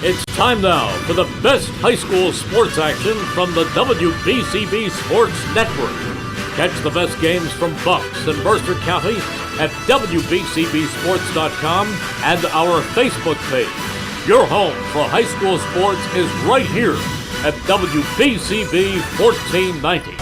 It's time now for the best high school sports action from the WBCB Sports Network. Catch the best games from Bucks and Mercer County at WBCBSports.com and our Facebook page. Your home for high school sports is right here at WBCB 1490.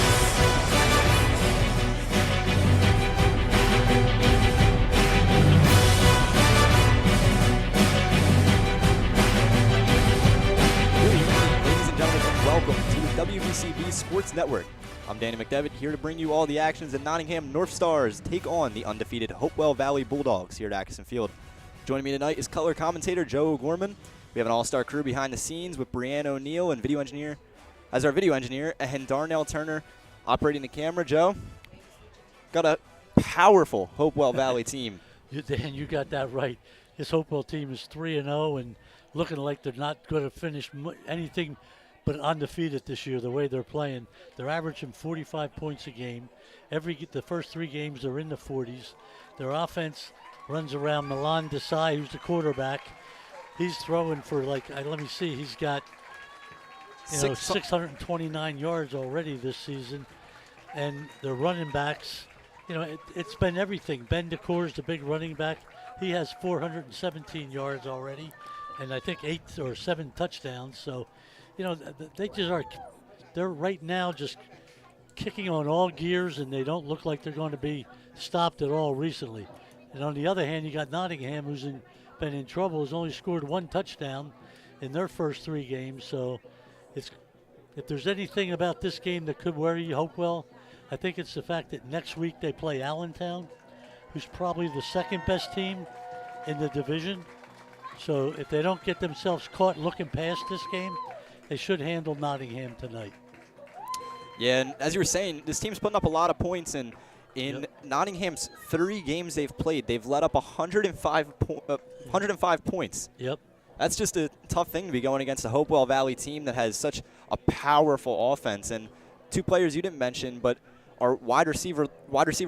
WBCB Sports Network. I'm Danny McDevitt, here to bring you all the actions that Nottingham Northstars take on the undefeated Hopewell Valley Bulldogs here at Atkinson Field. Joining me tonight is color commentator Joe O'Gorman. We have an all-star crew behind the scenes with Brianne O'Neill and video engineer and Darnell Turner operating the camera. Joe, got a powerful Hopewell Valley team. Dan, you got that right. This Hopewell team is 3-0 and looking like they're not going to finish anything but undefeated this year, the way they're playing. They're averaging 45 points a game. The first three games they're in the 40s. Their offense runs around Milan Desai, who's the quarterback. He's throwing for he's got 629 yards already this season. And their running backs, it's been everything. Ben DeCour's the big running back. He has 417 yards already, and I think 8 or 7 touchdowns. So, they're right now just kicking on all gears, and they don't look like they're going to be stopped at all recently. And on the other hand, you got Nottingham, who's been in trouble, has only scored 1 touchdown in their first 3 games. So if there's anything about this game that could worry Hopewell, I think it's the fact that next week they play Allentown, who's probably the second best team in the division. So if they don't get themselves caught looking past this game, they should handle Nottingham tonight. Yeah, and as you were saying, this team's putting up a lot of points, and in Nottingham's 3 games they've played, they've let up 105 points. Yep. That's just a tough thing to be going against a Hopewell Valley team that has such a powerful offense. And 2 players you didn't mention, but are wide receiver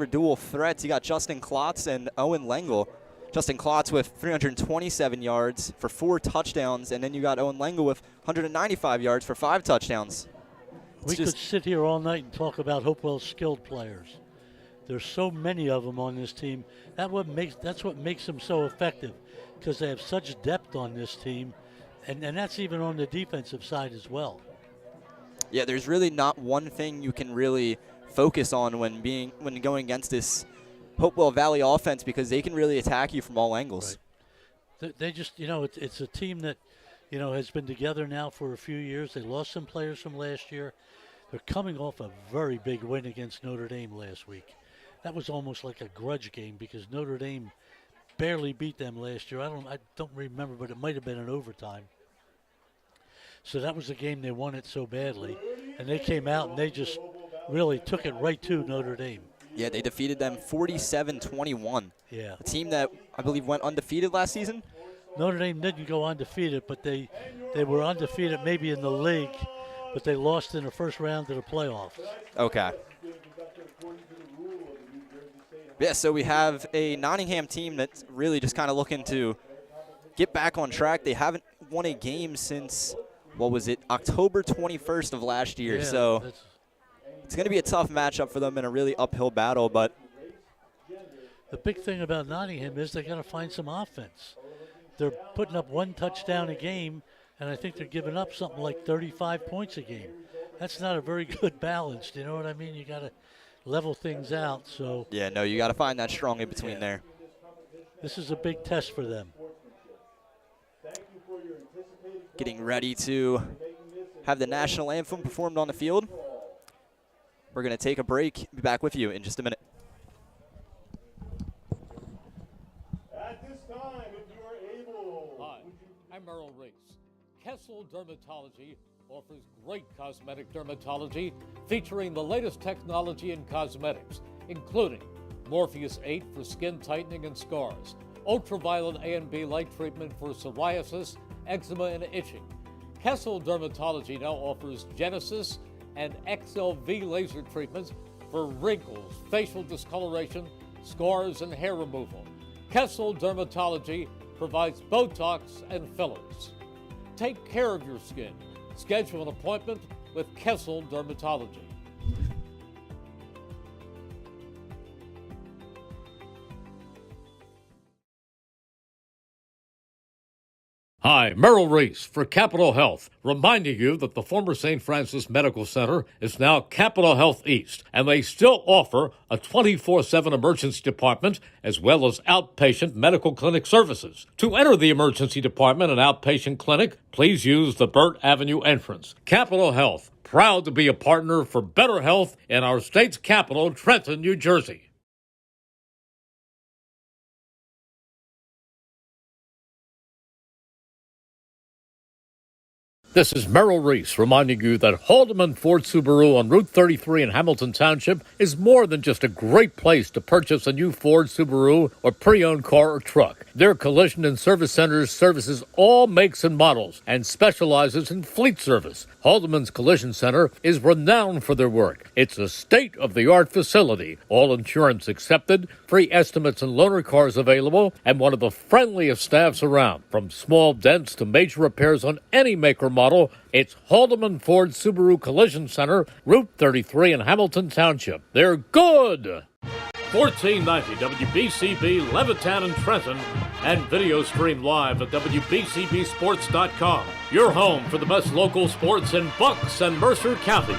dual threats. You got Justin Klotz and Owen Lengel. Justin Klotz with 327 yards for 4 touchdowns, and then you got Owen Lengel with 195 yards for 5 touchdowns. We could sit here all night and talk about Hopewell's skilled players. There's so many of them on this team. That's what makes them so effective, because they have such depth on this team, and that's even on the defensive side as well. Yeah, there's really not one thing you can really focus on when going against this Hopewell Valley offense, because they can really attack you from all angles. Right. They just, it's a team that, has been together now for a few years. They lost some players from last year. They're coming off a very big win against Notre Dame last week. That was almost like a grudge game, because Notre Dame barely beat them last year. I don't remember, but it might have been in overtime. So that was the game they won it so badly. And they came out and they just really took it right to Notre Dame. Yeah, they defeated them 47-21. Yeah. A team that I believe went undefeated last season. Notre Dame didn't go undefeated, but they were undefeated maybe in the league, but they lost in the first round of the playoffs. Okay. Yeah, so we have a Nottingham team that's really just kind of looking to get back on track. They haven't won a game since, October 21st of last year. Yeah, so it's going to be a tough matchup for them in a really uphill battle. But the big thing about Nottingham is they got to find some offense. They're putting up 1 touchdown a game, and I think they're giving up something like 35 points a game. That's not a very good balance. Do you know what I mean? You got to level things out. So yeah, no, you got to find that strong in between there. This is a big test for them. Getting ready to have the national anthem performed on the field. We're going to take a break. Be back with you in just a minute. At this time, if you are able. Hi, I'm Merrill Reese. Kessel Dermatology offers great cosmetic dermatology featuring the latest technology in cosmetics, including Morpheus 8 for skin tightening and scars, ultraviolet A and B light treatment for psoriasis, eczema, and itching. Kessel Dermatology now offers Genesis and XLV laser treatments for wrinkles, facial discoloration, scars, and hair removal. Kessel Dermatology provides Botox and fillers. take care of your skin. Schedule an appointment with Kessel Dermatology. Hi, Merrill Reese for Capital Health, reminding you that the former St. Francis Medical Center is now Capital Health East, and they still offer a 24/7 emergency department as well as outpatient medical clinic services. To enter the emergency department and outpatient clinic, please use the Burt Avenue entrance. Capital Health, proud to be a partner for better health in our state's capital, Trenton, New Jersey. This is Merrill Reese reminding you that Haldeman Ford Subaru on Route 33 in Hamilton Township is more than just a great place to purchase a new Ford, Subaru, or pre-owned car or truck. Their collision and service centers services all makes and models and specializes in fleet service. Haldeman's Collision Center is renowned for their work. It's a state-of-the-art facility, all insurance accepted, free estimates and loaner cars available, and one of the friendliest staffs around. From small dents to major repairs on any make or model, it's Haldeman Ford Subaru Collision Center, Route 33 in Hamilton Township. They're good! 1490 WBCB Levittown and Trenton, and video stream live at WBCBsports.com. Your home for the best local sports in Bucks and Mercer counties.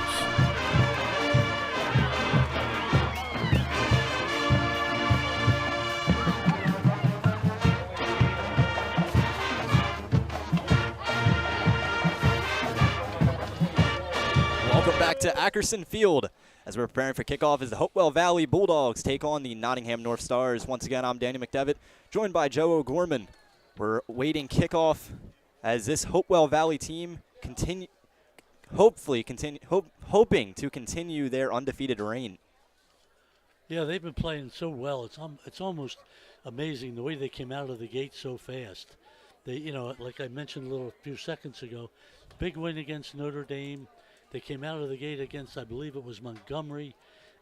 Welcome back to Ackerson Field as we're preparing for kickoff as the Hopewell Valley Bulldogs take on the Nottingham Northstars. Once again, I'm Danny McDevitt, joined by Joe O'Gorman. We're waiting kickoff as this Hopewell Valley team hoping to continue their undefeated reign. Yeah, they've been playing so well. It's almost amazing the way they came out of the gate so fast. They, like I mentioned a few seconds ago, big win against Notre Dame. They came out of the gate against, I believe it was Montgomery,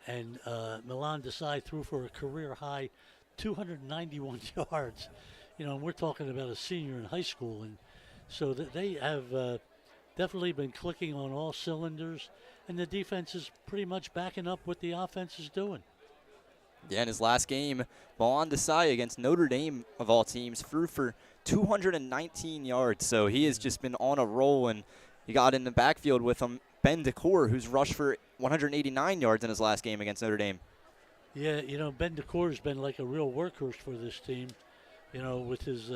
and Milan Desai threw for a career-high 291 yards. And we're talking about a senior in high school. And so that they have definitely been clicking on all cylinders, and the defense is pretty much backing up what the offense is doing. Yeah, in his last game, Milan Desai against Notre Dame, of all teams, threw for 219 yards. So he has just been on a roll, and he got in the backfield with him. Ben DeCore, who's rushed for 189 yards in his last game against Notre Dame. Yeah, Ben DeCore's been like a real workhorse for this team. With his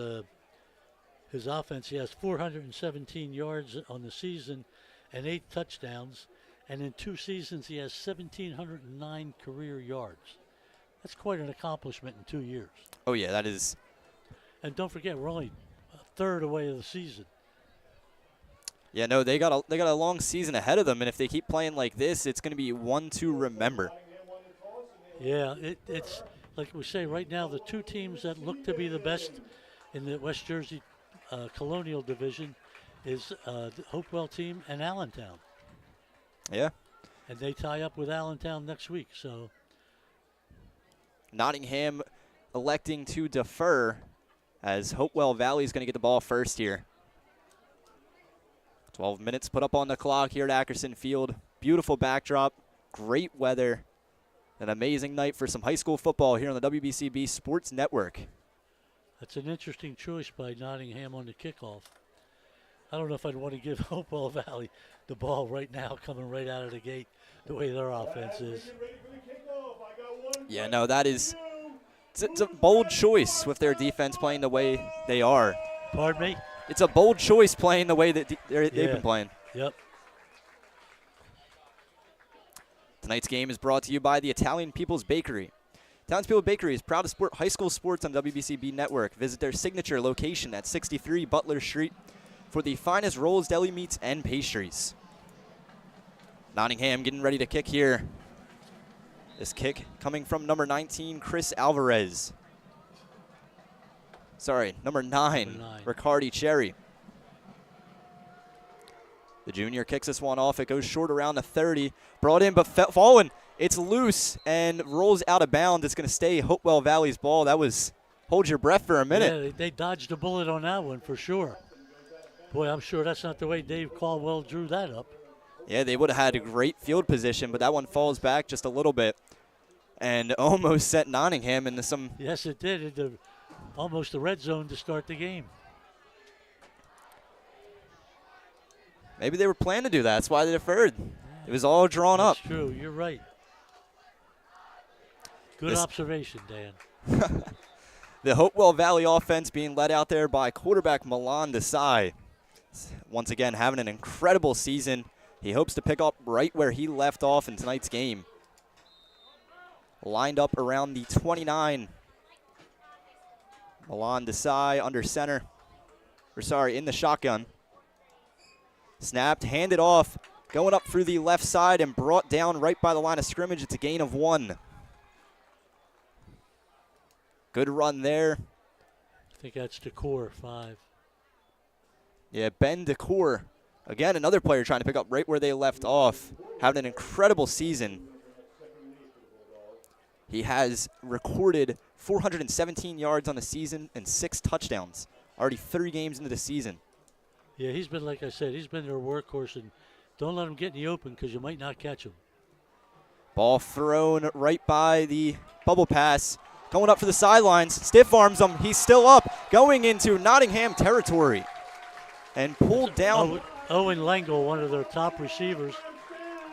offense, he has 417 yards on the season and 8 touchdowns. And in 2 seasons, he has 1,709 career yards. That's quite an accomplishment in 2 years. Oh, yeah, that is. And don't forget, we're only a third away of the season. Yeah, no, they got a long season ahead of them, and if they keep playing like this, it's going to be one to remember. Yeah, it's like we say right now, the 2 teams that look to be the best in the West Jersey Colonial Division is the Hopewell team and Allentown. Yeah. And they tie up with Allentown next week. So Nottingham electing to defer as Hopewell Valley is going to get the ball first here. 12 minutes put up on the clock here at Ackerson Field. Beautiful backdrop, great weather, an amazing night for some high school football here on the WBCB Sports Network. That's an interesting choice by Nottingham on the kickoff. I don't know if I'd want to give Hopewell Valley the ball right now, coming right out of the gate, the way their offense is. Yeah, no, that is it's a bold choice with their defense playing the way they are. Pardon me? It's a bold choice playing the way that they've been playing. Yep. Tonight's game is brought to you by the Italian People's Bakery. Italian People's Bakery is proud to support high school sports on WBCB Network. Visit their signature location at 63 Butler Street for the finest rolls, deli meats, and pastries. Nottingham getting ready to kick here. This kick coming from number 19, Chris Alvarez. Sorry, number 9, Riccardi Cherry. The junior kicks this one off. It goes short around the 30. Brought in, but fallen. It's loose and rolls out of bounds. It's going to stay Hopewell Valley's ball. That was, hold your breath for a minute. Yeah, they dodged a bullet on that one for sure. Boy, I'm sure that's not the way Dave Caldwell drew that up. Yeah, they would have had a great field position, but that one falls back just a little bit and almost sent Nottingham into some. Yes, it did. Almost the red zone to start the game. Maybe they were planning to do that. That's why they deferred. It was all drawn up. That's true. You're right. Good observation, Dan. The Hopewell Valley offense being led out there by quarterback Milan Desai. Once again, having an incredible season. He hopes to pick up right where he left off in tonight's game. Lined up around the 29. Milan Desai under center. In the shotgun. Snapped, handed off, going up through the left side and brought down right by the line of scrimmage. It's a gain of 1. Good run there. I think that's Decor, 5. Yeah, Ben Decor. Again, another player trying to pick up right where they left off. Having an incredible season. He has recorded 417 yards on the season and 6 touchdowns. Already 3 games into the season. Yeah, he's been, like I said, he's been their workhorse, and don't let him get in the open because you might not catch him. Ball thrown right by the bubble pass. Going up for the sidelines. Stiff arms him. He's still up. Going into Nottingham territory. And pulled down. Owen Langle, one of their top receivers,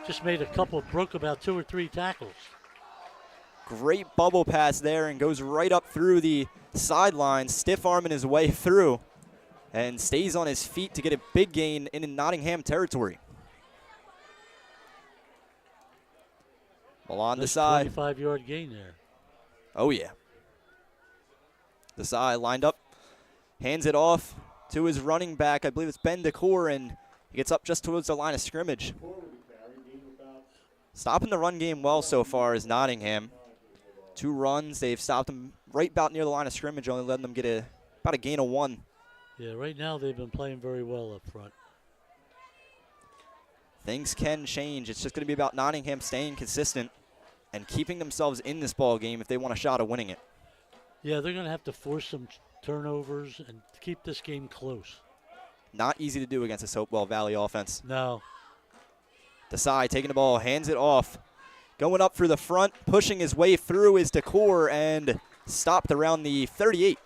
just made broke about 2 or 3 tackles. Great bubble pass there and goes right up through the sideline, stiff arming his way through and stays on his feet to get a big gain in Nottingham territory. Milan Desai. 25-yard gain there. Oh, yeah. Desai lined up, hands it off to his running back. I believe it's Ben Decor, and he gets up just towards the line of scrimmage. Stopping the run game well so far is Nottingham. 2 runs. They've stopped them right about near the line of scrimmage, only letting them get about a gain of 1. Yeah, right now they've been playing very well up front. Things can change. It's just going to be about Nottingham staying consistent and keeping themselves in this ball game if they want a shot at winning it. Yeah, they're going to have to force some turnovers and keep this game close. Not easy to do against this Hopewell Valley offense. No. Desai taking the ball, hands it off. Going up through the front, pushing his way through is Decor and stopped around the 38.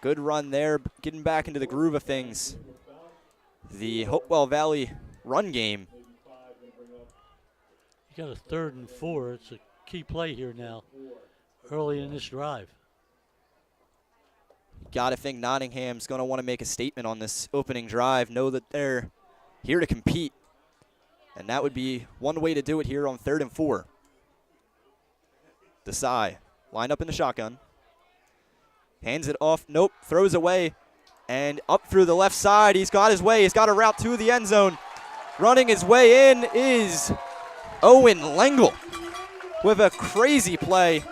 Good run there, getting back into the groove of things. The Hopewell Valley run game. You got a 3rd and 4. It's a key play here now, early in this drive. Got to think Nottingham's going to want to make a statement on this opening drive, know that they're here to compete. And that would be one way to do it here on 3rd and 4. Desai, lined up in the shotgun. Hands it off, nope, throws away. And up through the left side, he's got his way. He's got a route to the end zone. Running his way in is Owen Langle with a crazy play.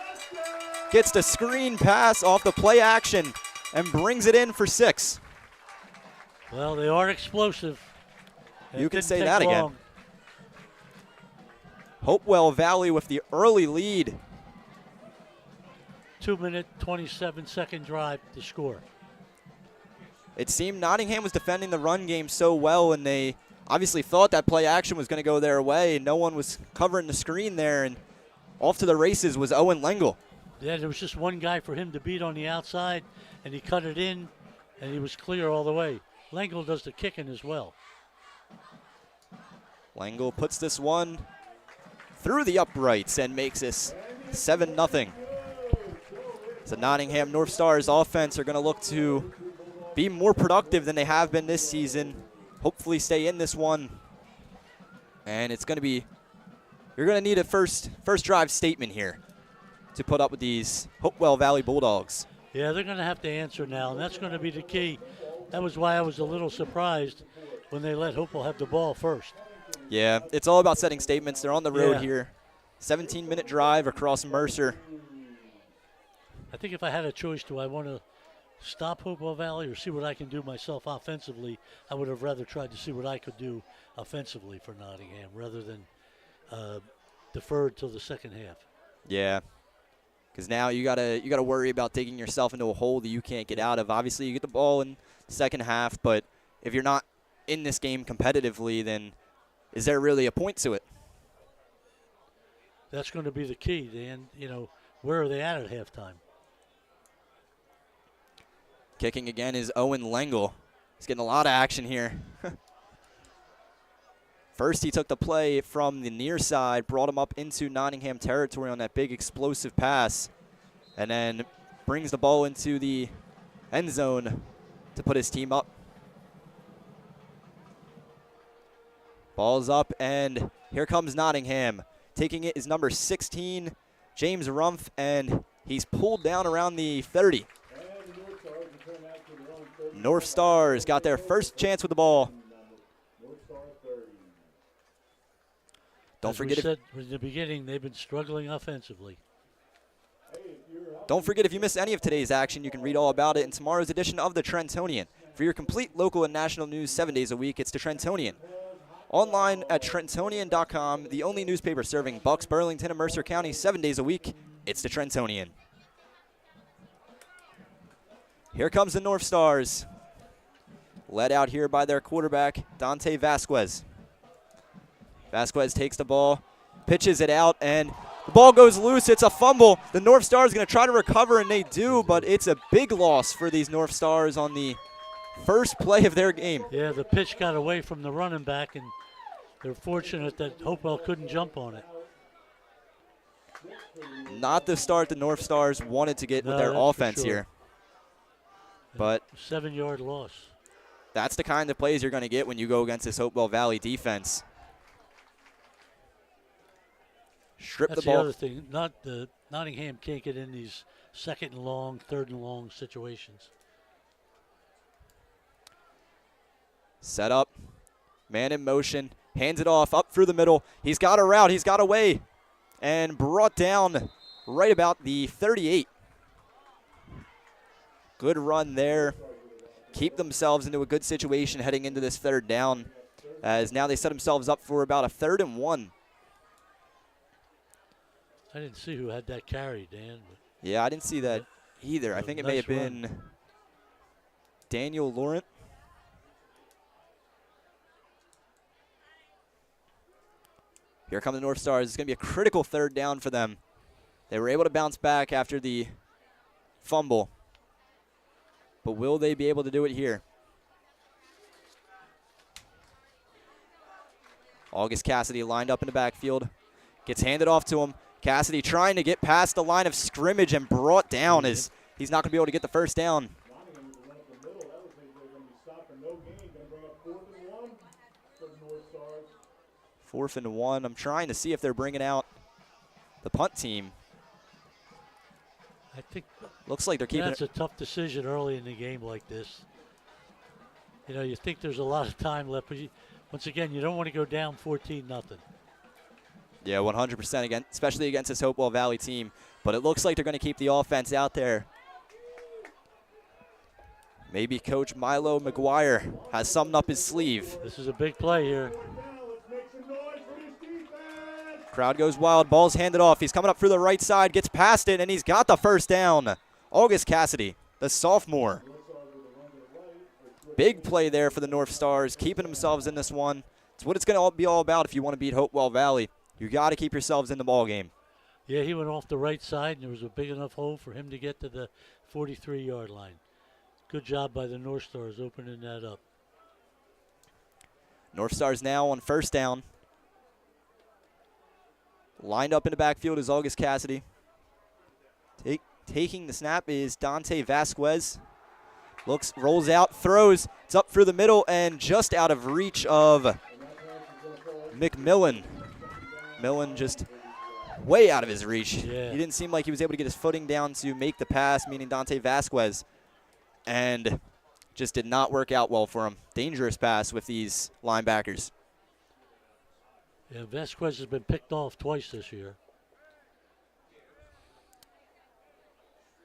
Gets the screen pass off the play action and brings it in for 6. Well, they are explosive. You can say that again. Hopewell Valley with the early lead. 2-minute, 27-second drive to score. It seemed Nottingham was defending the run game so well, and they obviously thought that play action was going to go their way. No one was covering the screen there, and off to the races was Owen Langle. Yeah, there was just one guy for him to beat on the outside, and he cut it in, and he was clear all the way. Langle does the kicking as well. Langle puts this one through the uprights and makes this 7-0. So Nottingham Northstars offense are going to look to be more productive than they have been this season. Hopefully stay in this one. And it's going to be, you're going to need a first drive statement here to put up with these Hopewell Valley Bulldogs. Yeah, they're going to have to answer now, and that's going to be the key. That was why I was a little surprised when they let Hopewell have the ball first. Yeah, it's all about setting statements. They're on the road here. 17-minute drive across Mercer. I think if I had a choice, do I want to stop Hopewell Valley or see what I can do myself offensively, I would have rather tried to see what I could do offensively for Nottingham rather than deferred till the second half. Yeah. because now you gotta worry about digging yourself into a hole that you can't get out of. Obviously, you get the ball in the second half, but if you're not in this game competitively, then is there really a point to it? That's going to be the key, Dan. Where are they at halftime? Kicking again is Owen Lengel. He's getting a lot of action here. First, he took the play from the near side, brought him up into Nottingham territory on that big explosive pass, and then brings the ball into the end zone to put his team up. Ball's up, and here comes Nottingham. Taking it is number 16, James Rumpf, and he's pulled down around the 30. North Stars got their first chance with the ball. Don't forget, we said in the beginning, they've been struggling offensively. Don't forget, if you missed any of today's action, you can read all about it in tomorrow's edition of the Trentonian. For your complete local and national news 7 days a week, it's the Trentonian. Online at Trentonian.com, the only newspaper serving Bucks, Burlington, and Mercer County 7 days a week, it's the Trentonian. Here comes the North Stars, led out here by their quarterback, Dante Vasquez. Vasquez takes the ball, pitches it out, and the ball goes loose. It's a fumble. The North Stars going to try to recover, and they do, but it's a big loss for these North Stars on the first play of their game. Yeah, the pitch got away from the running back, and they're fortunate that Hopewell couldn't jump on it. Not the start the North Stars wanted to get with their offense here. But 7-yard loss. That's the kind of plays you're going to get when you go against this Hopewell Valley defense. Strip the ball. That's the other thing. Nottingham can't get in these second and long, third and long situations. Set up. Man in motion. Hands it off up through the middle. He's got a route. He's got away. And brought down right about the 38. Good run there. Keep themselves into a good situation heading into this third down, as now they set themselves up for about a 3rd and 1. I didn't see who had that carry, Dan. Yeah, I didn't see that either. I think it may have been Daniel Laurent. Here come the North Stars. It's going to be a critical 3rd down for them. They were able to bounce back after the fumble. But will they be able to do it here? August Cassidy lined up in the backfield. Gets handed off to him. Cassidy trying to get past the line of scrimmage and brought down as he's not going to be able to get the first down. 4th and 1. I'm trying to see if they're bringing out the punt team. I think looks like they're keeping that's a tough decision early in the game like this. You think there's a lot of time left, but once again, you don't want to go down 14-0. Yeah, 100% again, especially against this Hopewell Valley team. But it looks like they're going to keep the offense out there. Maybe Coach Milo McGuire has something up his sleeve. This is a big play here. Crowd goes wild. Ball's handed off. He's coming up through the right side, gets past it, and he's got the first down. August Cassidy, the sophomore. Big play there for the North Stars, keeping themselves in this one. It's what it's going to be all about if you want to beat Hopewell Valley. You got to keep yourselves in the ball game. Yeah, he went off the right side, and there was a big enough hole for him to get to the 43-yard line. Good job by the North Stars opening that up. North Stars now on 1st down. Lined up in the backfield is August Cassidy. Taking the snap is Dante Vasquez. Rolls out, throws. It's up through the middle and just out of reach of McMillan. Millen just way out of his reach. Yeah. He didn't seem like he was able to get his footing down to make the pass, meaning Dante Vasquez. And just did not work out well for him. Dangerous pass with these linebackers. Yeah, Vasquez has been picked off twice this year.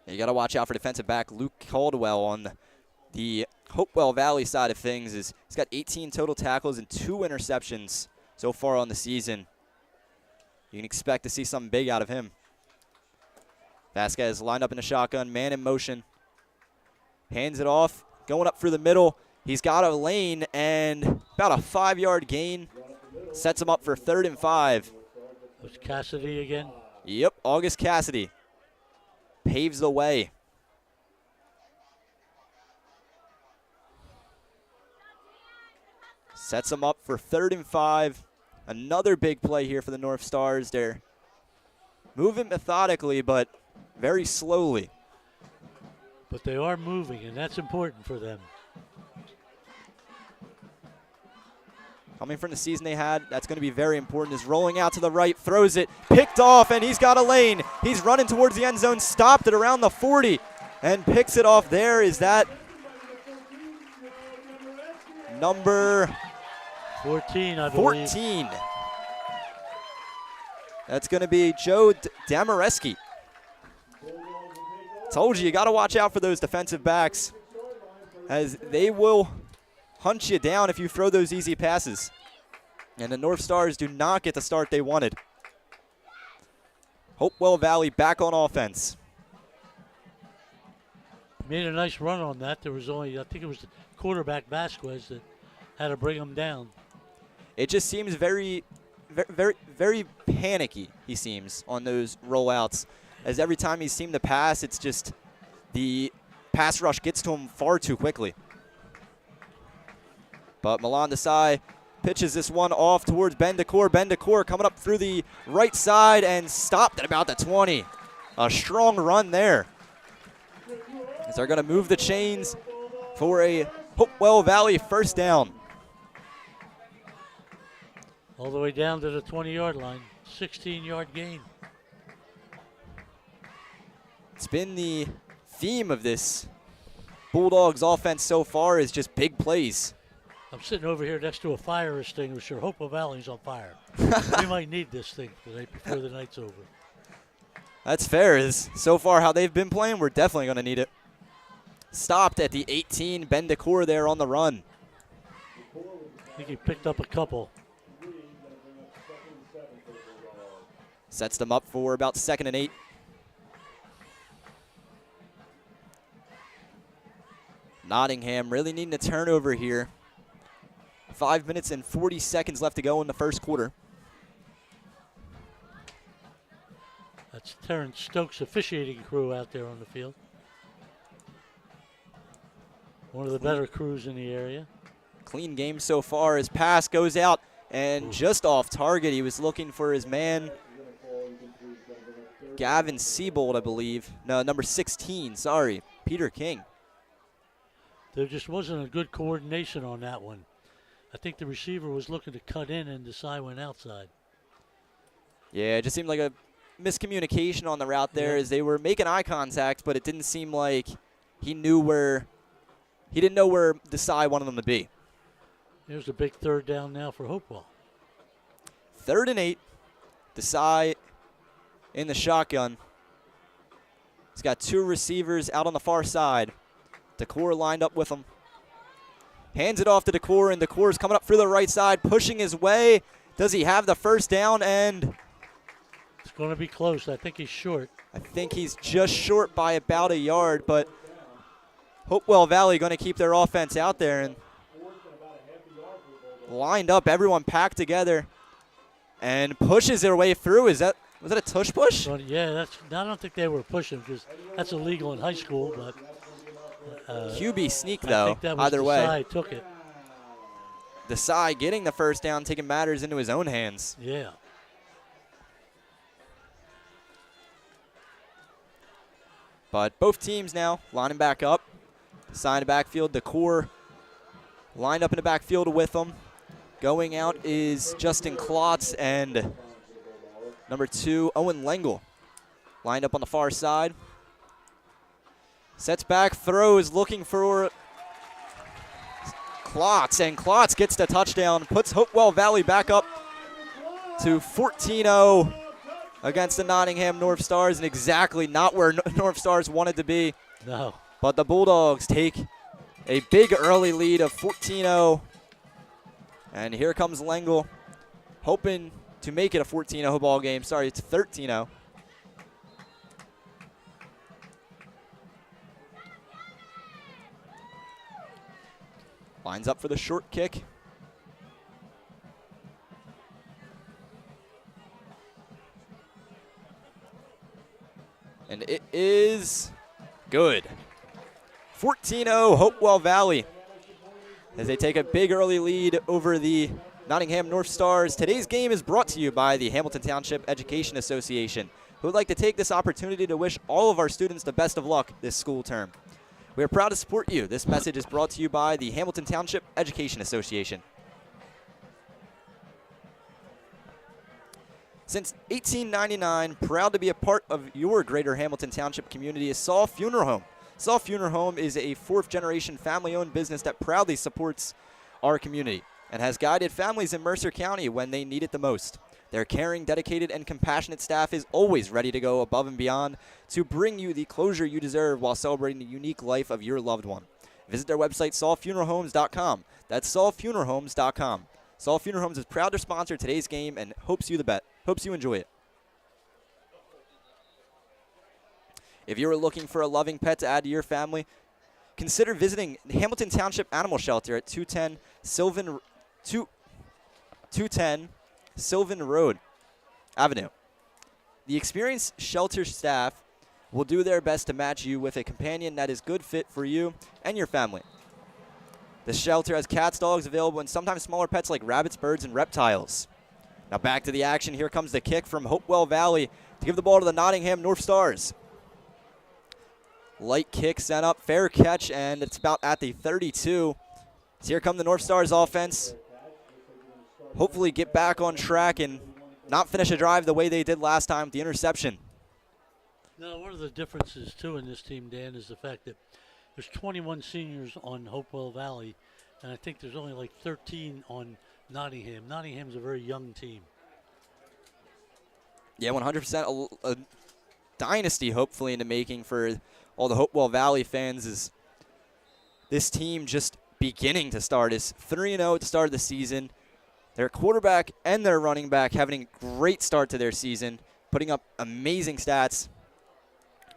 You got to watch out for defensive back Luke Caldwell on the Hopewell Valley side of things. He's got 18 total tackles and 2 interceptions so far on the season. You can expect to see something big out of him. Vasquez lined up in a shotgun, man in motion. Hands it off, going up through the middle. He's got a lane and about a 5-yard gain. Sets him up for 3rd and 5. Was Cassidy again? Yep, August Cassidy paves the way. Sets him up for 3rd and 5. Another big play here for the North Stars. They're moving methodically, but very slowly. But they are moving, and that's important for them. Coming from the season they had, that's going to be very important. Is rolling out to the right, throws it, picked off, and he's got a lane. He's running towards the end zone, stopped it around the 40, and picks it off there. Is that number 14, I believe. 14? That's going to be Joe Damareski. Told you got to watch out for those defensive backs, as they will hunt you down if you throw those easy passes. And the North Stars do not get the start they wanted. Hopewell Valley back on offense. Made a nice run on that. There was only, I think it was the quarterback Vasquez that had to bring him down. It just seems very panicky, he seems, on those rollouts. As every time he seemed to pass, it's just the pass rush gets to him far too quickly. But Milan Desai pitches this one off towards Ben DeCour. Ben DeCour coming up through the right side and stopped at about the 20. A strong run there. As they're going to move the chains for a Hopewell Valley first down. All the way down to the 20-yard line. 16-yard gain. It's been the theme of this Bulldogs offense so far is just big plays. I'm sitting over here next to a fire extinguisher. Hopewell Valley's on fire. We might need this thing tonight before the night's over. That's fair. Is so far how they've been playing, we're definitely going to need it. Stopped at the 18, Ben DeCour there on the run. I think he picked up a couple. Sets them up for about 2nd and 8. Nottingham really needing a turnover here. 5 minutes and 40 seconds left to go in the first quarter. That's Terrence Stokes' officiating crew out there on the field. One of the better crews in the area. Clean game so far. His pass goes out and just off target. He was looking for his man, Gavin Siebold, I believe. No, number 16, sorry, Peter King. There just wasn't a good coordination on that one. I think the receiver was looking to cut in and Desai went outside. Yeah, it just seemed like a miscommunication on the route there as they were making eye contact, but it didn't seem like he didn't know where Desai wanted them to be. There's a big 3rd down now for Hopewell. 3rd and 8. Desai in the shotgun. He's got 2 receivers out on the far side. DeCour lined up with him. Hands it off to DeCour, and DeCour's coming up through the right side, pushing his way. Does he have the first down? And it's going to be close. I think he's short. I think he's just short by about a yard, but Hopewell Valley going to keep their offense out there and lined up, everyone packed together and pushes their way through. Was that a tush push? Yeah, I don't think they were pushing because that's illegal in high school, but QB sneak though. I think that was either way. Desai took it. Desai getting the first down, taking matters into his own hands. Yeah. But both teams now lining back up. Desai in the backfield. DeCour lined up in the backfield with them. Going out is Justin Klotz and number 2, Owen Lengel. Lined up on the far side. Sets back, throws, looking for Klotz, and Klotz gets the touchdown, puts Hopewell Valley back up to 14-0 against the Nottingham Northstars, and exactly not where Northstars wanted to be. No. But the Bulldogs take a big early lead of 14-0. And here comes Lengel, hoping to make it a 14-0 ball game. Sorry, it's 13-0. Lines up for the short kick. And it is good. 14-0 Hopewell Valley as they take a big early lead over the Nottingham Northstars. Today's game is brought to you by the Hamilton Township Education Association, who would like to take this opportunity to wish all of our students the best of luck this school term. We are proud to support you. This message is brought to you by the Hamilton Township Education Association. Since 1899, proud to be a part of your greater Hamilton Township community is Saul Funeral Home. Saul Funeral Home is a fourth-generation family-owned business that proudly supports our community and has guided families in Mercer County when they need it the most. Their caring, dedicated, and compassionate staff is always ready to go above and beyond to bring you the closure you deserve while celebrating the unique life of your loved one. Visit their website, saulfuneralhomes.com. That's saulfuneralhomes.com. Saul Funeral Homes is proud to sponsor today's game and hopes you enjoy it. If you are looking for a loving pet to add to your family, consider visiting Hamilton Township Animal Shelter at 210 Sylvan Road Avenue. The experienced shelter staff will do their best to match you with a companion that is good fit for you and your family. The shelter has cats, dogs available, and sometimes smaller pets like rabbits, birds, and reptiles. Now back to the action. Here comes the kick from Hopewell Valley to give the ball to the Nottingham Northstars. Light kick sent up, fair catch, and it's about at the 32. So here come the Northstars offense. Hopefully get back on track and not finish a drive the way they did last time with the interception. Now, one of the differences, too, in this team, Dan, is the fact that there's 21 seniors on Hopewell Valley, and I think there's only like 13 on Nottingham. Nottingham's a very young team. Yeah, 100% a dynasty, hopefully, in the making for all the Hopewell Valley fans. Is this team just beginning to start? Is 3-0 at the start of the season. Their quarterback and their running back having a great start to their season, putting up amazing stats.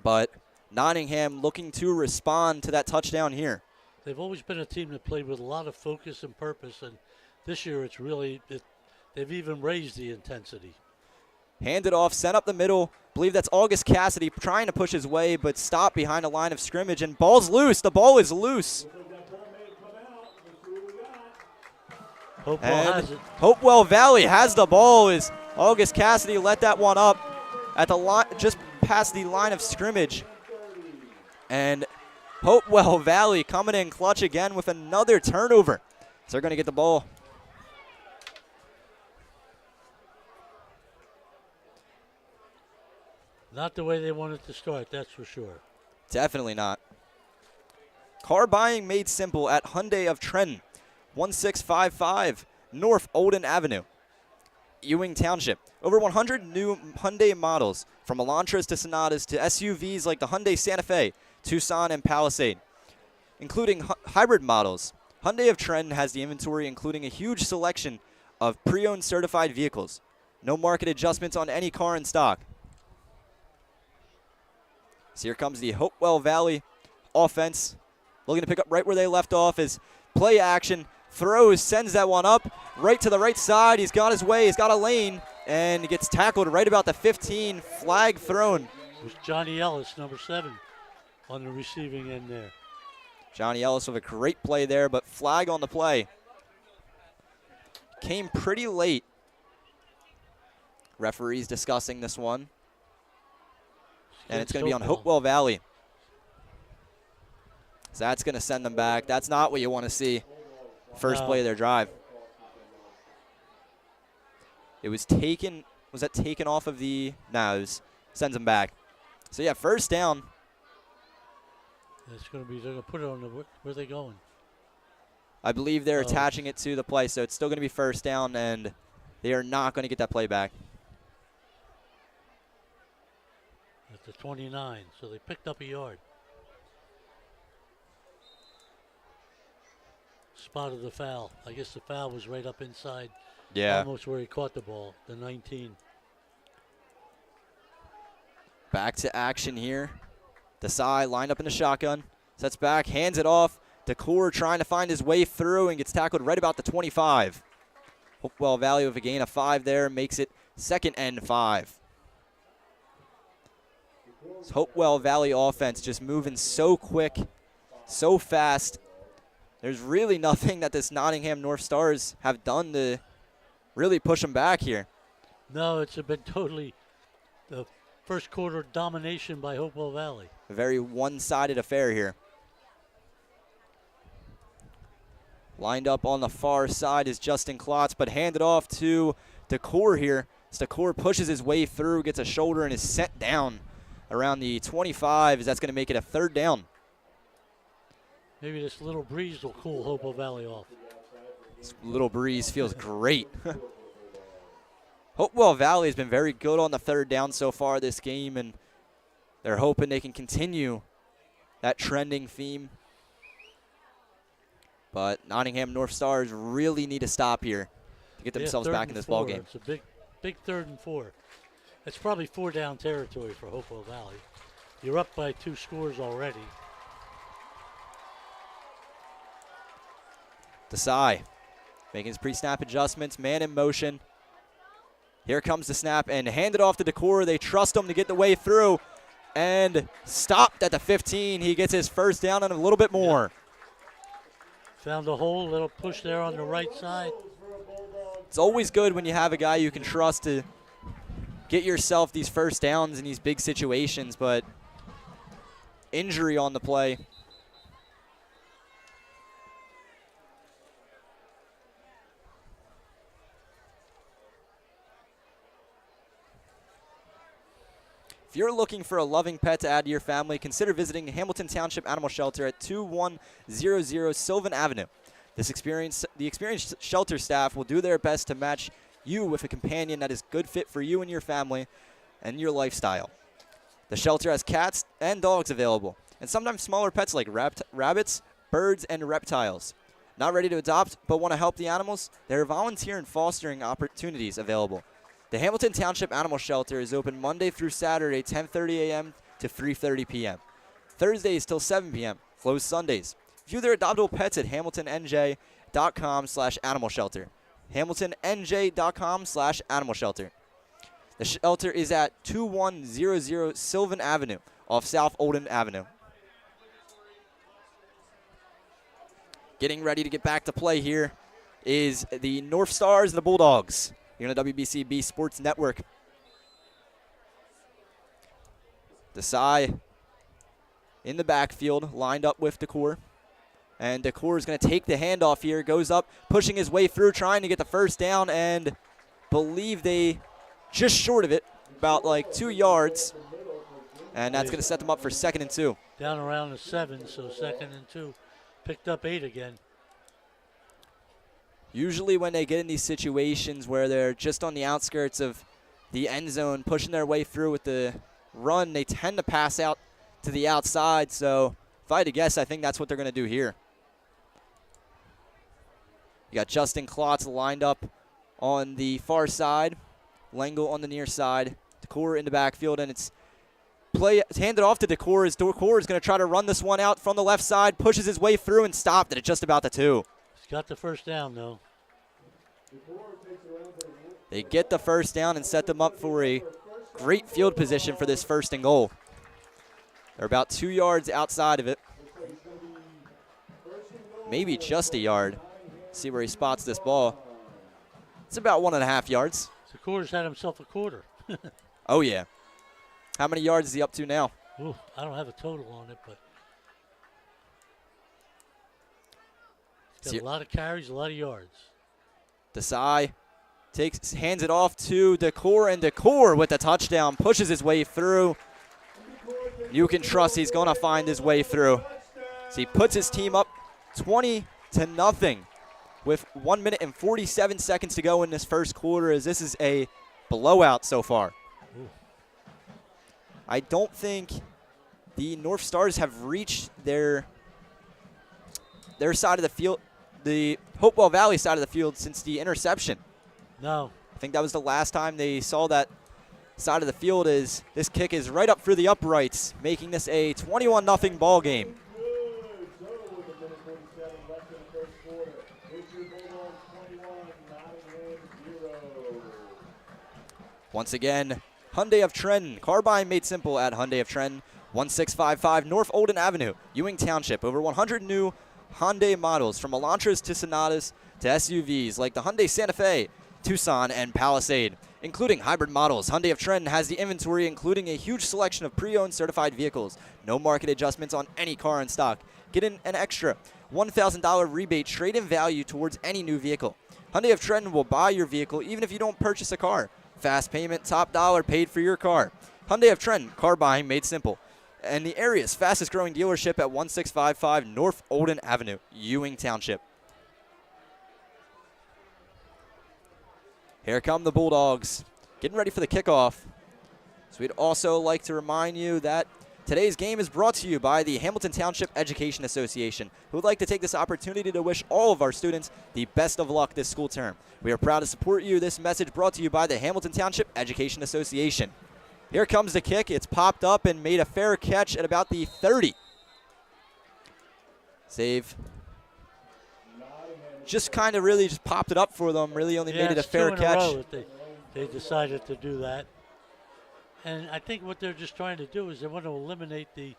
But Nottingham looking to respond to that touchdown here. They've always been a team that played with a lot of focus and purpose, and this year it's really, they've even raised the intensity. Handed off, sent up the middle. Believe that's August Cassidy trying to push his way, but stopped behind a line of scrimmage, and ball's loose. The ball is loose. Hopewell has it. Hopewell Valley has the ball as August Cassidy let that one up at the line, just past the line of scrimmage. And Hopewell Valley coming in clutch again with another turnover. So they're going to get the ball. Not the way they wanted to start, that's for sure. Definitely not. Car buying made simple at Hyundai of Trenton, 1655 North Olden Avenue, Ewing Township. Over 100 new Hyundai models, from Elantras to Sonatas to SUVs like the Hyundai Santa Fe, Tucson, and Palisade, including hybrid models. Hyundai of Trenton has the inventory, including a huge selection of pre-owned certified vehicles. No market adjustments on any car in stock. So here comes the Hopewell Valley offense, looking to pick up right where they left off as play action, throws, sends that one up right to the right side. He's got his way, he's got a lane, and he gets tackled right about the 15. Flag thrown. It was Johnny Ellis, number 7, on the receiving end there. Johnny Ellis with a great play there, but flag on the play. Came pretty late. Referees discussing this one. And it's going to be on Hopewell Valley. So that's going to send them back. That's not what you want to see. First play of their drive. It was taken. Was that taken off of the? No, it was, sends them back. So yeah, first down. It's going to be. They're going to put it on the. Where are they going? I believe they're attaching it to the play, so it's still going to be first down, and they are not going to get that play back. At the 29, so they picked up a yard. Spotted the foul. I guess the foul was right up inside. Yeah. Almost where he caught the ball, the 19. Back to action here. Desai lined up in the shotgun. Sets back, hands it off. DeCour trying to find his way through and gets tackled right about the 25. Hopewell Valley with a gain of 5 there, makes it 2nd and 5. This Hopewell Valley offense just moving so quick, so fast. There's really nothing that this Nottingham Northstars have done to really push them back here. No, it's been totally the first quarter domination by Hopewell Valley. A very one-sided affair here. Lined up on the far side is Justin Klotz, but handed off to DeCour here. As DeCour pushes his way through, gets a shoulder, and is sent down around the 25, as that's going to make it a 3rd down. Maybe this little breeze will cool Hopewell Valley off. This little breeze feels great. Hopewell Valley has been very good on the 3rd down so far this game, and they're hoping they can continue that trending theme. But Nottingham Northstars really need to stop here to get themselves back in this ball game. It's a big 3rd and 4. It's probably 4-down territory for Hopewell Valley. You're up by 2 scores already. Desai making his pre-snap adjustments, man in motion. Here comes the snap and handed off to DeCour. They trust him to get the way through and stopped at the 15. He gets his 1st down and a little bit more. Found a hole, little push there on the right side. It's always good when you have a guy you can trust to get yourself these 1st downs in these big situations, but injury on the play. If you're looking for a loving pet to add to your family, consider visiting Hamilton Township Animal Shelter at 2100 Sylvan Avenue. The experienced shelter staff will do their best to match you with a companion that is good fit for you and your family and your lifestyle. The shelter has cats and dogs available, and sometimes smaller pets like rabbits, birds, and reptiles. Not ready to adopt but want to help the animals? There are volunteer and fostering opportunities available. The Hamilton Township Animal Shelter is open Monday through Saturday, 10:30 a.m. to 3:30 p.m. Thursdays till 7 p.m. Closed Sundays. View their adoptable pets at hamiltonnj.com/animal shelter. hamiltonnj.com/animal shelter. The shelter is at 2100 Sylvan Avenue off South Olden Avenue. Getting ready to get back to play here is the Northstars and the Bulldogs. Here on the WBCB Sports Network. Desai in the backfield, lined up with DeCour. And DeCour is going to take the handoff here, goes up, pushing his way through, trying to get the 1st down, and believe they just short of it, about like 2 yards. And that's going to set them up for 2nd and 2. Down around the 7, so 2nd and 2. Picked up 8 again. Usually when they get in these situations where they're just on the outskirts of the end zone, pushing their way through with the run, they tend to pass out to the outside. So if I had to guess, I think that's what they're going to do here. You got Justin Klotz lined up on the far side, Lengel on the near side, DeCour in the backfield, and it's handed off to DeCour as DeCour is going to try to run this one out from the left side, pushes his way through and stopped at just about the 2. Got the 1st down, though. They get the 1st down and set them up for a great field position for this 1st and goal. They're about 2 yards outside of it. Maybe just a yard. See where he spots this ball. It's about 1.5 yards. DeCour's had himself a quarter. Oh, yeah. How many yards is he up to now? Ooh, I don't have a total on it, but he's got a lot of carries, a lot of yards. Desai hands it off to DeCour, and DeCour with the touchdown pushes his way through. You can trust he's going to find his way through. So he puts his team up 20-0 with 1 minute and 47 seconds to go in this 1st quarter, as this is a blowout so far. Ooh. I don't think the Northstars have reached their side of the field, the Hopewell Valley side of the field, since the interception. No. I think that was the last time they saw that side of the field. Is this kick is right up through the uprights, making this a 21-0 ball game. 2:37 left in the first quarter. It's your Bulldogs 21, Nottingham 0. Once again, Hyundai of Trenton. Car buying made simple at Hyundai of Trenton. 1655 North Olden Avenue, Ewing Township. Over 100 new Hyundai models, from Elantras to Sonatas to SUVs like the Hyundai Santa Fe, Tucson, and Palisade. Including hybrid models, Hyundai of Trenton has the inventory, including a huge selection of pre-owned certified vehicles. No market adjustments on any car in stock. Get an extra $1,000 rebate trade-in value towards any new vehicle. Hyundai of Trenton will buy your vehicle even if you don't purchase a car. Fast payment, top dollar paid for your car. Hyundai of Trenton, car buying made simple. And the area's fastest growing dealership at 1655 North Olden Avenue, Ewing Township. Here come the Bulldogs, getting ready for the kickoff. So we'd also like to remind you that today's game is brought to you by the Hamilton Township Education Association, who would like to take this opportunity to wish all of our students the best of luck this school term. We are proud to support you. This message brought to you by the Hamilton Township Education Association. Here comes the kick. It's popped up and made a fair catch at about the 30. Save. Just kind of really just popped it up for them. Really only made it a fair catch. They decided to do that. And I think what they're just trying to do is they want to eliminate the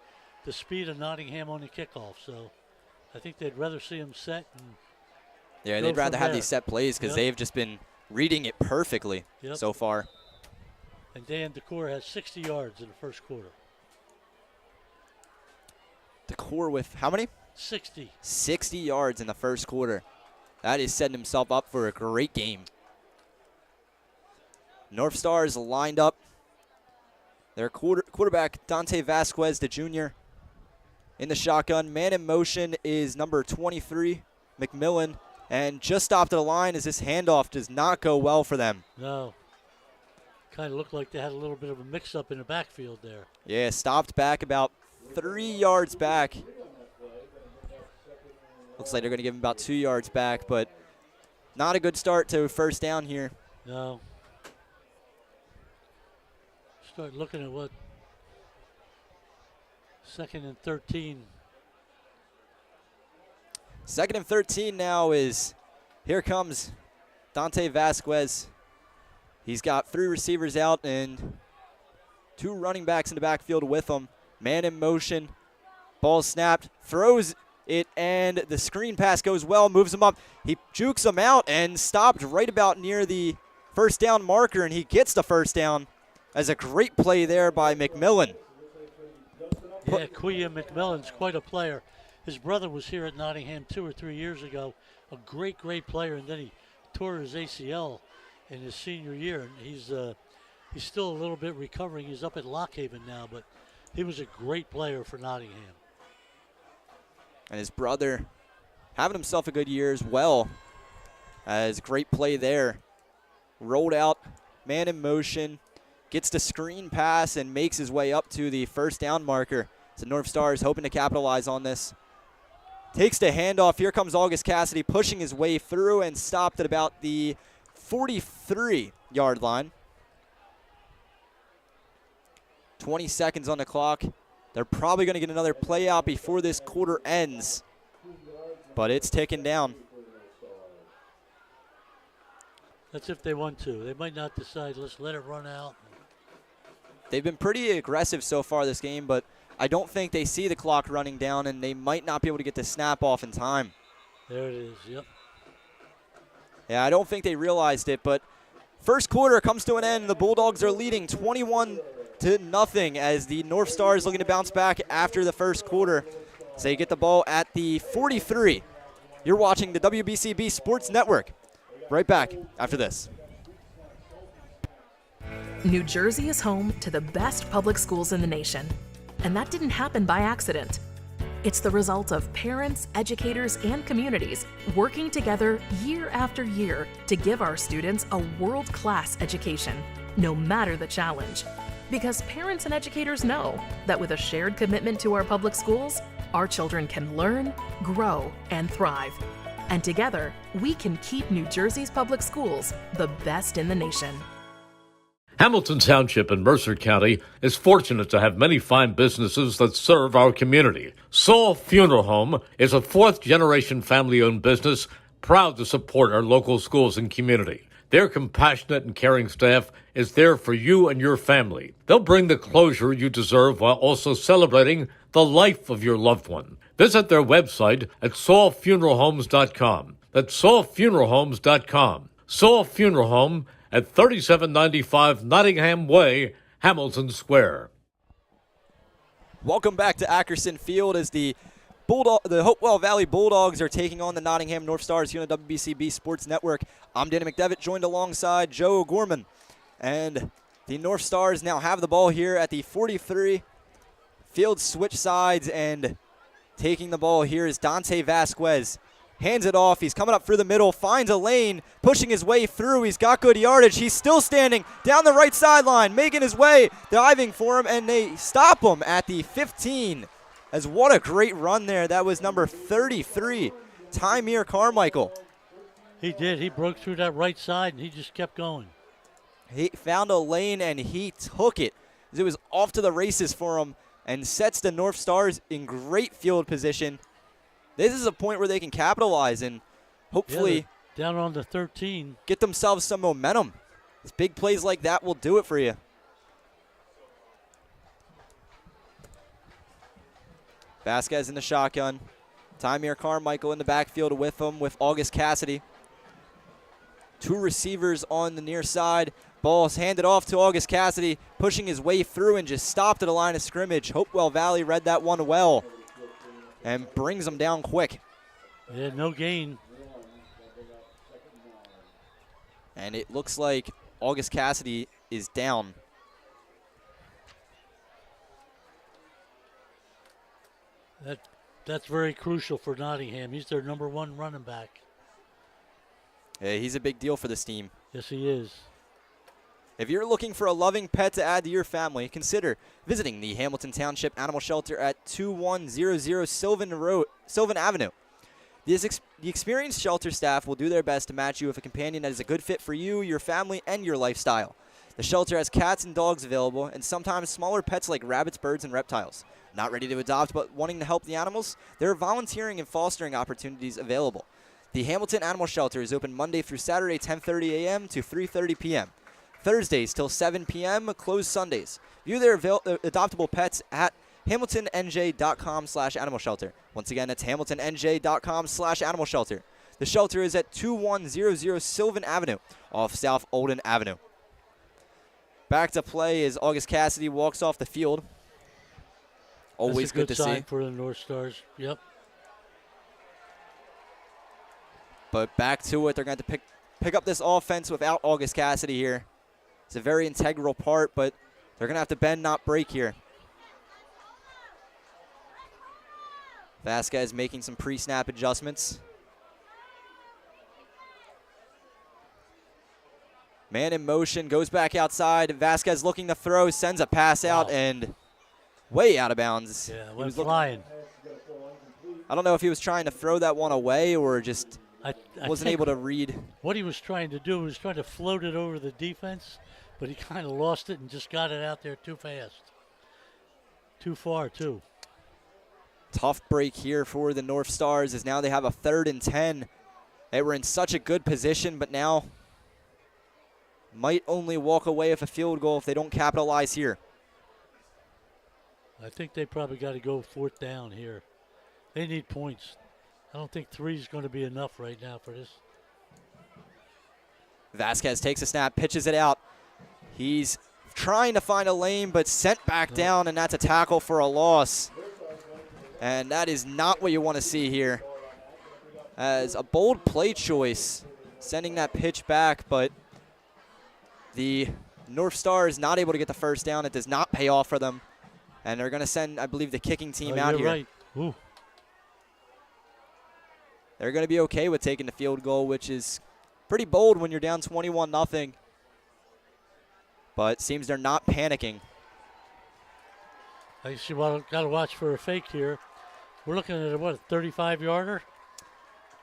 speed of Nottingham on the kickoff. So I think they'd rather see them set. And yeah, they'd rather have these set plays because they've just been reading it perfectly so far. And Dan Decor has 60 yards in the first quarter. Decor with how many? 60. 60 yards in the first quarter. That is setting himself up for a great game. Northstars lined up. Their quarterback, Dante Vasquez, the junior, in the shotgun. Man in motion is number 23, McMillan. And just stopped at the line as this handoff does not go well for them. No. Kind of looked like they had a little bit of a mix-up in the backfield there. Yeah, stopped back about 3 yards back. Looks like they're going to give him about 2 yards back, but not a good start to first down here. No. Start looking at what? 2nd and 13. 2nd and 13 now is, here comes Dante Vasquez. He's got 3 receivers out and 2 running backs in the backfield with him. Man in motion. Ball snapped. Throws it, and the screen pass goes well. Moves him up. He jukes him out and stopped right about near the first down marker, and he gets the first down. As a great play there by McMillan. Yeah, Quia McMillan's quite a player. His brother was here at Nottingham 2 or 3 years ago. A great, great player, and then he tore his ACL in his senior year, and he's still a little bit recovering. He's up at Lockhaven now, but he was a great player for Nottingham. And his brother having himself a good year as well. As great play there. Rolled out, man in motion, gets the screen pass and makes his way up to the first down marker. So Northstars hoping to capitalize on this. Takes the handoff. Here comes August Cassidy pushing his way through and stopped at about the 43-yard line. 20 seconds on the clock. They're probably going to get another play out before this quarter ends. But it's ticking down. That's if they want to. They might not decide, let's let it run out. They've been pretty aggressive so far this game, but I don't think they see the clock running down, and they might not be able to get the snap off in time. There it is, yep. Yeah, I don't think they realized it, but first quarter comes to an end. The Bulldogs are leading 21-0 as the Northstars looking to bounce back after the first quarter. So you get the ball at the 43. You're watching the WBCB Sports Network. Right back after this. New Jersey is home to the best public schools in the nation. And that didn't happen by accident. It's the result of parents, educators, and communities working together year after year to give our students a world-class education, no matter the challenge. Because parents and educators know that with a shared commitment to our public schools, our children can learn, grow, and thrive. And together, we can keep New Jersey's public schools the best in the nation. Hamilton Township in Mercer County is fortunate to have many fine businesses that serve our community. Saul Funeral Home is a fourth-generation family-owned business proud to support our local schools and community. Their compassionate and caring staff is there for you and your family. They'll bring the closure you deserve while also celebrating the life of your loved one. Visit their website at saulfuneralhomes.com. That's saulfuneralhomes.com. Saul Funeral Home at 3795 Nottingham Way, Hamilton Square. Welcome back to Ackerson Field as the Hopewell Valley Bulldogs are taking on the Nottingham Northstars here on the WBCB Sports Network. I'm Danny McDevitt, joined alongside Joe O'Gorman. And the Northstars now have the ball here at the 43. Field switch sides, and taking the ball here is Dante Vasquez. Hands it off. He's coming up through the middle, finds a lane, pushing his way through. He's got good yardage. He's still standing down the right sideline, making his way, diving for him, and they stop him at the 15. As what a great run there. That was number 33, Tymere Carmichael. He did. He broke through that right side, and he just kept going. He found a lane, and he took it. It was off to the races for him and sets the North Stars in great field position. This is a point where they can capitalize and hopefully down on the 13. Get themselves some momentum. Big plays like that will do it for you. Vasquez in the shotgun. Tymere Carmichael in the backfield with him with August Cassidy. Two receivers on the near side. Ball's handed off to August Cassidy, pushing his way through and just stopped at the line of scrimmage. Hopewell Valley read that one well and brings them down quick. Yeah, no gain. And it looks like August Cassidy is down. That's very crucial for Nottingham. He's their number one running back. Yeah, he's a big deal for this team. Yes, he is. If you're looking for a loving pet to add to your family, consider visiting the Hamilton Township Animal Shelter at 2100 Sylvan Avenue. The experienced shelter staff will do their best to match you with a companion that is a good fit for you, your family, and your lifestyle. The shelter has cats and dogs available, and sometimes smaller pets like rabbits, birds, and reptiles. Not ready to adopt but wanting to help the animals? There are volunteering and fostering opportunities available. The Hamilton Animal Shelter is open Monday through Saturday, 10:30 a.m. to 3:30 p.m. Thursdays till 7 p.m., closed Sundays. View their adoptable pets at hamiltonnj.com/animal shelter. Once again, that's hamiltonnj.com/animal shelter. The shelter is at 2100 Sylvan Avenue off South Olden Avenue. Back to play as August Cassidy walks off the field. Always good to see. That's a good sign for the North Stars. Yep. But back to it. They're going to pick up this offense without August Cassidy here. It's a very integral part, but they're going to have to bend, not break here. Vasquez making some pre-snap adjustments. Man in motion, goes back outside. Vasquez looking to throw, sends a pass out, and way out of bounds. Yeah, went flying. I don't know if he was trying to throw that one away or just wasn't able to read. What he was trying to do was trying to float it over the defense, but he kind of lost it and just got it out there too fast. Too far, too. Tough break here for the North Stars as now they have a 3rd and 10. They were in such a good position, but now might only walk away with a field goal if they don't capitalize here. I think they probably got to go 4th down here. They need points. I don't think 3 is going to be enough right now for this. Vasquez takes a snap, pitches it out. He's trying to find a lane, but sent back down, and that's a tackle for a loss. And that is not what you want to see here. As a bold play choice, sending that pitch back, but the North Stars not able to get the 1st down. It does not pay off for them. And they're going to send, I believe, the kicking team out here. Right. Ooh. They're going to be okay with taking the field goal, which is pretty bold when you're down 21-0. But it seems they're not panicking. I see. Well, got to watch for a fake here. We're looking at a, what, a 35-yarder?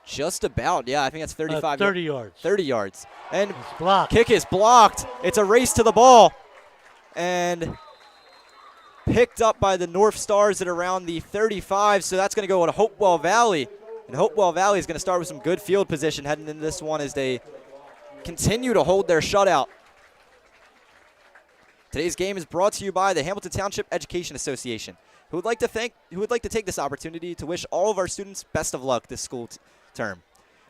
Just about, yeah, I think that's 35. 30 yards. 30 yards. And It's blocked. kick is blocked. It's a race to the ball. And picked up by the North Stars at around the 35, so that's going to go to Hopewell Valley. And Hopewell Valley is going to start with some good field position heading into this one as they continue to hold their shutout. Today's game is brought to you by the Hamilton Township Education Association, who would like to take this opportunity to wish all of our students best of luck this school term.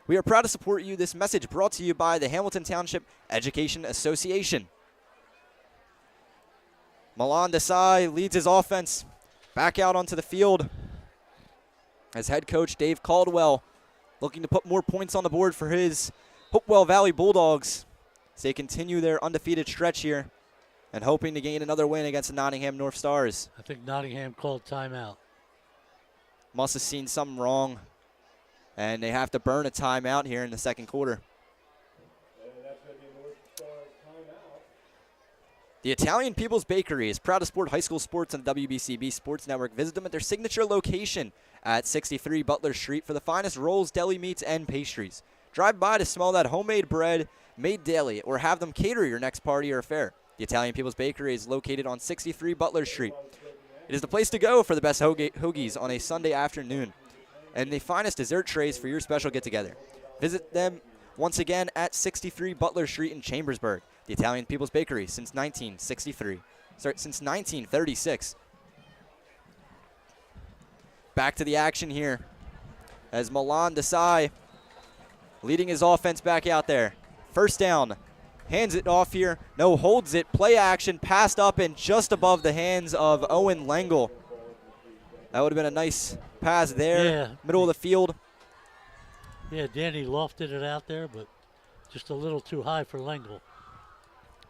We are proud to support you. This message brought to you by the Hamilton Township Education Association. Milan Desai leads his offense back out onto the field as head coach Dave Caldwell looking to put more points on the board for his Hopewell Valley Bulldogs as they continue their undefeated stretch here and hoping to gain another win against the Nottingham Northstars. I think Nottingham called timeout. Must have seen something wrong, and they have to burn a timeout here in the second quarter. The Italian People's Bakery is proud to support high school sports on the WBCB Sports Network. Visit them at their signature location at 63 Butler Street for the finest rolls, deli meats, and pastries. Drive by to smell that homemade bread made daily or have them cater your next party or affair. The Italian People's Bakery is located on 63 Butler Street. It is the place to go for the best hoagies on a Sunday afternoon and the finest dessert trays for your special get-together. Visit them once again at 63 Butler Street in Chambersburg. The Italian People's Bakery since 1936. Back to the action here as Milan Desai leading his offense back out there. First down, hands it off here, no, holds it, play action, passed up and just above the hands of Owen Lengel. That would have been a nice pass there, Yeah. middle of the field. Yeah, Danny lofted it out there, but just a little too high for Lengel.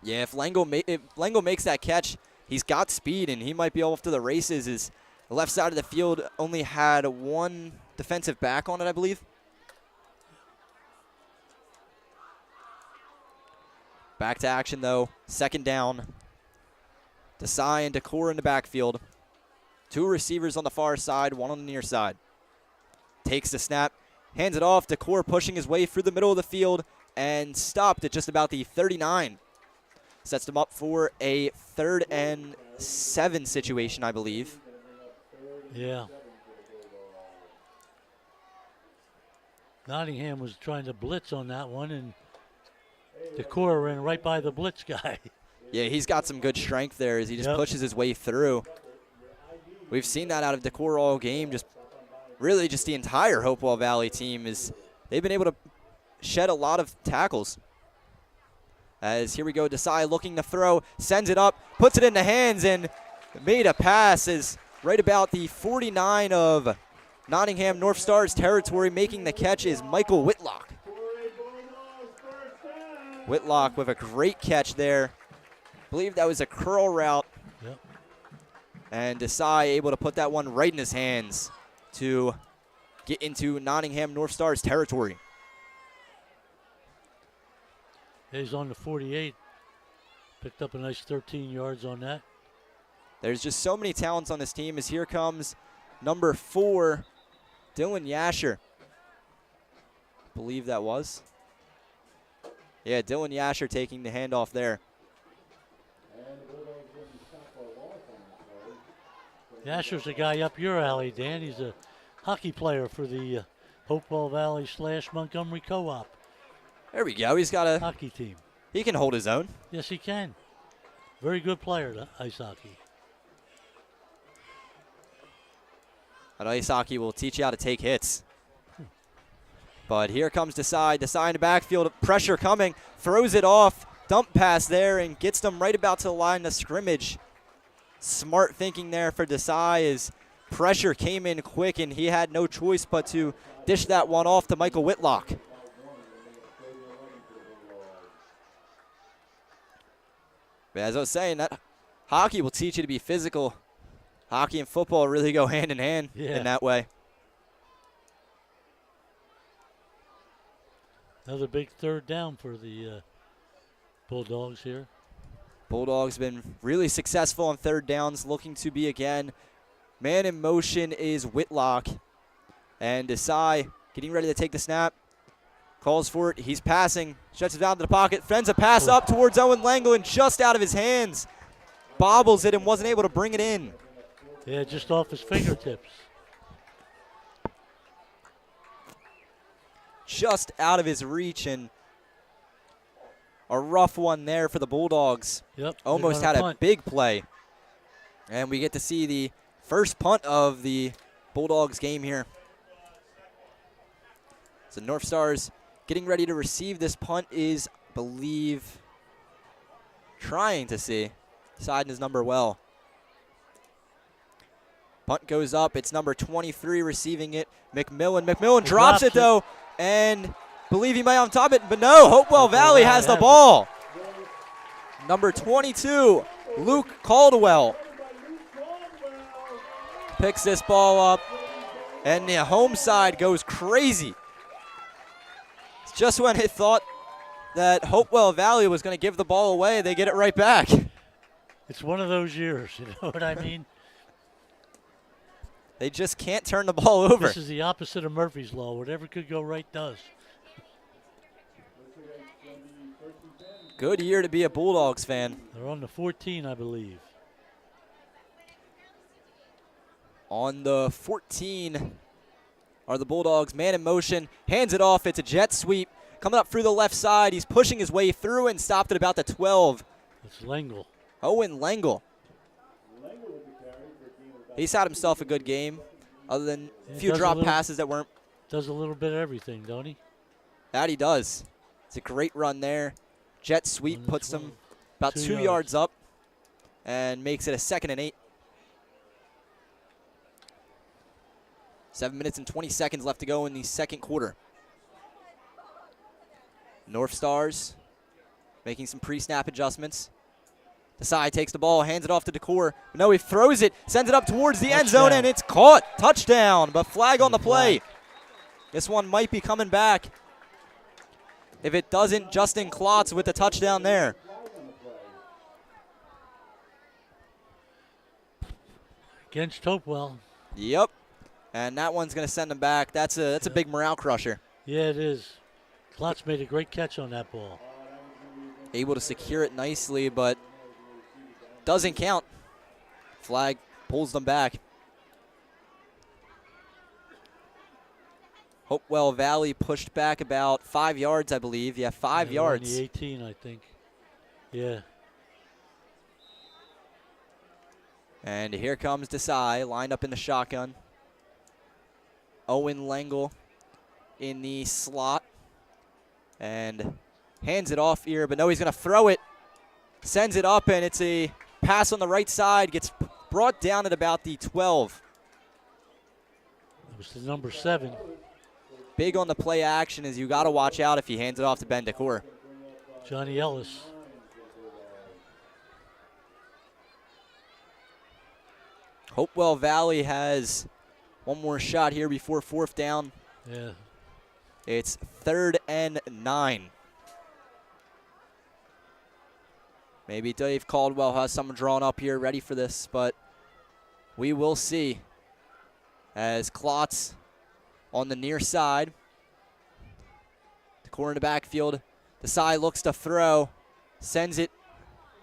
Yeah, if Lengel makes that catch, he's got speed and he might be off to the races. His left side of the field only had one defensive back on it, I believe. Back to action, though. Second down. Desai and Decor in the backfield. Two receivers on the far side, one on the near side. Takes the snap, hands it off. Decor pushing his way through the middle of the field and stopped at just about the 39. Sets them up for a 3rd and 7 situation, I believe. Yeah. Nottingham was trying to blitz on that one, and Decor ran right by the blitz guy. Yeah, he's got some good strength there as he just pushes his way through. We've seen that out of Decor all game. Just really just the entire Hopewell Valley team they've been able to shed a lot of tackles. As here we go, Desai looking to throw, sends it up, puts it in the hands, and made a pass is right about the 49 of Nottingham Northstars territory. Making the catch is Michael Whitlock. Whitlock with a great catch there. I believe that was a curl route. Yep. And Desai able to put that one right in his hands to get into Nottingham Northstars territory. He's on the 48. Picked up a nice 13 yards on that. There's just so many talents on this team as here comes number 4, Dylan Yasher. I believe that was. Yeah, Dylan Yasher taking the handoff there. Yasher's a guy up your alley, Dan. He's a hockey player for the Hopewell Valley / Montgomery Co-op There we go. He's got a. hockey team. He can hold his own. Yes, he can. Very good player to ice hockey. And ice hockey will teach you how to take hits. But here comes Desai. Desai in the backfield. Pressure coming. Throws it off. Dump pass there and gets them right about to the line of scrimmage. Smart thinking there for Desai as pressure came in quick and he had no choice but to dish that one off to Michael Whitlock. But as I was saying, that hockey will teach you to be physical. Hockey and football really go hand in hand in that way. Another big 3rd down for the Bulldogs here. Bulldogs been really successful on 3rd downs, looking to be again. Man in motion is Whitlock. And Desai getting ready to take the snap. Calls for it. He's passing. Stretches down to the pocket. Fends a pass up towards Owen Langle and just out of his hands. Bobbles it and wasn't able to bring it in. Yeah, just off his fingertips. Just out of his reach, and a rough one there for the Bulldogs. Yep. Almost had a big play. And we get to see the first punt of the Bulldogs game here. So North Stars getting ready to receive this punt is, I believe, trying to see. Siding his number well. Punt goes up. It's number 23 receiving it. McMillan. McMillan drops it, though. And believe he might on top of it, but no, Hopewell Valley has the ball. Number 22, Luke Caldwell, picks this ball up, and the home side goes crazy. It's just when they thought that Hopewell Valley was going to give the ball away, they get it right back. It's one of those years, you know what I mean? They just can't turn the ball over. This is the opposite of Murphy's Law. Whatever could go right does. Good year to be a Bulldogs fan. They're on the 14, I believe. On the 14 are the Bulldogs. Man in motion. Hands it off. It's a jet sweep. Coming up through the left side. He's pushing his way through and stopped at about the 12. It's Langle. Owen Langle. He's had himself a good game, other than a few drop passes that weren't. Does a little bit of everything, don't he? That he does. It's a great run there. Jet sweep puts him about 2 yards up and makes it a 2nd and 8. 7 minutes and 20 seconds left to go in the second quarter. North Stars making some pre-snap adjustments. Desai takes the ball, hands it off to Decor. No, he throws it, sends it up towards the end zone, and it's caught. Touchdown, but flag on the play. This one might be coming back. If it doesn't, Justin Klotz with the touchdown there. Against Hopewell. Yep, and that one's going to send him back. That's a big morale crusher. Yeah, it is. Klotz made a great catch on that ball. Able to secure it nicely, but doesn't count. Flag pulls them back. Hopewell Valley pushed back about 5 yards, I believe. Yeah, 5 yards. The 18, I think. Yeah. And here comes Desai, lined up in the shotgun. Owen Langle in the slot. And hands it off here, but no, he's going to throw it. Sends it up, and it's a pass on the right side. Gets brought down at about the 12. That was the number 7. Big on the play action is you got to watch out if he hands it off to Ben Decor. Johnny Ellis. Hopewell Valley has one more shot here before 4th down. Yeah. It's 3rd and 9. Maybe Dave Caldwell has someone drawn up here ready for this, but we will see. As Klotz on the near side. Decor in the backfield. Desai looks to throw. Sends it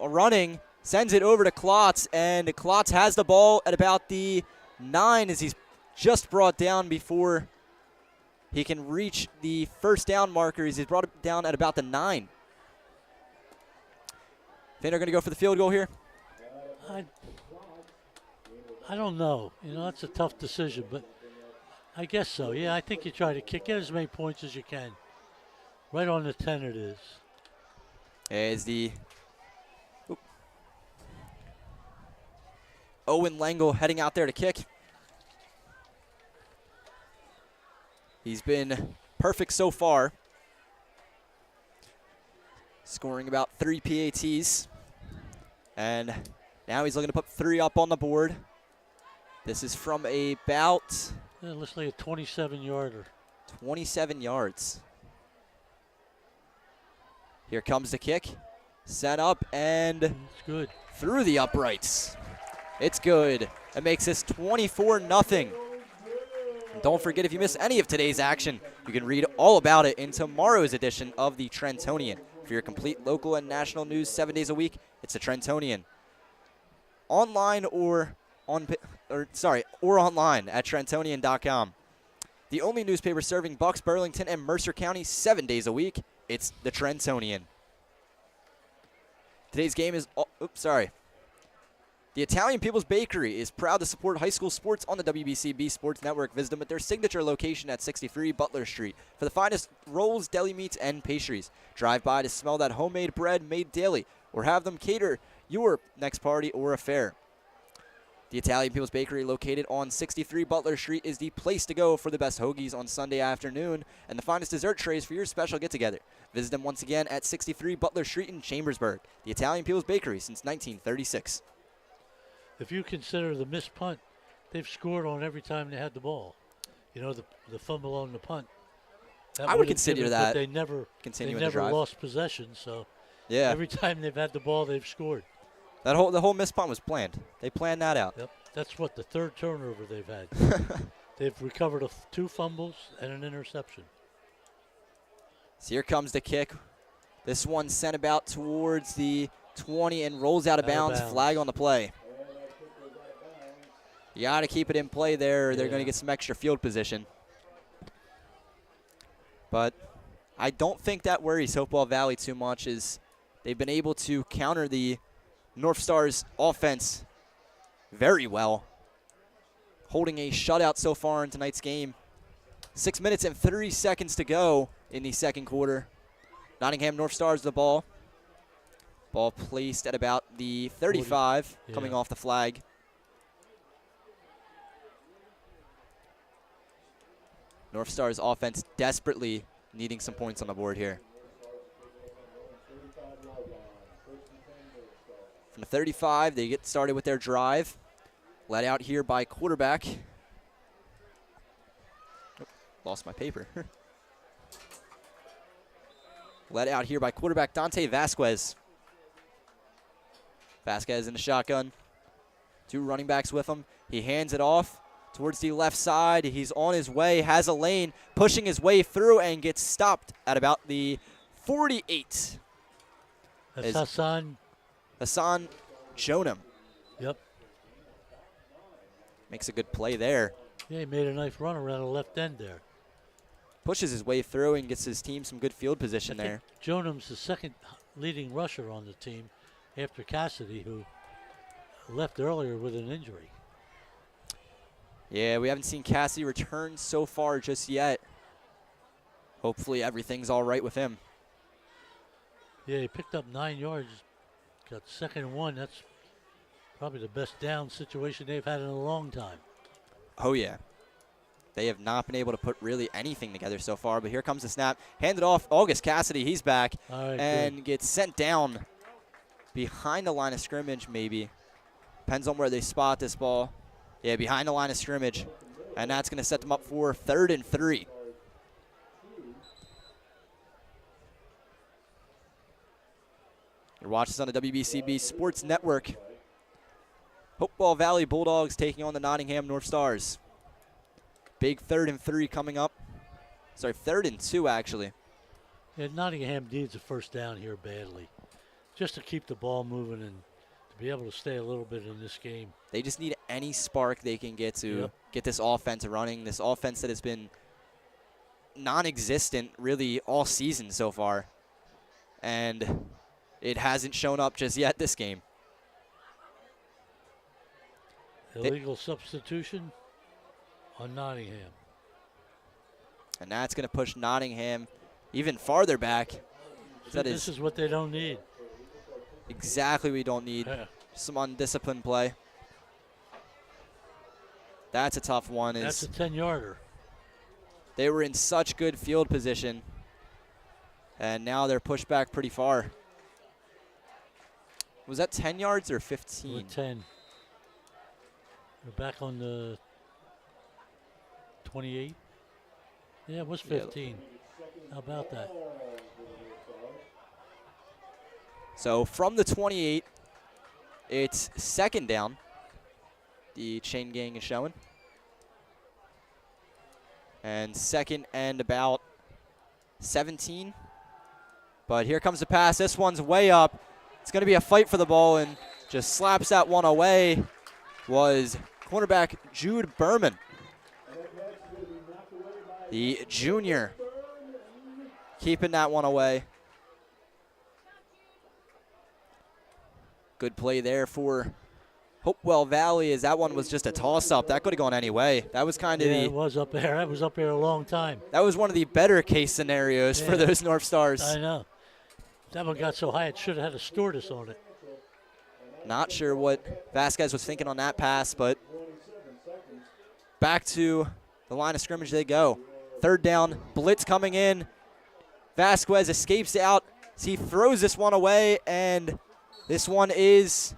running. Sends it over to Klotz, and Klotz has the ball at about the 9 as he's just brought down before he can reach the first down markers. He's brought it down at about the 9. Think they're going to go for the field goal here? I don't know. You know, that's a tough decision, but I guess so. Yeah, I think you try to get as many points as you can. Right on the 10 it is. As the Owen Langle heading out there to kick. He's been perfect so far. Scoring about 3 PATs. And now he's looking to put 3 up on the board. This is from about... Yeah, it looks like a 27-yarder. 27 yards. Here comes the kick. Set up and... It's good. Through the uprights. It's good. That makes this 24-0. And don't forget, if you miss any of today's action, you can read all about it in tomorrow's edition of the Trentonian. For your complete local and national news 7 days a week, it's the Trentonian. Online or online at Trentonian.com. The only newspaper serving Bucks, Burlington, and Mercer County 7 days a week, it's the Trentonian. Today's game is, The Italian People's Bakery is proud to support high school sports on the WBCB Sports Network. Visit them at their signature location at 63 Butler Street for the finest rolls, deli meats, and pastries. Drive by to smell that homemade bread made daily, or have them cater your next party or affair. The Italian People's Bakery, located on 63 Butler Street, is the place to go for the best hoagies on Sunday afternoon and the finest dessert trays for your special get-together. Visit them once again at 63 Butler Street in Chambersburg. The Italian People's Bakery since 1936. If you consider the missed punt, they've scored on every time they had the ball. You know, the fumble on the punt. I would consider that. But they never lost possession, so yeah. Every time they've had the ball, they've scored. The whole missed punt was planned. They planned that out. Yep. That's what the third turnover they've had. They've recovered 2 fumbles and an interception. So here comes the kick. This one sent about towards the 20 and rolls out of bounds. Flag on the play. You got to keep it in play there, or they're going to get some extra field position. But I don't think that worries Hopewell Valley too much, as they've been able to counter the North Stars offense very well, holding a shutout so far in tonight's game. 6 minutes and 30 seconds to go in the second quarter. Nottingham North Stars the ball. Ball placed at about the 35, coming off the flag. North Stars offense desperately needing some points on the board here. From the 35, they get started with their drive. Led out here by quarterback. Oh, lost my paper. Led out here by quarterback Dante Vasquez. Vasquez in the shotgun. 2 running backs with him. He hands it off towards the left side. He's on his way, has a lane, pushing his way through, and gets stopped at about the 48. That's Hassan Jonam. Yep. Makes a good play there. Yeah, he made a nice run around the left end there. Pushes his way through and gets his team some good field position there. Jonam's the second leading rusher on the team after Cassidy, who left earlier with an injury. Yeah, we haven't seen Cassidy return so far just yet. Hopefully everything's all right with him. Yeah, he picked up 9 yards. Got 2nd and 1. That's probably the best down situation they've had in a long time. Oh, yeah. They have not been able to put really anything together so far, but here comes the snap. Handed off. August Cassidy, he's back. Right, and gets sent down behind the line of scrimmage, maybe. Depends on where they spot this ball. Yeah, behind the line of scrimmage. And that's going to set them up for 3rd and 3. You're watching this on the WBCB Sports Network. Hopewell Valley Bulldogs taking on the Nottingham Northstars. Big 3rd and 3 coming up. Sorry, 3rd and 2, actually. Yeah, Nottingham needs a first down here badly, just to keep the ball moving and to be able to stay a little bit in this game. They just need any spark they can get to get this offense running, this offense that has been non-existent really all season so far. And it hasn't shown up just yet this game. Illegal substitution on Nottingham. And that's going to push Nottingham even farther back. See, this is what they don't need. Exactly, we don't need some undisciplined play. That's a tough one. That's a 10-yarder. They were in such good field position, and now they're pushed back pretty far. Was that 10 yards or 15? 10. We're back on the 28. Yeah, it was 15. How about that? So from the 28, it's 2nd down. The chain gang is showing. And second and about 17. But here comes the pass. This one's way up. It's going to be a fight for the ball, and just slaps that one away was cornerback Jude Berman, the junior, keeping that one away. Good play there for Hopewell Valley, as that one was just a toss-up. That could have gone any way. That was kind of it was up there. That was up there a long time. That was one of the better case scenarios for those North Stars. I know. That one got so high it should have had a stewardess on it. Not sure what Vasquez was thinking on that pass, but back to the line of scrimmage they go. Third down, blitz coming in. Vasquez escapes out. He throws this one away, and this one is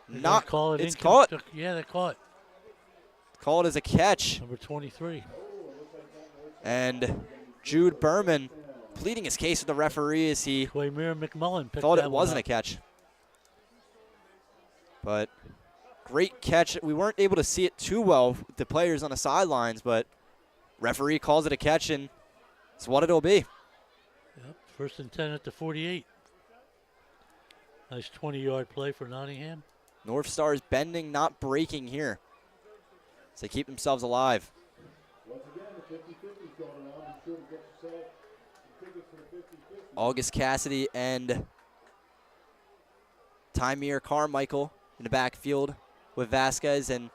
not called. It's caught. Yeah, they caught. Called as a catch. Number 23. And Jude Berman pleading his case with the referee as he Quamir McMullen thought it wasn't a catch. But great catch. We weren't able to see it too well with the players on the sidelines, but referee calls it a catch, and it's what it'll be. Yep, 1st and 10 at the 48. Nice 20-yard play for Nottingham. North Stars bending, not breaking here, as they keep themselves alive. Once again, the 50-50 is going around. Be sure to get yourself some tickets for the 50-50. August Cassidy and Tymere Carmichael in the backfield with Vasquez, and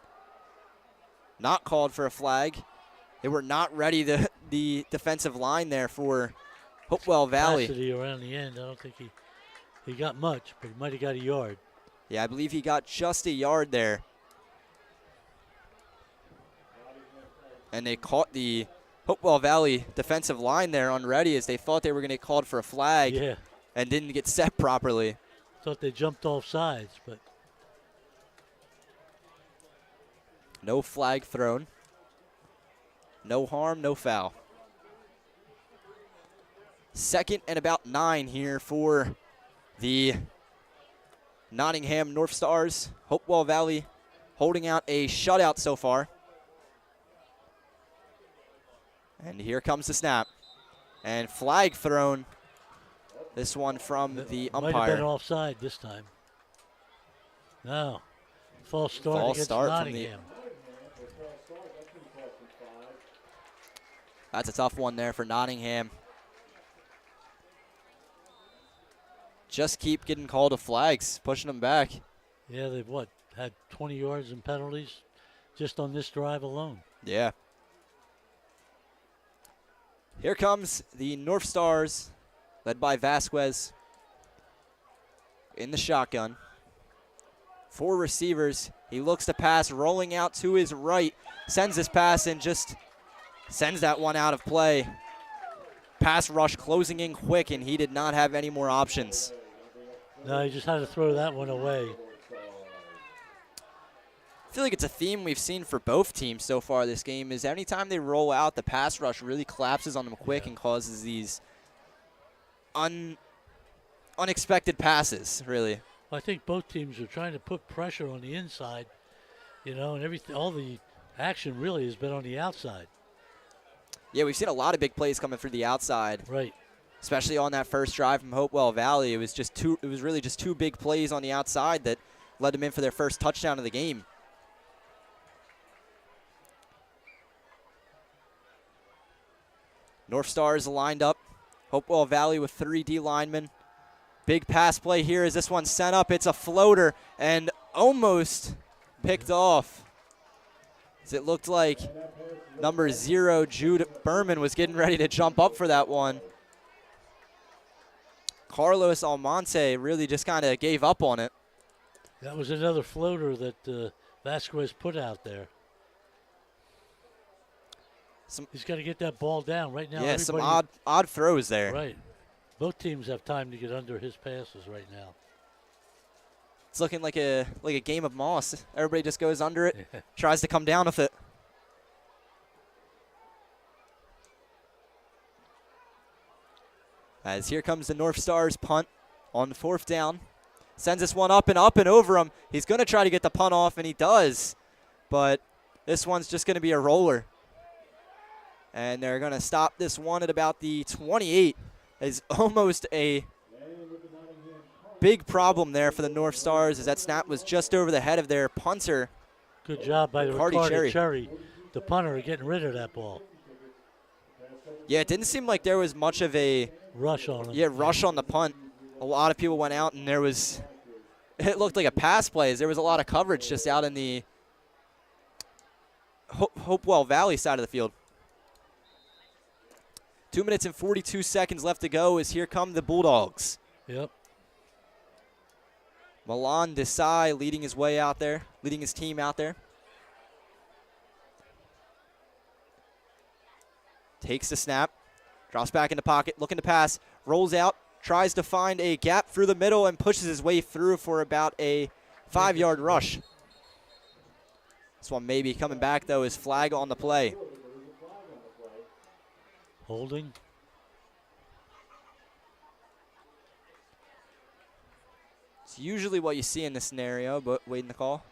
not called for a flag. They were not ready, the defensive line there for Hopewell Valley. Cassidy around the end. I don't think he got much, but he might have got a yard. Yeah, I believe he got just a yard there. And they caught the Hopewell Valley defensive line there unready, as they thought they were going to get called for a flag and didn't get set properly. Thought they jumped off sides, but no flag thrown. No harm, no foul. Second and about 9 here for the Nottingham Northstars. Hopewell Valley holding out a shutout so far. And here comes the snap. And flag thrown. This one from the umpire. Might have been offside this time. No. False start against Nottingham. That's a tough one there for Nottingham. Just keep getting called to flags, pushing them back. Yeah, they've had 20 yards in penalties just on this drive alone. Yeah. Here comes the North Stars, led by Vasquez in the shotgun. 4 receivers. He looks to pass, rolling out to his right, sends this pass and just sends that one out of play. Pass rush closing in quick, and he did not have any more options. No, he just had to throw that one away. I feel like it's a theme we've seen for both teams so far this game, is anytime they roll out, the pass rush really collapses on them quick and causes these unexpected passes, really. Well, I think both teams are trying to put pressure on the inside, and all the action really has been on the outside. Yeah, we've seen a lot of big plays coming through the outside. Right. Especially on that first drive from Hopewell Valley. It was really just 2 big plays on the outside that led them in for their first touchdown of the game. North Stars lined up. Hopewell Valley with 3 D linemen. Big pass play here as this one's sent up. It's a floater and almost picked off. As it looked like number 0, Jude Berman, was getting ready to jump up for that one. Carlos Almonte really just kind of gave up on it. That was another floater that Vasquez put out there. He's got to get that ball down right now. Yeah, some odd throws there. Right. Both teams have time to get under his passes right now. It's looking like a game of moss. Everybody just goes under it, tries to come down with it. As here comes the North Stars punt on the 4th down. Sends this one up and over him. He's going to try to get the punt off, and he does. But this one's just going to be a roller. And they're going to stop this one at about the 28. Is almost a big problem there for the North Stars, as that snap was just over the head of their punter. Good job by the Cardi Ricardo Cherry. Cherry, the punter, getting rid of that ball. Yeah, it didn't seem like there was much of a Rush on him. Yeah, rush on the punt. A lot of people went out, and it looked like a pass play, as there was a lot of coverage just out in the Hopewell Valley side of the field. 2 minutes and 42 seconds left to go, as here come the Bulldogs. Yep. Milan Desai leading his way out there, leading his team out there. Takes the snap, drops back in the pocket, looking to pass, rolls out, tries to find a gap through the middle, and pushes his way through for about a 5-yard rush. This one maybe coming back, though, is flag on the play. Holding. It's usually what you see in this scenario, but waiting the call.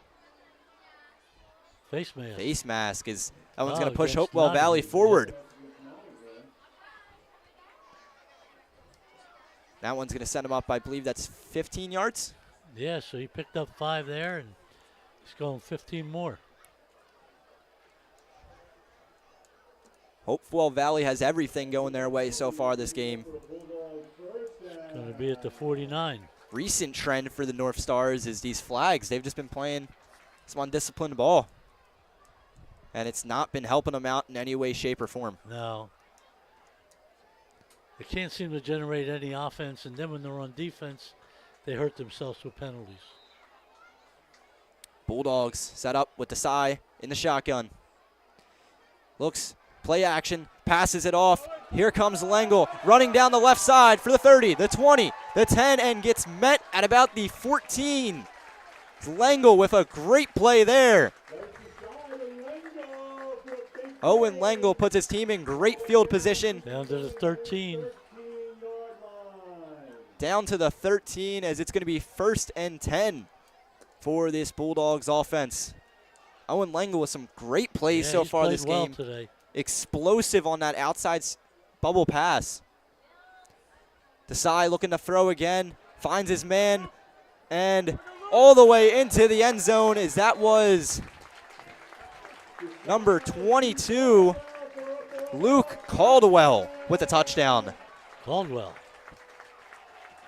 Face mask. Face mask is that one's Oh, going to push against Hopewell Nottingham. Valley forward. That one's going to send him up, I believe that's 15 yards. Yeah, so he picked up 5 there, and he's going 15 more. Hopewell Valley has everything going their way so far this game. It's going to be at the 49. Recent trend for the North Stars is these flags. They've just been playing some undisciplined ball, and it's not been helping them out in any way, shape, or form. No. They can't seem to generate any offense, and then when they're on defense, they hurt themselves with penalties. Bulldogs set up with Desai in the shotgun. Looks, play action, passes it off. Here comes Lengel running down the left side for the 30, the 20, the 10, and gets met at about the 14. It's Lengel with a great play there. Owen Lengel puts his team in great field position. Down to the 13. Down to the 13, as it's going to be 1st and 10 for this Bulldogs offense. Owen Lengel with some great plays so he's far played this well game. today. Explosive on that outside bubble pass. Desai looking to throw again, finds his man, and all the way into the end zone, as that was number 22, Luke Caldwell with the touchdown. Caldwell.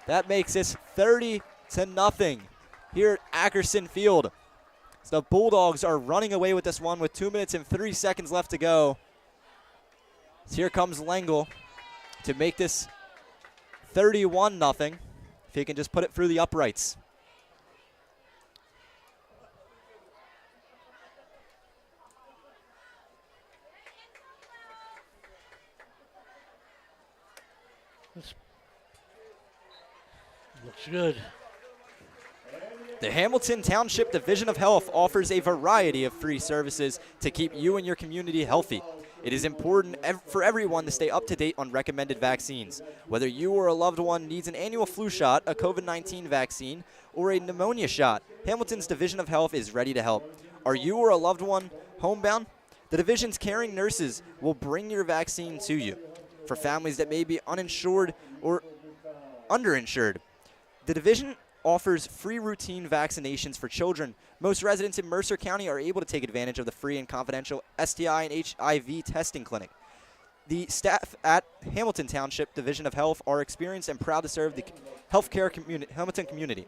That makes this 30-0 here at Ackerson Field. So the Bulldogs are running away with this one with 2 minutes and 3 seconds left to go. So here comes Lengel to make this 31-0. If he can just put it through the uprights. Looks good. The Hamilton Township Division of Health offers a variety of free services to keep you and your community healthy. It is important for everyone to stay up to date on recommended vaccines. Whether you or a loved one needs an annual flu shot, a COVID-19 vaccine, or a pneumonia shot, Hamilton's Division of Health is ready to help. Are you or a loved one homebound? The division's caring nurses will bring your vaccine to you. For families that may be uninsured or underinsured, the division offers free routine vaccinations for children. Most residents in Mercer County are able to take advantage of the free and confidential STI and HIV testing clinic. The staff at Hamilton Township Division of Health are experienced and proud to serve the healthcare Hamilton community.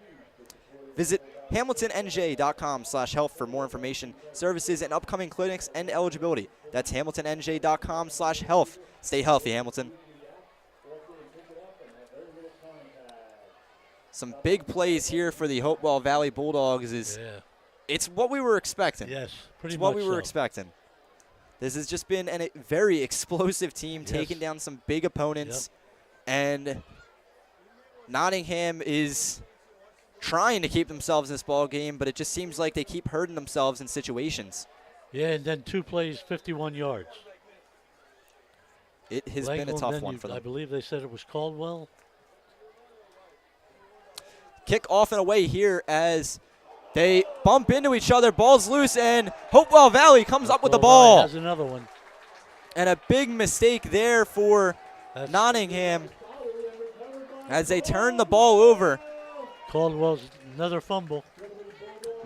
Visit hamiltonnj.com/health for more information, services, and upcoming clinics and eligibility. That's hamiltonnj.com/health. Stay healthy, Hamilton. Some big plays here for the Hopewell Valley Bulldogs. It's what we were expecting. Yes, pretty it's what much we were so. expecting. This has just been a very explosive team, taking down some big opponents. And Nottingham is trying to keep themselves in this ball game, but it just seems like they keep hurting themselves in situations. Yeah, and then 2 plays, 51 yards. It has been a tough one for them. I believe they said it was Caldwell. Kick off and away here as they bump into each other. Ball's loose, and Hopewell Valley comes up with the ball. Has another one. And a big mistake there for Nottingham as they turn the ball over. Caldwell's another fumble.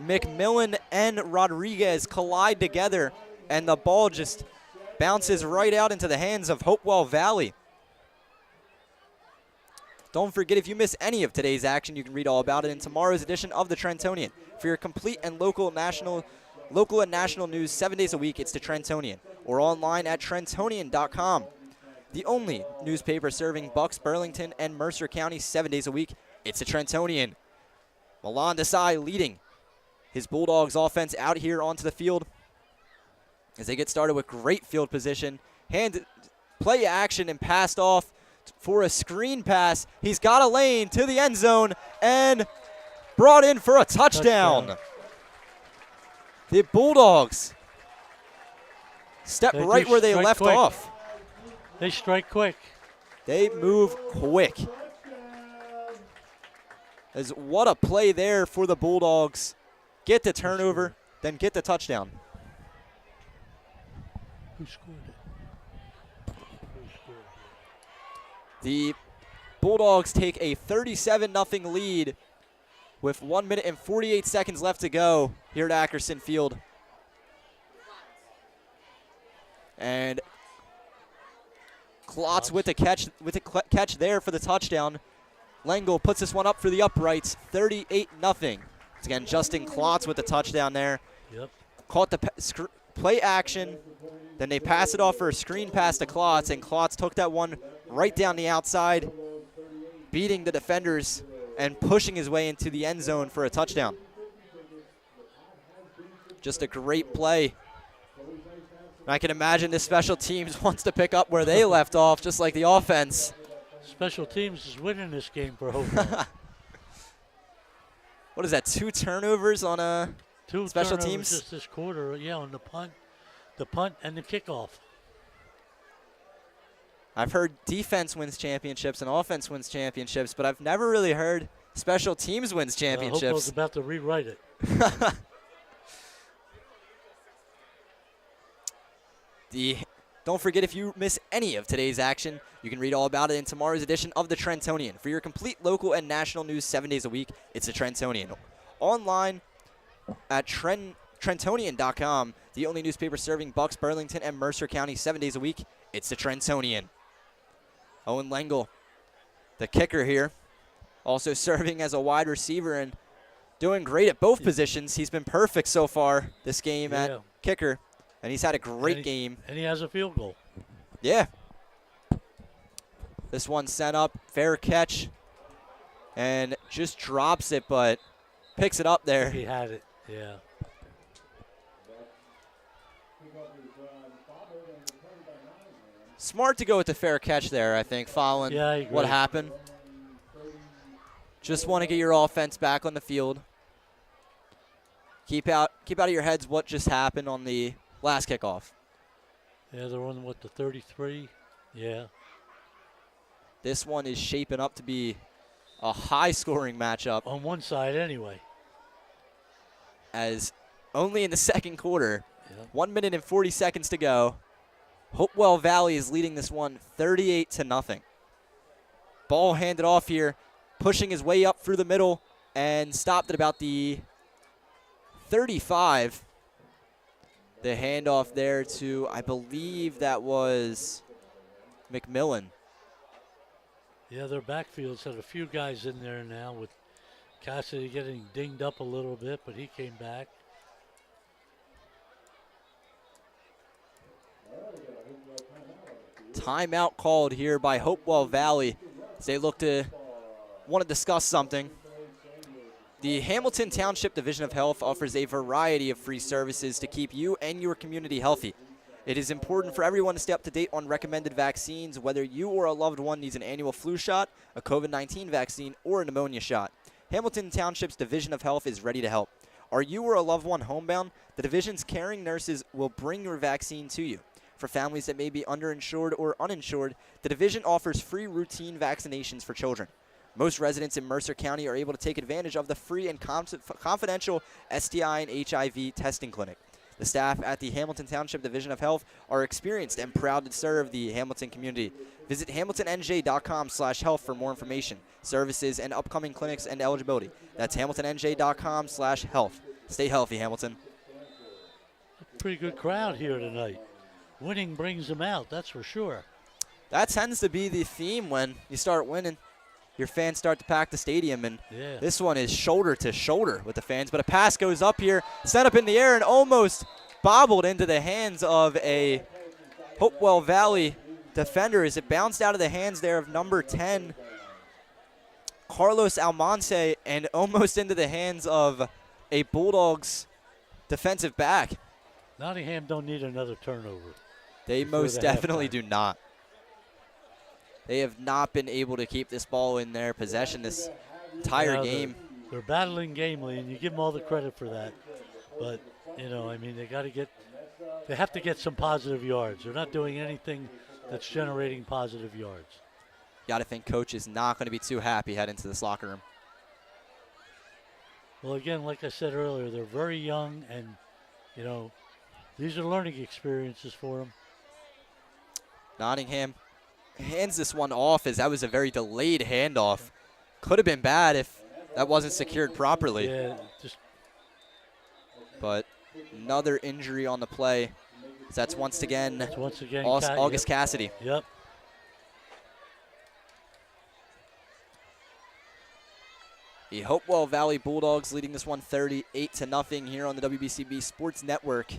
McMillan and Rodriguez collide together, and the ball just bounces right out into the hands of Hopewell Valley. Don't forget, if you miss any of today's action, you can read all about it in tomorrow's edition of the Trentonian. For your complete and local and national news 7 days a week, it's the Trentonian, or online at trentonian.com. The only newspaper serving Bucks, Burlington, and Mercer County 7 days a week, it's the Trentonian. Milan Desai leading his Bulldogs offense out here onto the field as they get started with great field position. Play action and passed off for a screen pass. He's got a lane to the end zone and brought in for a touchdown. The Bulldogs step right where they left off. They strike quick. They move quick. As what a play there for the Bulldogs. Get the turnover, then get the touchdown. Who scored it? The Bulldogs take a 37-0 lead with 1 minute and 48 seconds left to go here at Ackerson Field. And Klotz with the catch there for the touchdown. Lengel puts this one up for the uprights, 38-0. Once again, Justin Klotz with the touchdown there. Yep. Caught the play action, then they pass it off for a screen pass to Klotz, and Klotz took that one right down the outside, beating the defenders and pushing his way into the end zone for a touchdown. Just a great play. I can imagine the special teams wants to pick up where they left off, just like the offense. Special teams is winning this game for Hopewell. What is that, 2 turnovers on a special turnovers teams? just this quarter, yeah, on the punt and the kickoff. I've heard defense wins championships and offense wins championships, but I've never really heard special teams wins championships. Hopewell's about to rewrite it. Don't forget, if you miss any of today's action, you can read all about it in tomorrow's edition of the Trentonian. For your complete local and national news 7 days a week, it's the Trentonian. Online at trentonian.com, the only newspaper serving Bucks, Burlington, and Mercer County 7 days a week, it's the Trentonian. Owen Lengel, the kicker here, also serving as a wide receiver and doing great at both positions. He's been perfect so far this game at kicker, and he's had a great game. And he has a field goal. Yeah. This one sent up, fair catch, and just drops it, but picks it up there. He had it, yeah. Smart to go with the fair catch there, I think, following what happened. Just want to get your offense back on the field. Keep out of your heads what just happened on the last kickoff. Yeah, they're on, the 33? Yeah. This one is shaping up to be a high-scoring matchup. On one side, anyway. As only in the second quarter, 1 minute and 40 seconds to go, Hopewell Valley is leading this one 38-0. Ball handed off here, pushing his way up through the middle, and stopped at about the 35. The handoff there to, I believe that was McMillan. Yeah, their backfield's had a few guys in there now, with Cassidy getting dinged up a little bit, but he came back. Timeout called here by Hopewell Valley as they want to discuss something. The Hamilton Township Division of Health offers a variety of free services to keep you and your community healthy. It is important for everyone to stay up to date on recommended vaccines, whether you or a loved one needs an annual flu shot, a COVID-19 vaccine, or a pneumonia shot. Hamilton Township's Division of Health is ready to help. Are you or a loved one homebound? The division's caring nurses will bring your vaccine to you. For families that may be underinsured or uninsured, the division offers free routine vaccinations for children. Most residents in Mercer County are able to take advantage of the free and confidential STI and HIV testing clinic. The staff at the Hamilton Township Division of Health are experienced and proud to serve the Hamilton community. Visit hamiltonnj.com/health for more information, services, and upcoming clinics and eligibility. That's hamiltonnj.com/health. Stay healthy, Hamilton. Pretty good crowd here tonight. Winning brings them out, that's for sure. That tends to be the theme when you start winning. Your fans start to pack the stadium, and this one is shoulder to shoulder with the fans. But a pass goes up here, sent up in the air, and almost bobbled into the hands of a Hopewell Valley defender as it bounced out of the hands there of number 10, Carlos Almonte, and almost into the hands of a Bulldogs defensive back. Nottingham don't need another turnover. They most definitely do not. They have not been able to keep this ball in their possession this entire game. They're battling gamely, and you give them all the credit for that. But, you know, I mean, they have to get some positive yards. They're not doing anything that's generating positive yards. Got to think coach is not going to be too happy heading into this locker room. Well, again, like I said earlier, they're very young, and, you know, these are learning experiences for them. Nottingham hands this one off as that was a very delayed handoff. Could have been bad if that wasn't secured properly. Yeah, but another injury on the play. That's once again August Cassidy. Yep. The Hopewell Valley Bulldogs leading this one 38-0 here on the WBCB Sports Network,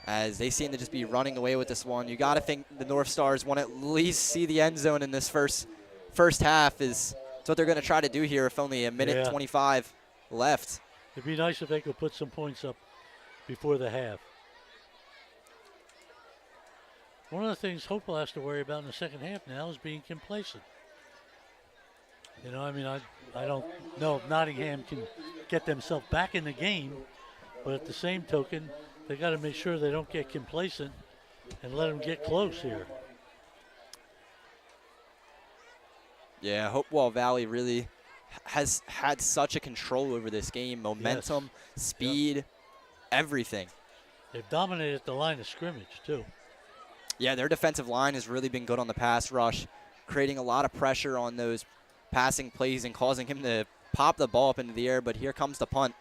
as they seem to just be running away with this one. You got to think the North Stars want to at least see the end zone in this first half. Is what they're going to try to do here, if only a minute 25 left. It'd be nice if they could put some points up before the half. One of the things Hopewell has to worry about in the second half now is being complacent. You know, I mean, I don't know if Nottingham can get themselves back in the game, but at the same token, they got to make sure they don't get complacent and let them get close here. Yeah, Hopewell Valley really has had such a control over this game. Momentum, speed, everything. They've dominated the line of scrimmage, too. Yeah, their defensive line has really been good on the pass rush, creating a lot of pressure on those passing plays and causing him to pop the ball up into the air. But here comes the punt.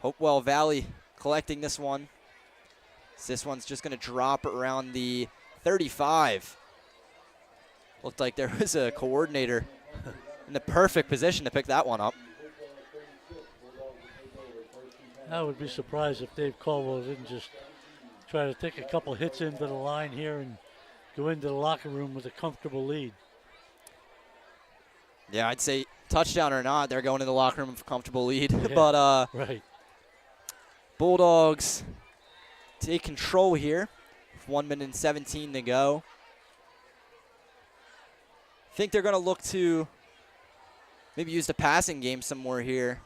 Hopewell Valley collecting this one. This one's just going to drop around the 35. Looked like there was a coordinator in the perfect position to pick that one up. I would be surprised if Dave Caldwell didn't just try to take a couple hits into the line here and go into the locker room with a comfortable lead. Yeah, I'd say touchdown or not, they're going in the locker room with a comfortable lead. Yeah, but right. Bulldogs take control here with 1 minute and 17 to go. Think they're going to look to maybe use the passing game some more here.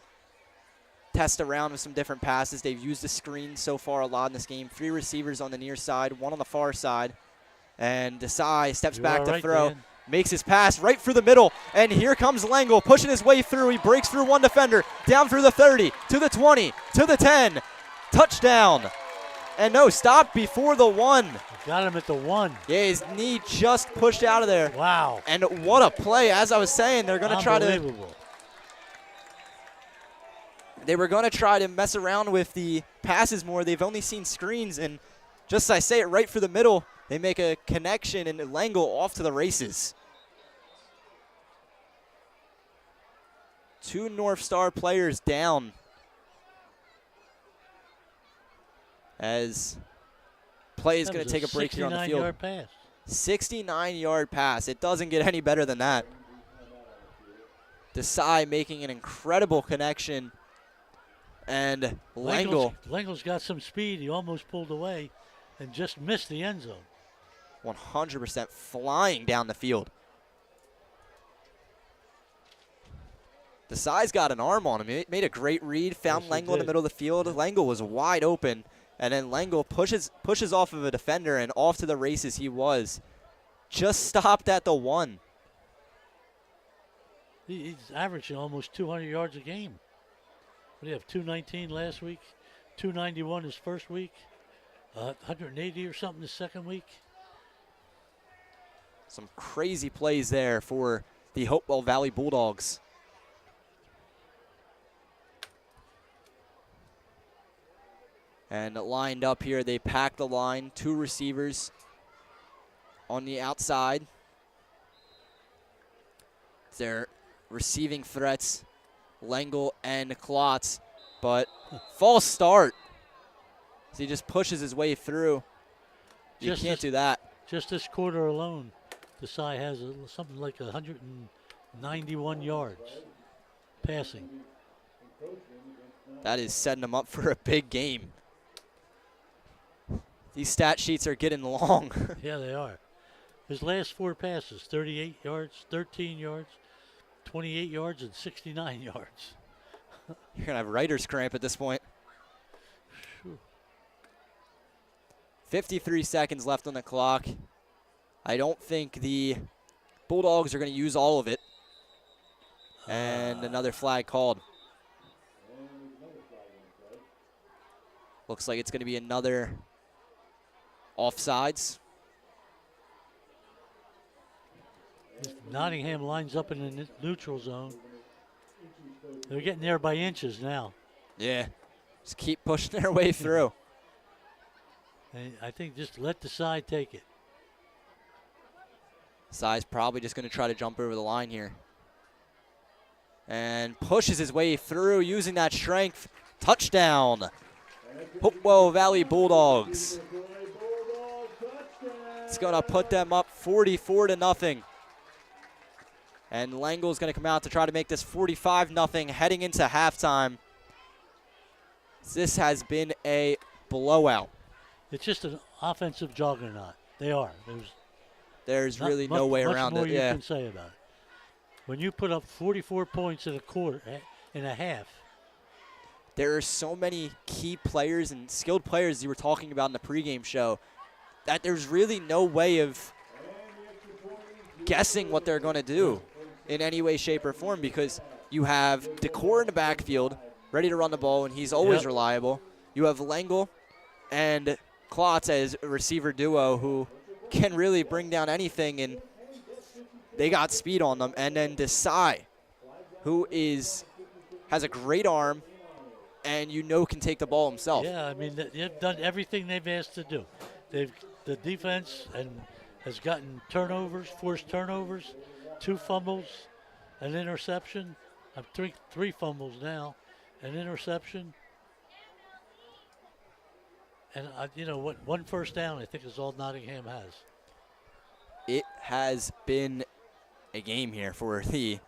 Test around with some different passes. They've used the screen so far a lot in this game. 3 receivers on the near side, 1 on the far side. And Desai steps back to throw. Dan. Makes his pass right through the middle. And here comes Langle pushing his way through. He breaks through one defender. Down through the 30, to the 20, to the 10. Touchdown. And no, stop before the 1. Got him at the 1. Yeah, his knee just pushed out of there. Wow. And what a play. As I was saying, they're going to try to... They were going to try to mess around with the passes more. They've only seen screens, and just as I say it, right through the middle, they make a connection, and Langle off to the races. 2 North Star players down as play is going to take a break here on the field. 69-yard pass. 69-yard pass. It doesn't get any better than that. Desai making an incredible connection. And Langle's got some speed. He almost pulled away and just missed the end zone. 100% flying down the field. Desai's got an arm on him. He made a great read, found Langle in the middle of the field. Langle was wide open, and then Langle pushes off of a defender, and off to the races he was. Just stopped at the 1. He's averaging almost 200 yards a game. do you have, 219 last week, 291 his first week, 180 or something his second week. Some crazy plays there for the Hopewell Valley Bulldogs. And lined up here, they pack the line. 2 receivers on the outside. They're receiving threats, Lengel and Klotz, but false start. So he just pushes his way through. You can't do that. Just this quarter alone, the Cy has something like 191 yards passing. That is setting him up for a big game. These stat sheets are getting long. Yeah, they are. His last 4 passes, 38 yards, 13 yards, 28 yards, and 69 yards. You're going to have writer's cramp at this point. Whew. 53 seconds left on the clock. I don't think the Bulldogs are going to use all of it. And another flag called. Looks like it's going to be another offsides. Nottingham lines up in the neutral zone. They're getting there by inches now. Yeah, just keep pushing their way through. And I think just let the side take it. Cy's probably just going to try to jump over the line here. And pushes his way through using that strength. Touchdown. Hopewell Valley Bulldogs. It's going to put them up 44-0. And Lengel's going to come out to try to make this 45-0 heading into halftime. This has been a blowout. It's just an offensive juggernaut. They are. There's not really no way around much it. more you can say about it. When you put up 44 points in a quarter, in a half. There are so many key players and skilled players you were talking about in the pregame show that there's really no way of guessing what they're going to do in any way, shape, or form, because you have Decor in the backfield ready to run the ball, and he's always reliable. You have Lengel and Klotz as a receiver duo who can really bring down anything, and they got speed on them. And then Desai, who has a great arm and can take the ball himself. Yeah, I mean, they've done everything they've asked to do. The defense has gotten turnovers, forced turnovers, 2 fumbles, an interception. I'm 3 fumbles now, an interception. And, one first down I think is all Nottingham has. It has been a game here for the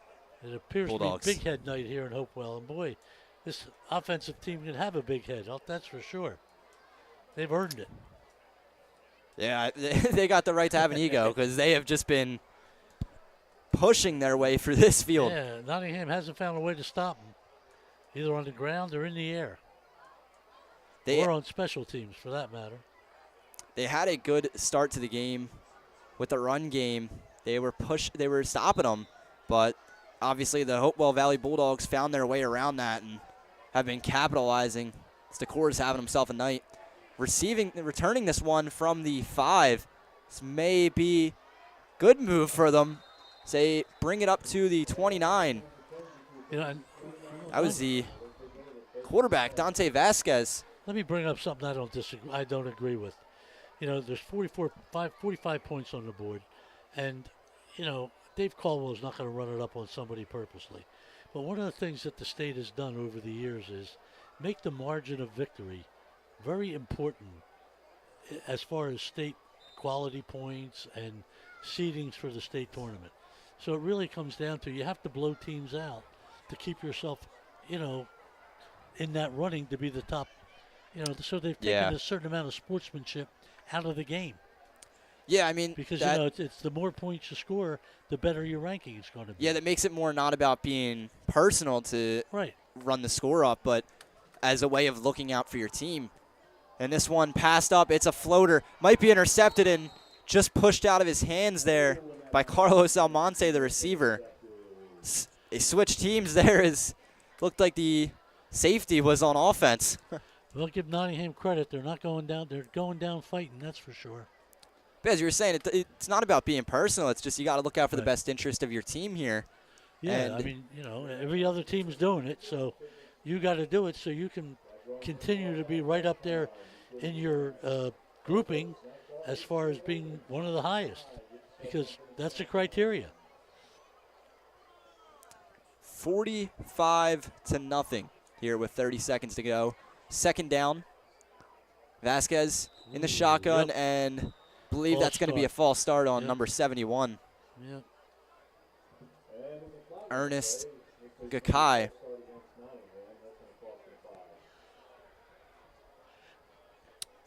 It appears Bulldogs. to be big head night here in Hopewell. And, boy, this offensive team can have a big head. That's for sure. They've earned it. Yeah, they got the right to have an ego because they have just been pushing their way through this field. Yeah, Nottingham hasn't found a way to stop them, either on the ground or in the air. Or on special teams, for that matter. They had a good start to the game with the run game. They were stopping them, but obviously the Hopewell Valley Bulldogs found their way around that and have been capitalizing. Decor's having himself a night. Returning this one from the 5. This may be good move for them. Say bring it up to the 29. That was the quarterback, Dante Vasquez. Let me bring up something I don't agree with. There's 45 points on the board, and Dave Caldwell's not going to run it up on somebody purposely. But one of the things that the state has done over the years is make the margin of victory very important as far as state quality points and seedings for the state tournament. So it really comes down to you have to blow teams out to keep yourself, in that running to be the top. So they've taken a certain amount of sportsmanship out of the game. Yeah, I mean, because it's the more points you score, the better your ranking is going to be. Yeah, that makes it more not about being personal to run the score up, but as a way of looking out for your team. And this one passed up. It's a floater. Might be intercepted and just pushed out of his hands there by Carlos Almonte, the receiver. They switched teams there. Looked like the safety was on offense. We'll give Nottingham credit. They're not going down. They're going down fighting, that's for sure. But as you were saying, it's not about being personal. It's just you got to look out for the best interest of your team here. Yeah, And I mean, every other team's doing it, so you got to do it so you can continue to be right up there in your grouping as far as being one of the highest, because that's the criteria. 45-0 here with 30 seconds to go. Second down. Vasquez in the shotgun, and believe that's going to be a false start on number 71. Yeah. Ernest Gakai.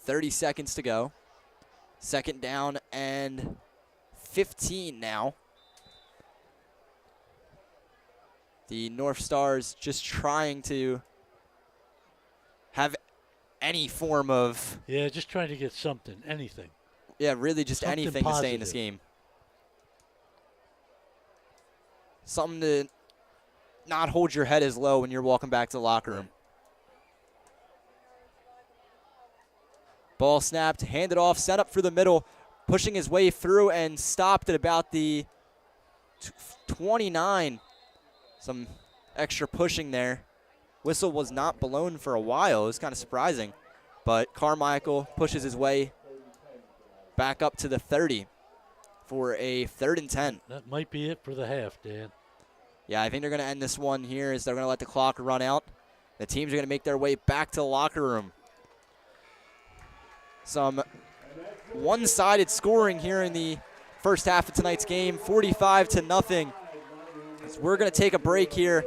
30 seconds to go. Second down and 15 now. The North Stars just trying to have any form of... Yeah, just trying to get something, anything. Yeah, really just Something anything to stay in this positive. game. Something to not hold your head as low when you're walking back to the locker room. Ball snapped, handed off, set up for the middle, pushing his way through and stopped at about the 29. Some extra pushing there. Whistle was not blown for a while. It was kind of surprising. But Carmichael pushes his way back up to the 30 for a 3rd and 10. That might be it for the half, Dan. Yeah, I think they're going to end this one here as they're going to let the clock run out. The teams are going to make their way back to the locker room. Some one-sided scoring here in the first half of tonight's game, 45-0. So we're going to take a break here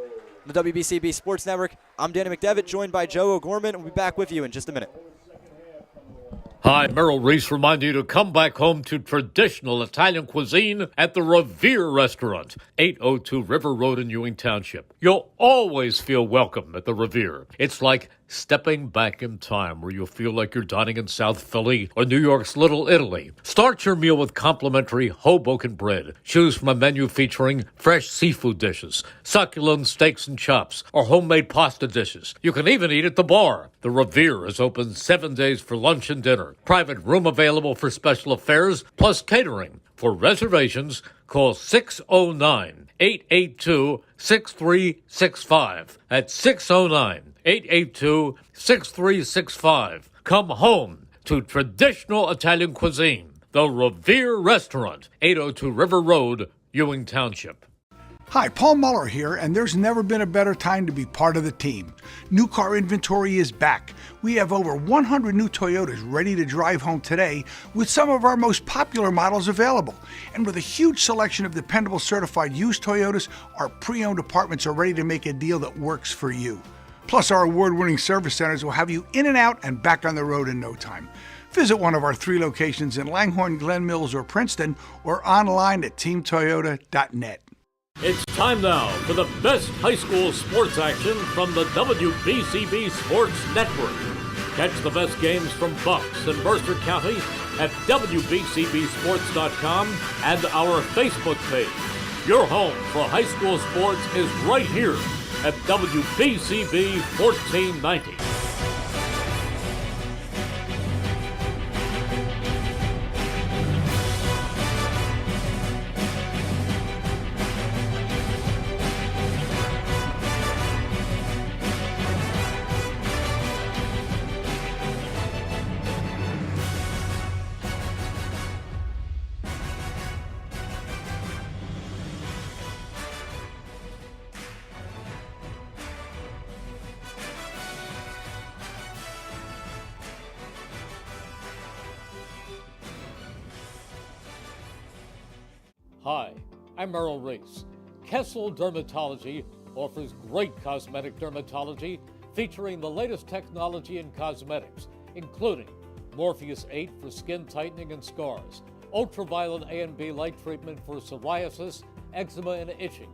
on the WBCB Sports Network. I'm Danny McDevitt, joined by Joe O'Gorman. We'll be back with you in just a minute. Hi, Merrill Reese remind you to come back home to traditional Italian cuisine at the Revere Restaurant, 802 River Road in Ewing Township. You'll always feel welcome at the Revere. It's like stepping back in time where you'll feel like you're dining in South Philly or New York's Little Italy. Start your meal with complimentary Hoboken bread. Choose from a menu featuring fresh seafood dishes, succulent steaks and chops, or homemade pasta dishes. You can even eat at the bar. The Revere is open 7 days for lunch and dinner. Private room available for special affairs, plus catering. For reservations, call 609-882-6365. That's 609-882-6365. Come home to traditional Italian cuisine. The Revere Restaurant, 802 River Road, Ewing Township. Hi, Paul Muller here, and there's never been a better time to be part of the team. New car inventory is back. We have over 100 new Toyotas ready to drive home today with some of our most popular models available. And with a huge selection of dependable certified used Toyotas, our pre-owned departments are ready to make a deal that works for you. Plus, our award-winning service centers will have you in and out and back on the road in no time. Visit one of our 3 locations in Langhorne, Glen Mills, or Princeton, or online at teamtoyota.net. It's time now for the best high school sports action from the WBCB Sports Network. Catch the best games from Bucks and Mercer County at WBCBsports.com and our Facebook page. Your home for high school sports is right here at WBCB 1490. Hi, I'm Merrill Reese. Kessel Dermatology offers great cosmetic dermatology featuring the latest technology in cosmetics, including Morpheus 8 for skin tightening and scars, ultraviolet A and B light treatment for psoriasis, eczema, and itching.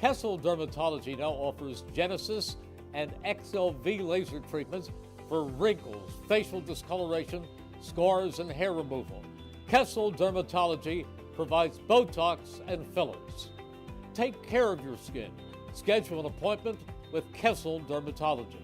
Kessel Dermatology now offers Genesis and XLV laser treatments for wrinkles, facial discoloration, scars, and hair removal. Kessel Dermatology provides Botox and fillers. Take care of your skin. Schedule an appointment with Kessel Dermatology.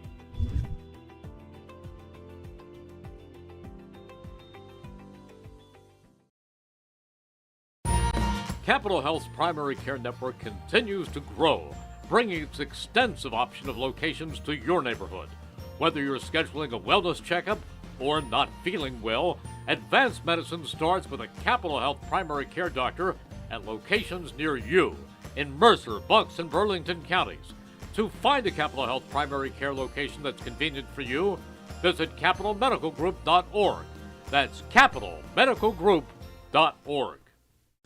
Capital Health's primary care network continues to grow, bringing its extensive option of locations to your neighborhood. Whether you're scheduling a wellness checkup or not feeling well, advanced medicine starts with a Capital Health primary care doctor at locations near you in Mercer, Bucks, and Burlington counties. To find a Capital Health primary care location that's convenient for you, visit capitalmedicalgroup.org. That's capitalmedicalgroup.org.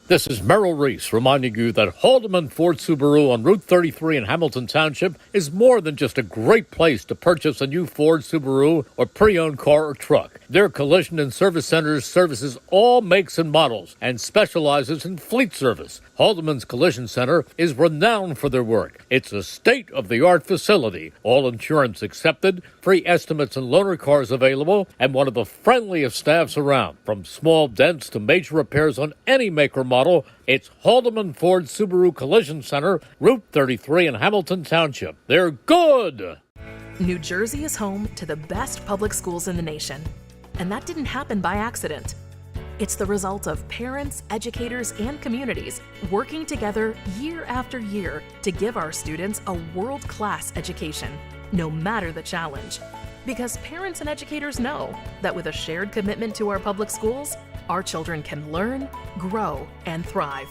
This is Merrill Reese reminding you that Haldeman Ford Subaru on Route 33 in Hamilton Township is more than just a great place to purchase a new Ford Subaru or pre-owned car or truck. Their collision and service centers services all makes and models and specializes in fleet service. Haldeman's Collision Center is renowned for their work. It's a state-of-the-art facility, all insurance accepted, free estimates and loaner cars available, and one of the friendliest staffs around. From small dents to major repairs on any make or model, it's Haldeman Ford Subaru Collision Center, Route 33 in Hamilton Township. They're good! New Jersey is home to the best public schools in the nation. And that didn't happen by accident. It's the result of parents, educators, and communities working together year after year to give our students a world-class education, no matter the challenge. Because parents and educators know that with a shared commitment to our public schools, our children can learn, grow, and thrive.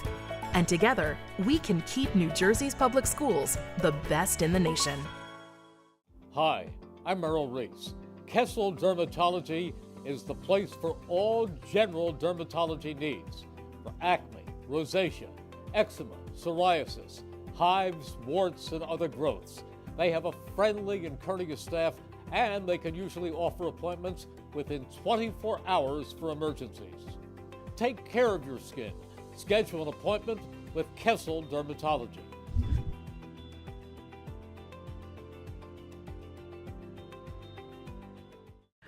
And together, we can keep New Jersey's public schools the best in the nation. Hi, I'm Merrill Reese. Kessel Dermatology is the place for all general dermatology needs. For acne, rosacea, eczema, psoriasis, hives, warts, and other growths. They have a friendly and courteous staff, and they can usually offer appointments within 24 hours for emergencies. Take care of your skin. Schedule an appointment with Kessel Dermatology.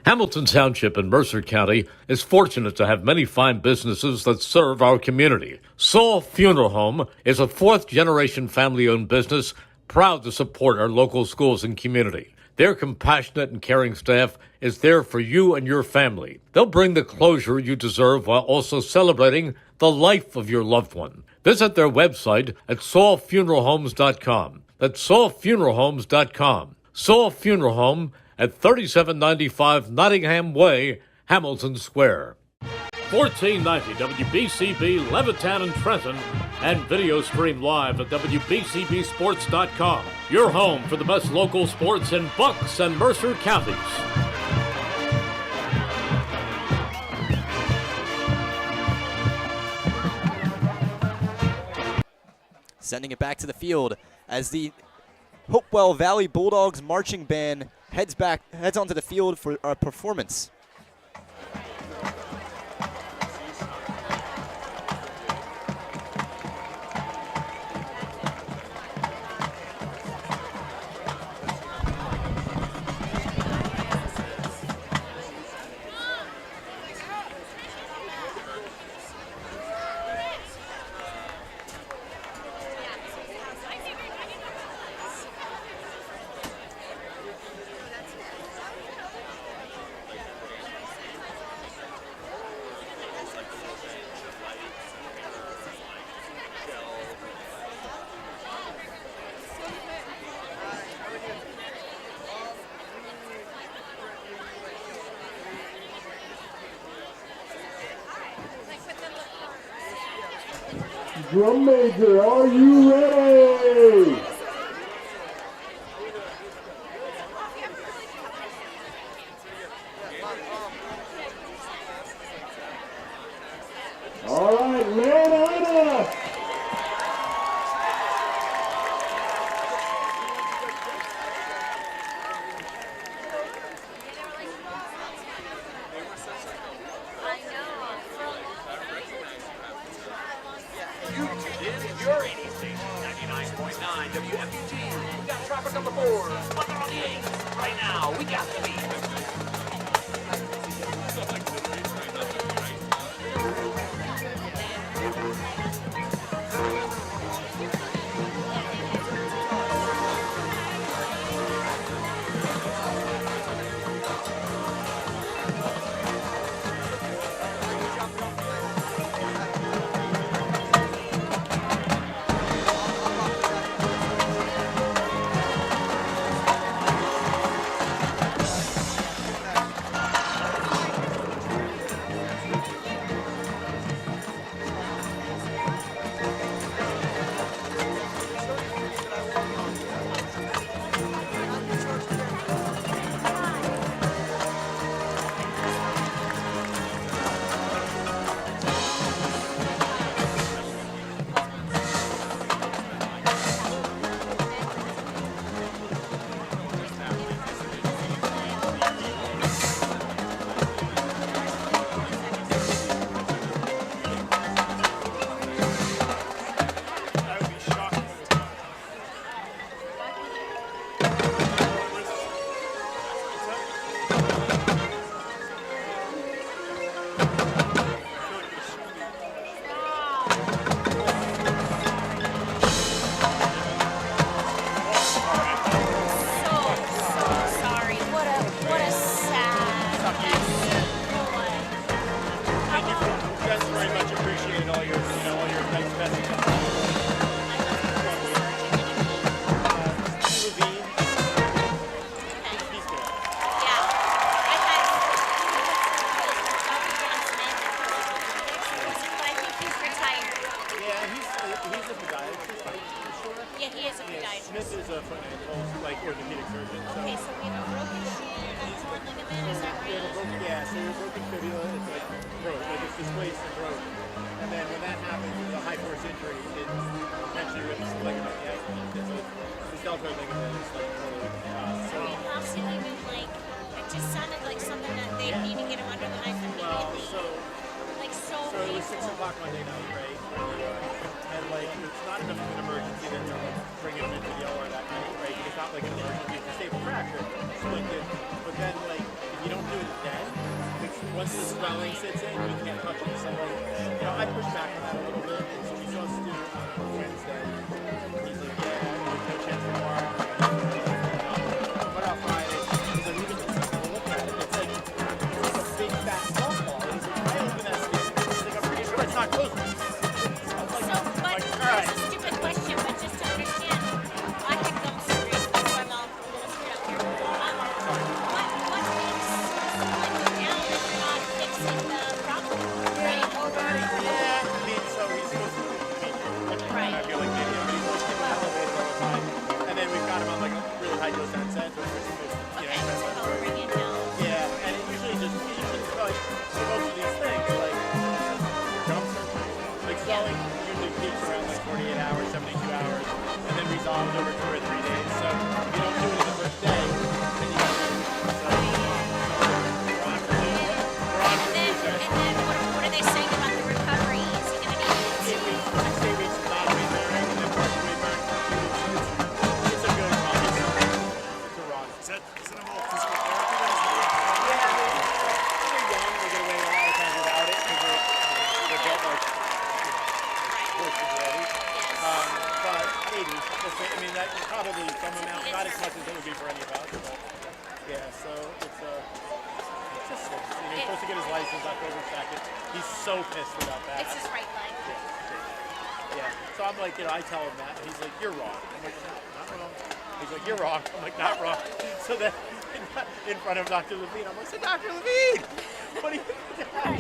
Hamilton Township in Mercer County is fortunate to have many fine businesses that serve our community. Saul Funeral Home is a fourth-generation family-owned business proud to support our local schools and community. Their compassionate and caring staff is there for you and your family. They'll bring the closure you deserve while also celebrating the life of your loved one. Visit their website at saulfuneralhomes.com. That's saulfuneralhomes.com. Saul Funeral Home at 3795 Nottingham Way, Hamilton Square. 1490 WBCB, Levittown and Trenton, and video stream live at WBCBsports.com. Your home for the best local sports in Bucks and Mercer counties. Sending it back to the field as the Hopewell Valley Bulldogs marching band heads onto the field for a performance. Drum major, are you ready? All right, man on up. Your 80 station, 99.9 WFUG. We got traffic on the board. Mother on the 8. Right now, we got the beat. Yeah, he's a podiatrist, I'm sure. Yeah, he is a podiatrist. Smith is a foot and ankle, like orthopedic surgeon. Okay, so we have a broken shin, that's one ligament, is that right? Yeah, so your broken fibula, it's like broke, like it's displaced and broke. And then when that happens, it's a high force injury, it potentially rips the ligament. Yeah, so the deltoid ligament is like totally So he lost it even like, it just sounded like something that they need to get him under the knife immediately. So it was 6 o'clock Monday night, right? And like, it's not enough of an emergency then to like bring him into the OR that night, right? It's not like an emergency, it's a stable fracture. But then like, if you don't do it then, once the swelling sits in, you can't touch it. So I pushed back on that a little bit. And so we saw Stu on Wednesday. He's like, yeah, there's no chance tomorrow. What about Friday? He's like, we can look at it. It's like a big fat softball. He's like, I open that space. He's like, I'm pretty sure it's not close. It's a stupid question, but just to understand, I had gum surgery, that's why I'm all a little screwed up here. What makes someone go down if you're not fixing the problem, right? Yeah, I mean, so he's supposed to be Right. I feel like maybe he's supposed to be elevated all the time. And then we've got him on like a really high dose NSAIDs, which we're supposed to, Okay, so help bring it down. yeah, and it usually just, like, for most of these things, like, gum surgery, like swelling usually peaks around like 48 hours, 72 hours, and then resolves over 2 or 3 days. So if you don't do it in the first day, then you got to do it. So we're on for Tuesday. And then what are they saying about the recovery? Is he going to need 8 weeks, 6 to 8 weeks of not weight bearing, and then partial weight bearing for 2 weeks. It's a good run. It's a run. Is it a more physical therapy then? Yeah, they're young. They get away a lot of times without it because they're built like horses already. But maybe. I mean, that's probably some amount, not as much as it would be for any of us. But yeah, so it's just stinks. He's supposed to get his license October 2nd. He's so pissed about that. It's his right leg. Yeah. So I'm like, I tell him that, and he's like, you're wrong. I'm like, no, not wrong. He's like, you're wrong. I'm like, not wrong. So then, in front of Dr. Levine, I'm like, so Dr. Levine, what do you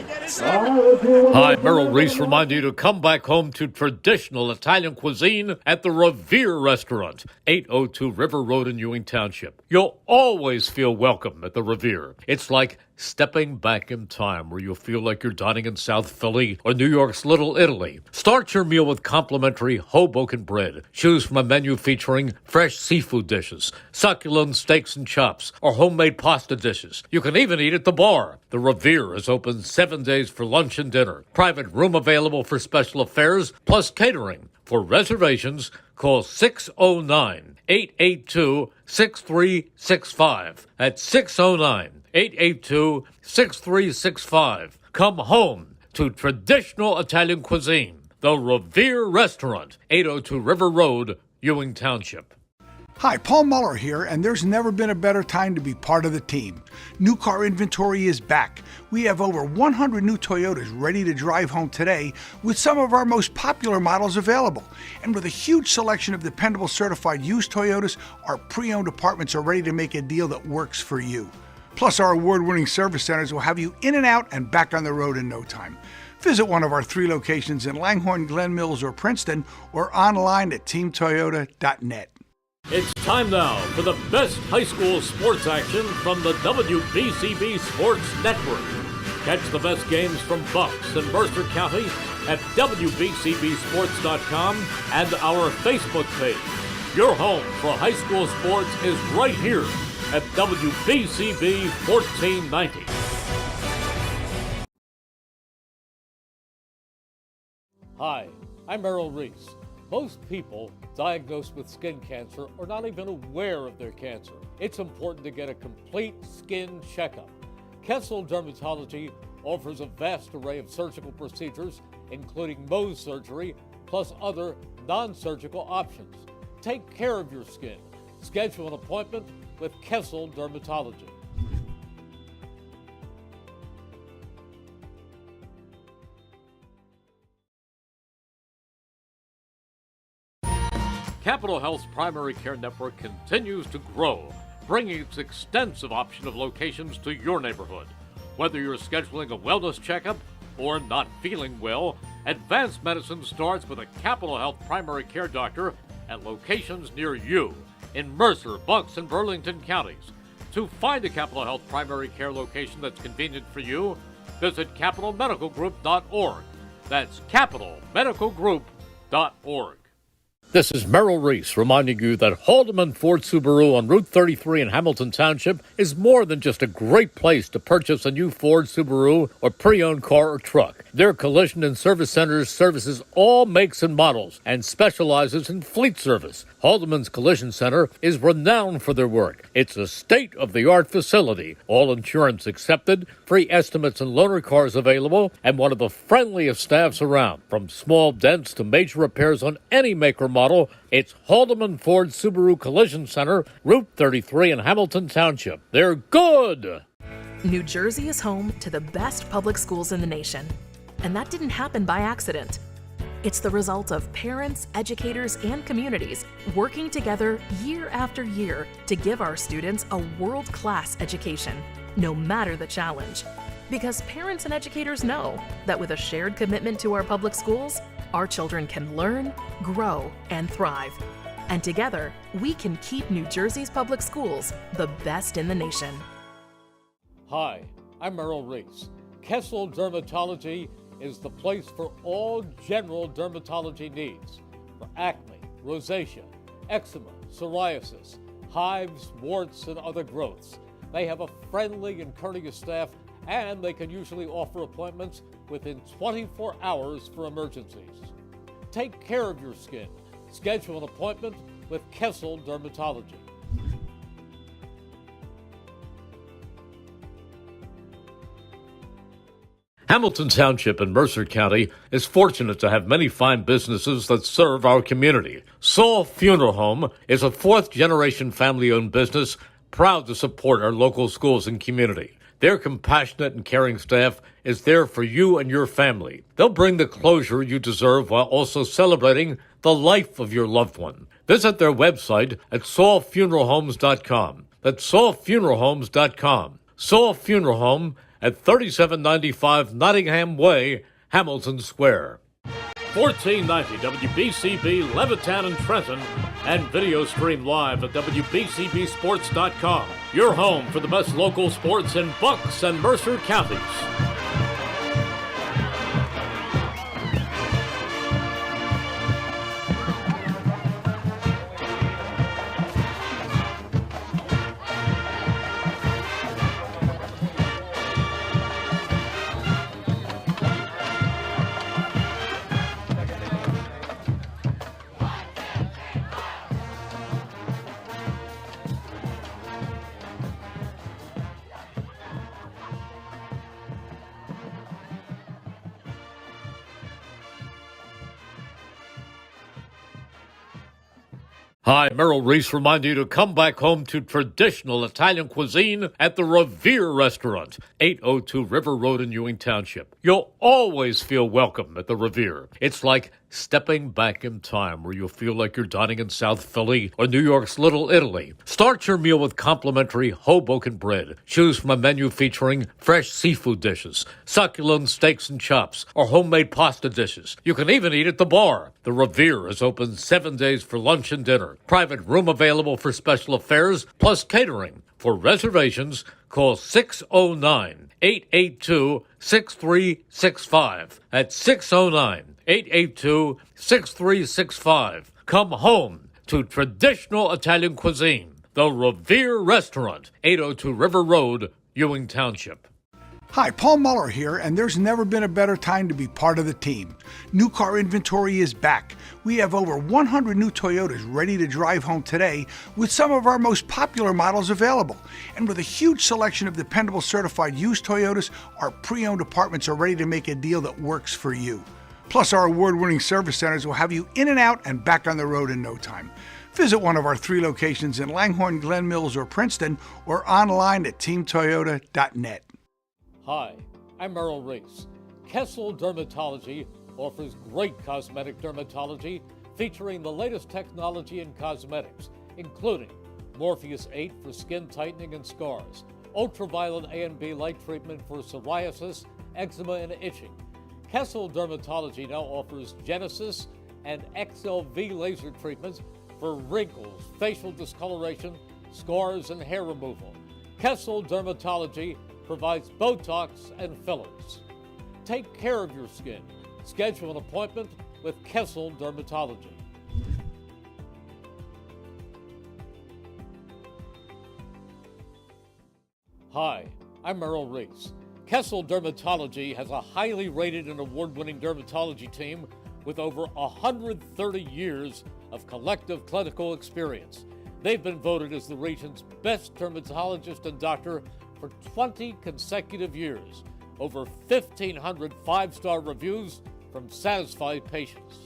get his Hi, Merrill Reese reminding you to come back home to traditional Italian cuisine at the Revere Restaurant, 802 River Road in Ewing Township. You'll always feel welcome at the Revere. It's like stepping back in time where you'll feel like you're dining in South Philly or New York's Little Italy. Start your meal with complimentary Hoboken bread. Choose from a menu featuring fresh seafood dishes, succulent steaks and chops, or homemade pasta dishes. You can even eat at the bar. The Revere is open 7 days for lunch and dinner. Private room available for special affairs, plus catering. For reservations, call 609-882-6365. That's 609-882-6365. Come home to traditional Italian cuisine. The Revere Restaurant, 802 River Road, Ewing Township. Hi, Paul Muller here, and there's never been a better time to be part of the team. New car inventory is back. We have over 100 new Toyotas ready to drive home today with some of our most popular models available. And with a huge selection of dependable certified used Toyotas, our pre-owned departments are ready to make a deal that works for you. Plus, our award-winning service centers will have you in and out and back on the road in no time. Visit one of our 3 locations in Langhorne, Glen Mills, or Princeton, or online at teamtoyota.net. It's time now for the best high school sports action from the WBCB Sports Network. Catch the best games from Bucks and Mercer County at WBCBsports.com and our Facebook page. Your home for high school sports is right here at WBCB 1490. Hi, I'm Merrill Reese. Most people diagnosed with skin cancer are not even aware of their cancer. It's important to get a complete skin checkup. Kessel Dermatology offers a vast array of surgical procedures, including Mohs surgery, plus other non-surgical options. Take care of your skin. Schedule an appointment with Kessel Dermatology. Capital Health's primary care network continues to grow, bringing its extensive option of locations to your neighborhood. Whether you're scheduling a wellness checkup or not feeling well, Advanced medicine starts with a Capital Health primary care doctor at locations near you in Mercer, Bucks, and Burlington counties. To find a Capital Health primary care location that's convenient for you, visit capitalmedicalgroup.org. That's capitalmedicalgroup.org. This is Merrill Reese reminding you that Haldeman Ford Subaru on Route 33 in Hamilton Township is more than just a great place to purchase a new Ford, Subaru, or pre-owned car or truck. Their collision and service centers services all makes and models and specializes in fleet service. Haldeman's Collision Center is renowned for their work. It's a state-of-the-art facility, all insurance accepted, free estimates and loaner cars available, and one of the friendliest staffs around. From small dents to major repairs on any make or model, it's Haldeman Ford Subaru Collision Center, Route 33 in Hamilton Township. They're good! New Jersey is home to the best public schools in the nation. And that didn't happen by accident. It's the result of parents, educators, and communities working together year after year to give our students a world-class education, no matter the challenge. Because parents and educators know that with a shared commitment to our public schools, our children can learn, grow, and thrive. And together, we can keep New Jersey's public schools the best in the nation. Hi, I'm Merrill Reese. Kessel Dermatology is the place for all general dermatology needs. For acne, rosacea, eczema, psoriasis, hives, warts, and other growths. They have a friendly and courteous staff, and they can usually offer appointments within 24 hours for emergencies. Take care of your skin. Schedule an appointment with Kessel Dermatology. Hamilton Township in Mercer County is fortunate to have many fine businesses that serve our community. Saul Funeral Home is a fourth-generation family-owned business proud to support our local schools and community. Their compassionate and caring staff is there for you and your family. They'll bring the closure you deserve while also celebrating the life of your loved one. Visit their website at saulfuneralhomes.com. That's saulfuneralhomes.com. Saul Funeral Home at 3795 Nottingham Way, Hamilton Square. 1490 WBCB, Levittown and Trenton, and video stream live at WBCBsports.com. Your home for the best local sports in Bucks and Mercer counties. Hi, Merrill Reese reminding you to come back home to traditional Italian cuisine at the Revere Restaurant, 802 River Road in Ewing Township. You'll always feel welcome at the Revere. It's like stepping back in time where you'll feel like you're dining in South Philly or New York's Little Italy. Start your meal with complimentary Hoboken bread. Choose from a menu featuring fresh seafood dishes, succulent steaks and chops, or homemade pasta dishes. You can even eat at the bar. The Revere is open 7 days for lunch and dinner. Private room available for special affairs, plus catering. For reservations, call 609-882-6365. That's 609-882-6365. Come home to traditional Italian cuisine. The Revere Restaurant, 802 River Road, Ewing Township. Hi, Paul Muller here, and there's never been a better time to be part of the team. New car inventory is back. We have over 100 new Toyotas ready to drive home today with some of our most popular models available. And with a huge selection of dependable certified used Toyotas, our pre-owned departments are ready to make a deal that works for you. Plus, our award-winning service centers will have you in and out and back on the road in no time. Visit one of our 3 locations in Langhorne, Glen Mills, or Princeton, or online at teamtoyota.net. Hi, I'm Merrill Reese. Kessel Dermatology offers great cosmetic dermatology featuring the latest technology in cosmetics, including Morpheus 8 for skin tightening and scars, ultraviolet A and B light treatment for psoriasis, eczema, and itching, Kessel Dermatology now offers Genesis and XLV laser treatments for wrinkles, facial discoloration, scars, and hair removal. Kessel Dermatology provides Botox and fillers. Take care of your skin. Schedule an appointment with Kessel Dermatology. Hi, I'm Merrill Reese. Kessel Dermatology has a highly rated and award-winning dermatology team with over 130 years of collective clinical experience. They've been voted as the region's best dermatologist and doctor for 20 consecutive years. Over 1,500 five-star reviews from satisfied patients.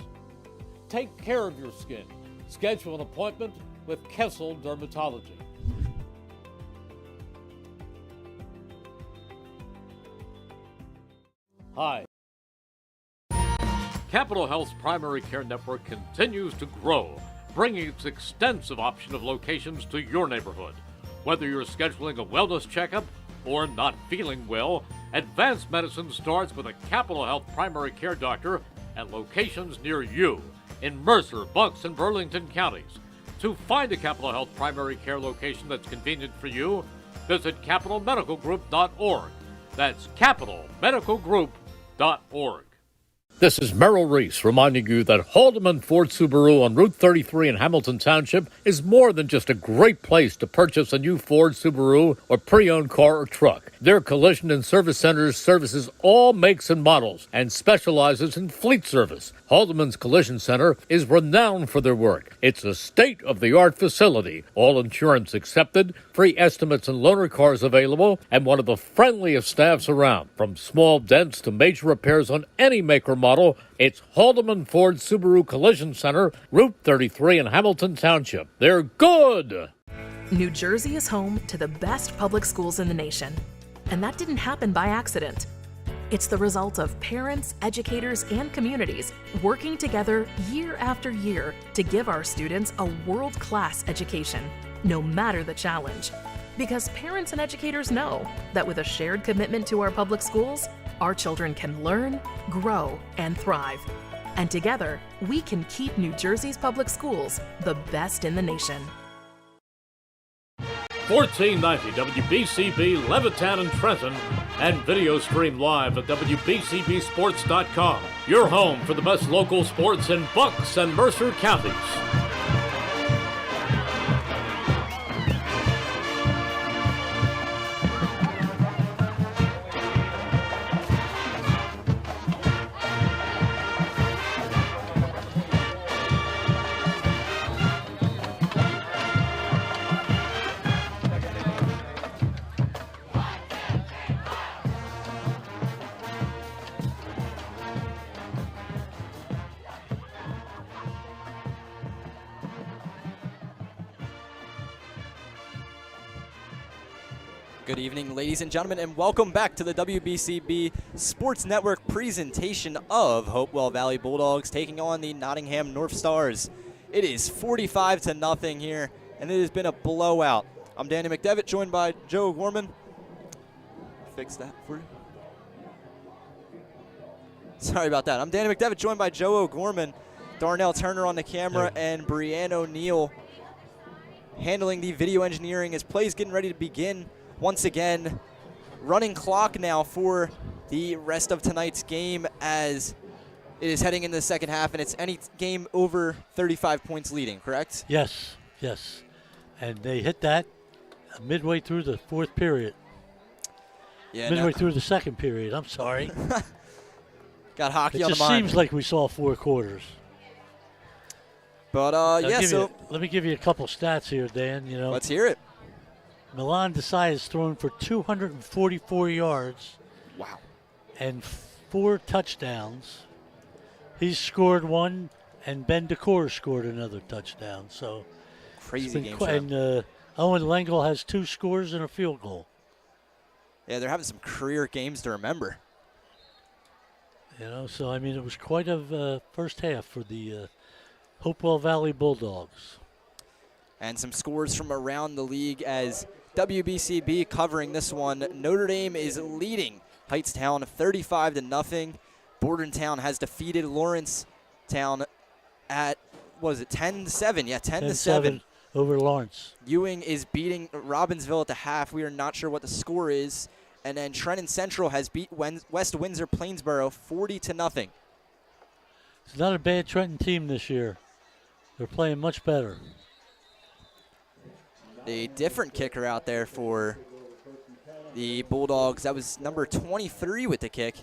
Take care of your skin. Schedule an appointment with Kessel Dermatology. Hi. Capital Health's primary care network continues to grow, bringing its extensive option of locations to your neighborhood. Whether you're scheduling a wellness checkup or not feeling well, advanced medicine starts with a Capital Health primary care doctor at locations near you in Mercer, Bucks, and Burlington counties. To find a Capital Health primary care location that's convenient for you, visit capitalmedicalgroup.org. That's capitalmedicalgroup.org. This is Merrill Reese reminding you that Haldeman Ford Subaru on Route 33 in Hamilton Township is more than just a great place to purchase a new Ford, Subaru, or pre-owned car or truck. Their collision and service centers services all makes and models and specializes in fleet service. Haldeman's Collision Center is renowned for their work. It's a state-of-the-art facility, all insurance accepted, free estimates and loaner cars available, and one of the friendliest staffs around. From small dents to major repairs on any make or model, it's Haldeman Ford Subaru Collision Center, Route 33 in Hamilton Township. They're good! New Jersey is home to the best public schools in the nation. And that didn't happen by accident. It's the result of parents, educators, and communities working together year after year to give our students a world-class education, no matter the challenge. Because parents and educators know that with a shared commitment to our public schools, our children can learn, grow, and thrive. And together, we can keep New Jersey's public schools the best in the nation. 1490 WBCB, Levittown and Trenton, and video stream live at WBCBsports.com. Your home for the best local sports in Bucks and Mercer counties. Good evening, ladies and gentlemen, and welcome back to the WBCB Sports Network presentation of Hopewell Valley Bulldogs taking on the Nottingham Northstars. It is 45-0 here, and it has been a blowout. I'm Danny McDevitt, joined by Joe O'Gorman. Fix that for you. Sorry about that. I'm Danny McDevitt, joined by Joe O'Gorman, Darnell Turner on the camera, and Brianne O'Neill handling the video engineering as plays getting ready to begin. Once again, running clock now for the rest of tonight's game as it is heading into the second half, and it's any game over 35 points leading, correct? Yes, yes. And they hit that midway through the fourth period. Yeah, midway through the second period, I'm sorry. Got hockey on the mind. It just seems like we saw 4 quarters. But, yeah, so. Let me give you a couple stats here, Dan. You know, let's hear it. Milan Desai has thrown for 244 yards. Wow. And 4 touchdowns. He's scored 1, and Ben DeCore scored another touchdown. So crazy game. And Owen Lengel has 2 scores and a field goal. Yeah, they're having some career games to remember. You know, so I mean, it was quite a first half for the Hopewell Valley Bulldogs. And some scores from around the league as WBCB covering this one. Notre Dame is leading Hightstown 35-0. Bordentown has defeated Lawrencetown at, what was it, 10-7? Yeah, 10-7. Over Lawrence. Ewing is beating Robbinsville at the half. We are not sure what the score is. And then Trenton Central has beat West Windsor Plainsboro 40-0. It's not a bad Trenton team this year. They're playing much better. A different kicker out there for the Bulldogs. That was number 23 with the kick.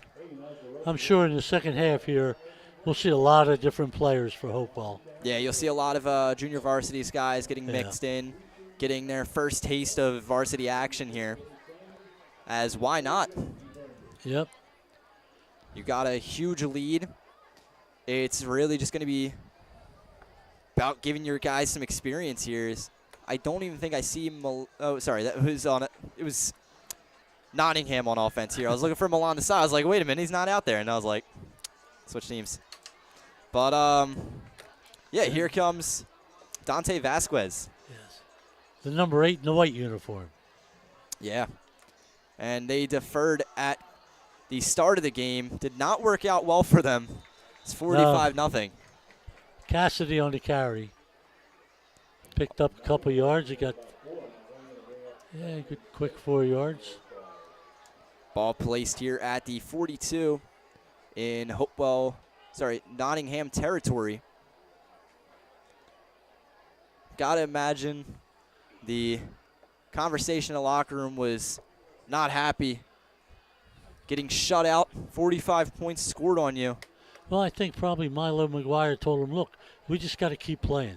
I'm sure in the second half here, we'll see a lot of different players for Hopewell. Yeah, you'll see a lot of junior varsities guys getting mixed in, getting their first taste of varsity action here. As why not? Yep. You got a huge lead. It's really just going to be about giving your guys some experience here. I don't even think I see that was on it. It was Nottingham on offense here. I was looking for Milan Desai. I was like, wait a minute, he's not out there. And I was like, switch teams. But, yeah, here comes Dante Vasquez. Yes. The number 8 in the white uniform. Yeah. And they deferred at the start of the game. Did not work out well for them. It's 45-0. Cassidy on the carry. Picked up a couple yards. He got, good quick 4 yards. Ball placed here at the 42 in Nottingham territory. Gotta imagine the conversation in the locker room was not happy. Getting shut out, 45 points scored on you. Well, I think probably Milo McGuire told him, look, we just got to keep playing.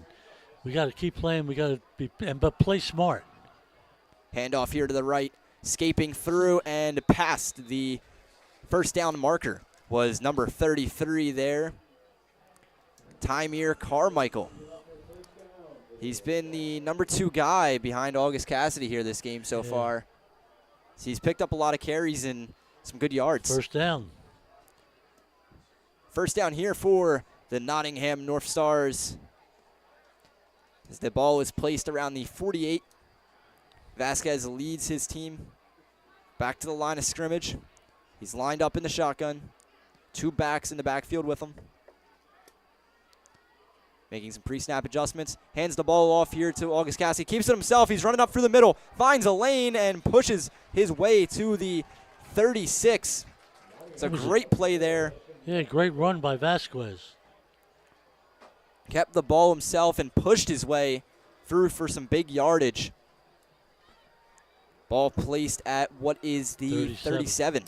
We got to keep playing. We got to but play smart. Handoff here to the right, escaping through and past the first down marker was number 33 there, Tymere Carmichael. He's been the number 2 guy behind August Cassidy here this game so far. So he's picked up a lot of carries and some good yards. First down. First down here for the Nottingham Northstars. As the ball is placed around the 48. Vasquez leads his team back to the line of scrimmage. He's lined up in the shotgun. 2 backs in the backfield with him. Making some pre-snap adjustments. Hands the ball off here to August Cassidy. Keeps it himself. He's running up through the middle. Finds a lane and pushes his way to the 36. It's a great play there. Yeah, great run by Vasquez. Kept the ball himself and pushed his way through for some big yardage. Ball placed at what is the 37.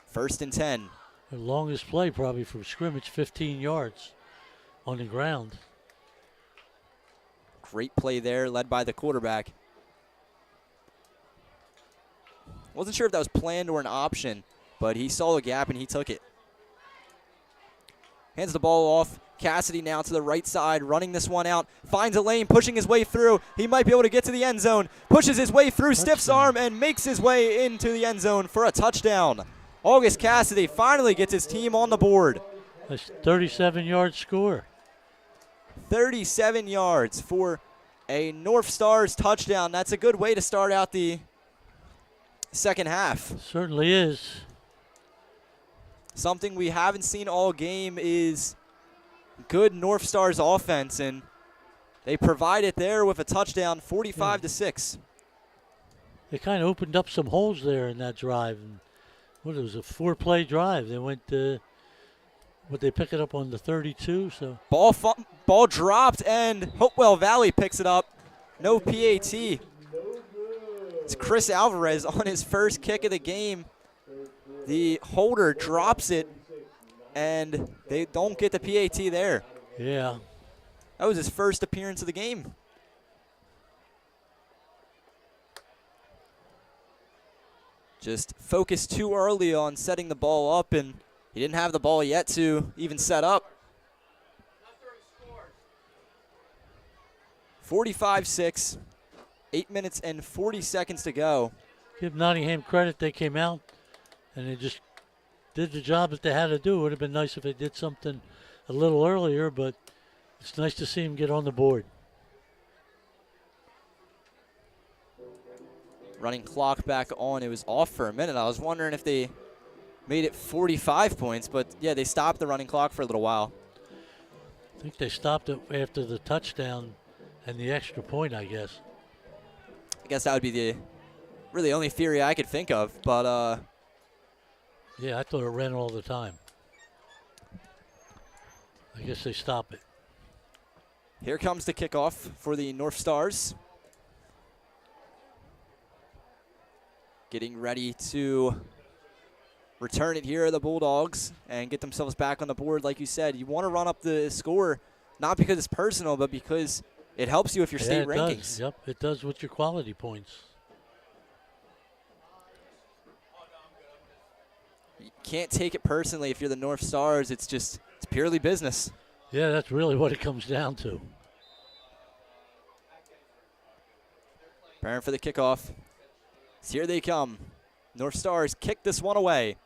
First and 10. The longest play probably from scrimmage, 15 yards on the ground. Great play there, led by the quarterback. Wasn't sure if that was planned or an option, but he saw a gap and he took it. Hands the ball off. Cassidy now to the right side, running this one out. Finds a lane, pushing his way through. He might be able to get to the end zone. Pushes his way through, stiffs arm, and makes his way into the end zone for a touchdown. August Cassidy finally gets his team on the board. A 37-yard score. 37 yards for a North Stars touchdown. That's a good way to start out the second half. Certainly is. Something we haven't seen all game is good North Stars offense, and they provide it there with a touchdown, 45-6. They kind of opened up some holes there in that drive. And it was a 4-play drive. They went they pick it up on the 32. So ball dropped, and Hopewell Valley picks it up. No PAT. It's Chris Alvarez on his first kick of the game. The holder drops it, and they don't get the PAT there. Yeah. That was his first appearance of the game. Just focused too early on setting the ball up, and he didn't have the ball yet to even set up. 45-6, 8 minutes and 40 seconds to go. Give Nottingham credit. They came out, and they just did the job that they had to do. It would have been nice if they did something a little earlier, but it's nice to see them get on the board. Running clock back on. It was off for a minute. I was wondering if they made it 45 points, but yeah, they stopped the running clock for a little while. I think they stopped it after the touchdown and the extra point, I guess. I guess that would be the really only theory I could think of, but yeah, I thought it ran all the time. I guess they stop it. Here comes the kickoff for the North Stars. Getting ready to return it here, the Bulldogs, and get themselves back on the board. Like you said, you want to run up the score, not because it's personal, but because it helps you with your state rankings. Does. Yep, it does with your quality points. You can't take it personally if you're the North Stars. It's purely business. Yeah, that's really what it comes down to. Preparing for the kickoff. So here they come. North Stars kick this one away.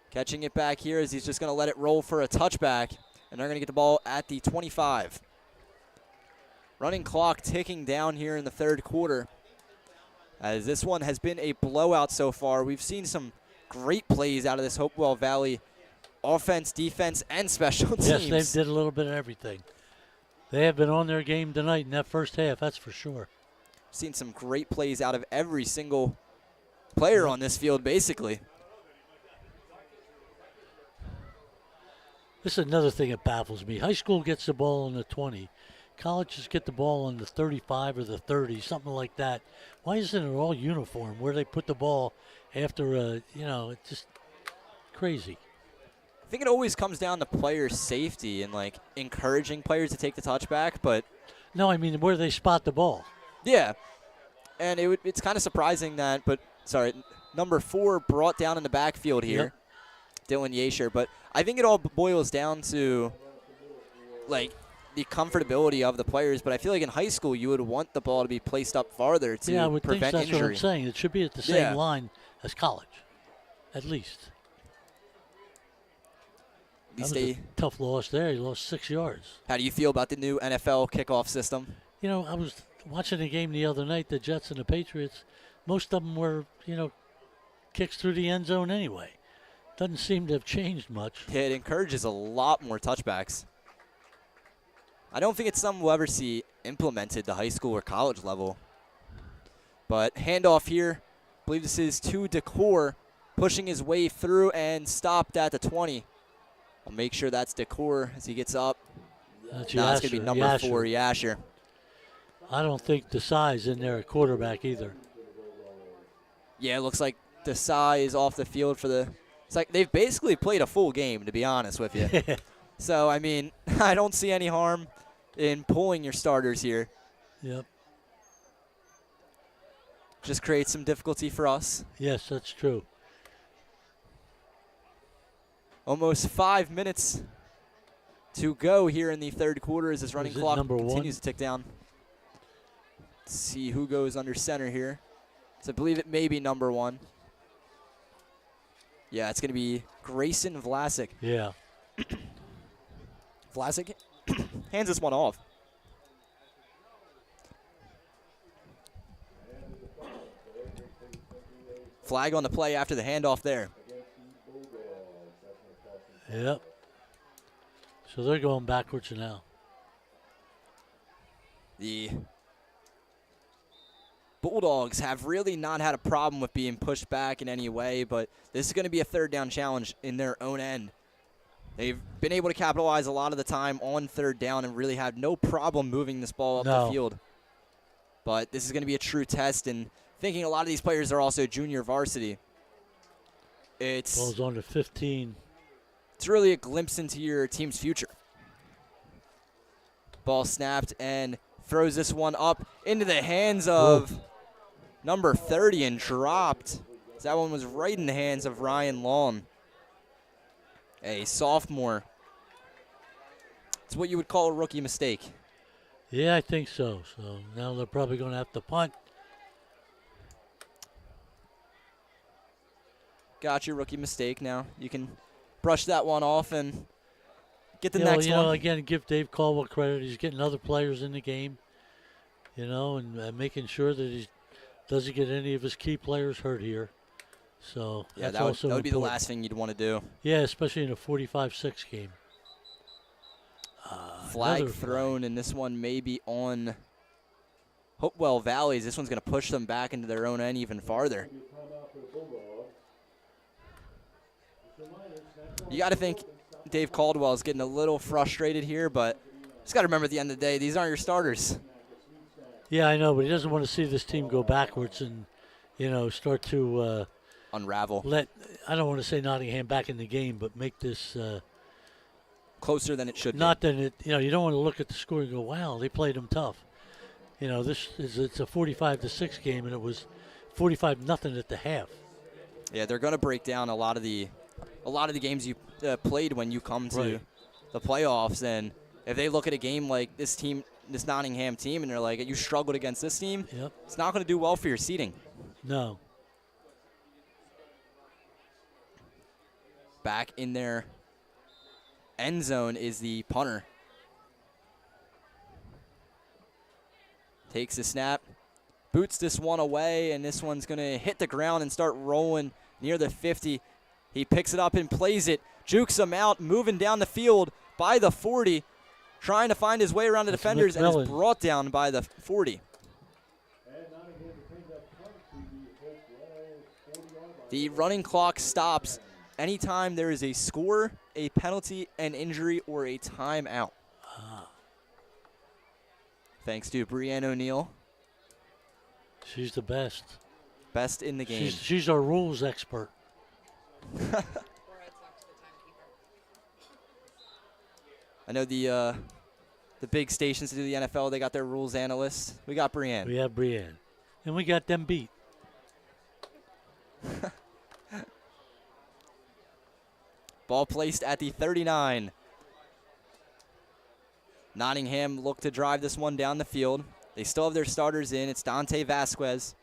Catching it back here as he's just going to let it roll for a touchback. And they're going to get the ball at the 25. Running clock ticking down here in the third quarter. As this one has been a blowout so far. We've seen some great plays out of this Hopewell Valley offense, defense, and special teams. Yes, they did a little bit of everything. They have been on their game tonight in that first half, that's for sure. Seen some great plays out of every single player on this field, basically. This is another thing that baffles me. High school gets the ball on the 20. Colleges get the ball on the 35 or the 30, something like that. Why isn't it all uniform where they put the ball after, it's just crazy. I think it always comes down to player safety and, like, encouraging players to take the touchback, but... No, I mean where they spot the ball. Yeah, and it's kind of surprising that, but, sorry, number 4 brought down in the backfield here, Dylan Yasher, but I think it all boils down to, like, the comfortability of the players, but I feel like in high school you would want the ball to be placed up farther to I would prevent think that's injury. what I'm saying. It should be at the same line as college, at least. That was a tough loss there. He lost 6 yards. How do you feel about the new NFL kickoff system? You know, I was watching a game the other night, the Jets and the Patriots. Most of them were, kicks through the end zone anyway. Doesn't seem to have changed much. Yeah, it encourages a lot more touchbacks. I don't think it's something we'll ever see implemented to high school or college level. But handoff here. I believe this is to Decor, pushing his way through and stopped at the 20. I'll make sure that's Decor as he gets up. That's going to be number 4, Yasher. I don't think Desai in there at quarterback either. Yeah, it looks like Desai is off the field for the... It's like they've basically played a full game, to be honest with you. So, I mean, I don't see any harm in pulling your starters here. Yep. Just creates some difficulty for us. Yes, that's true. Almost 5 minutes to go here in the third quarter as this running clock continues to tick down. Let's see who goes under center here. So I believe it may be number 1. Yeah, it's going to be Grayson Vlasic. Yeah. Vlasic hands this one off. Flag on the play after the handoff there. Yep. So they're going backwards now. The Bulldogs have really not had a problem with being pushed back in any way, but this is going to be a third down challenge in their own end. They've been able to capitalize a lot of the time on third down and really had no problem moving this ball up the field. But this is going to be a true test, and thinking a lot of these players are also junior varsity. Ball's on to 15. It's really a glimpse into your team's future. Ball snapped and throws this one up into the hands of number 30 and dropped. That one was right in the hands of Ryan Long, a sophomore. It's what you would call a rookie mistake. Yeah, I think so. So now they're probably going to have to punt. Got your rookie mistake now. You can brush that one off and get the next one. Again, give Dave Caldwell credit. He's getting other players in the game, and making sure that he doesn't get any of his key players hurt here. So Yeah, that's that also would be the important. last thing you'd want to do. Yeah, especially in a 45-6 game. Flag Another thrown, and this one may be on Hopewell Valleys. This one's going to push them back into their own end even farther. You got to think Dave Caldwell is getting a little frustrated here, but just got to remember at the end of the day, these aren't your starters. Yeah, I know, but he doesn't want to see this team go backwards and, start to Unravel. I don't want to say Nottingham back in the game, but make this Closer than it should not that it, you don't want to look at the score and go, wow, they played them tough. It's a 45-6 game, and it was 45-0 at the half. Yeah, they're going to break down a lot of the games you played when you come to the playoffs, and if they look at a game like this Nottingham team, and they're like, you struggled against this team, it's not going to do well for your seeding. No. Back in their end zone is the punter. Takes the snap, boots this one away, and this one's going to hit the ground and start rolling near the 50. He picks it up and plays it, jukes him out, moving down the field by the 40, trying to find his way around the defenders, and is brought down by the 40. The running clock stops anytime there is a score, a penalty, an injury, or a timeout. Thanks to Brienne O'Neill. She's the best. Best in the game. She's our rules expert. I know the big stations to do the NFL, they got their rules analysts. We got Brienne. We have Brienne. And we got them beat. Ball placed at the 39. Nottingham look to drive this one down the field. They still have their starters in. It's Dante Vasquez.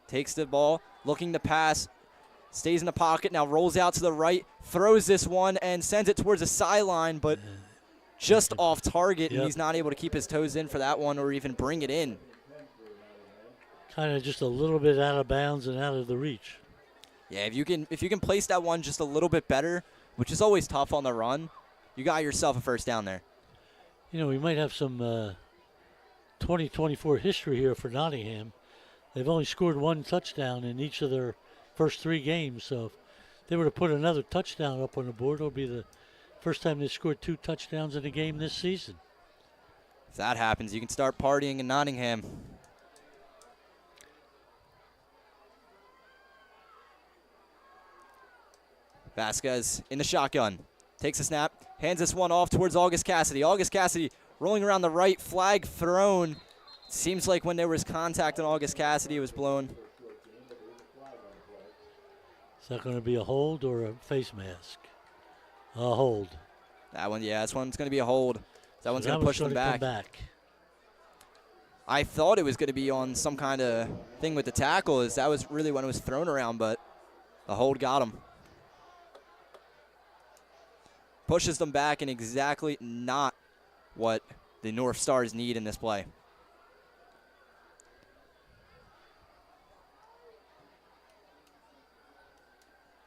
Takes the ball, looking to pass. Stays in the pocket, now rolls out to the right. Throws this one and sends it towards the sideline, but just off target. And he's not able to keep his toes in for that one or even bring it in. Kind of just a little bit out of bounds and out of the reach. Yeah, if you can place that one just a little bit better, which is always tough on the run, you got yourself a first down there. We might have some 2024 history here for Nottingham. They've only scored one touchdown in each of their first 3 games, so if they were to put another touchdown up on the board, it'll be the first time they scored 2 touchdowns in a game this season. If that happens, you can start partying in Nottingham. Vasquez in the shotgun. Takes a snap, hands this one off towards August Cassidy. August Cassidy rolling around the right, flag thrown. Seems like when there was contact on August Cassidy, it was blown. Is that going to be a hold or a face mask? A hold. That one, yeah, this one's going to be a hold. That one's going to push them back. I thought it was going to be on some kind of thing with the tackle, as that was really when it was thrown around, but the hold got him. Pushes them back, and exactly not what the North Stars need in this play.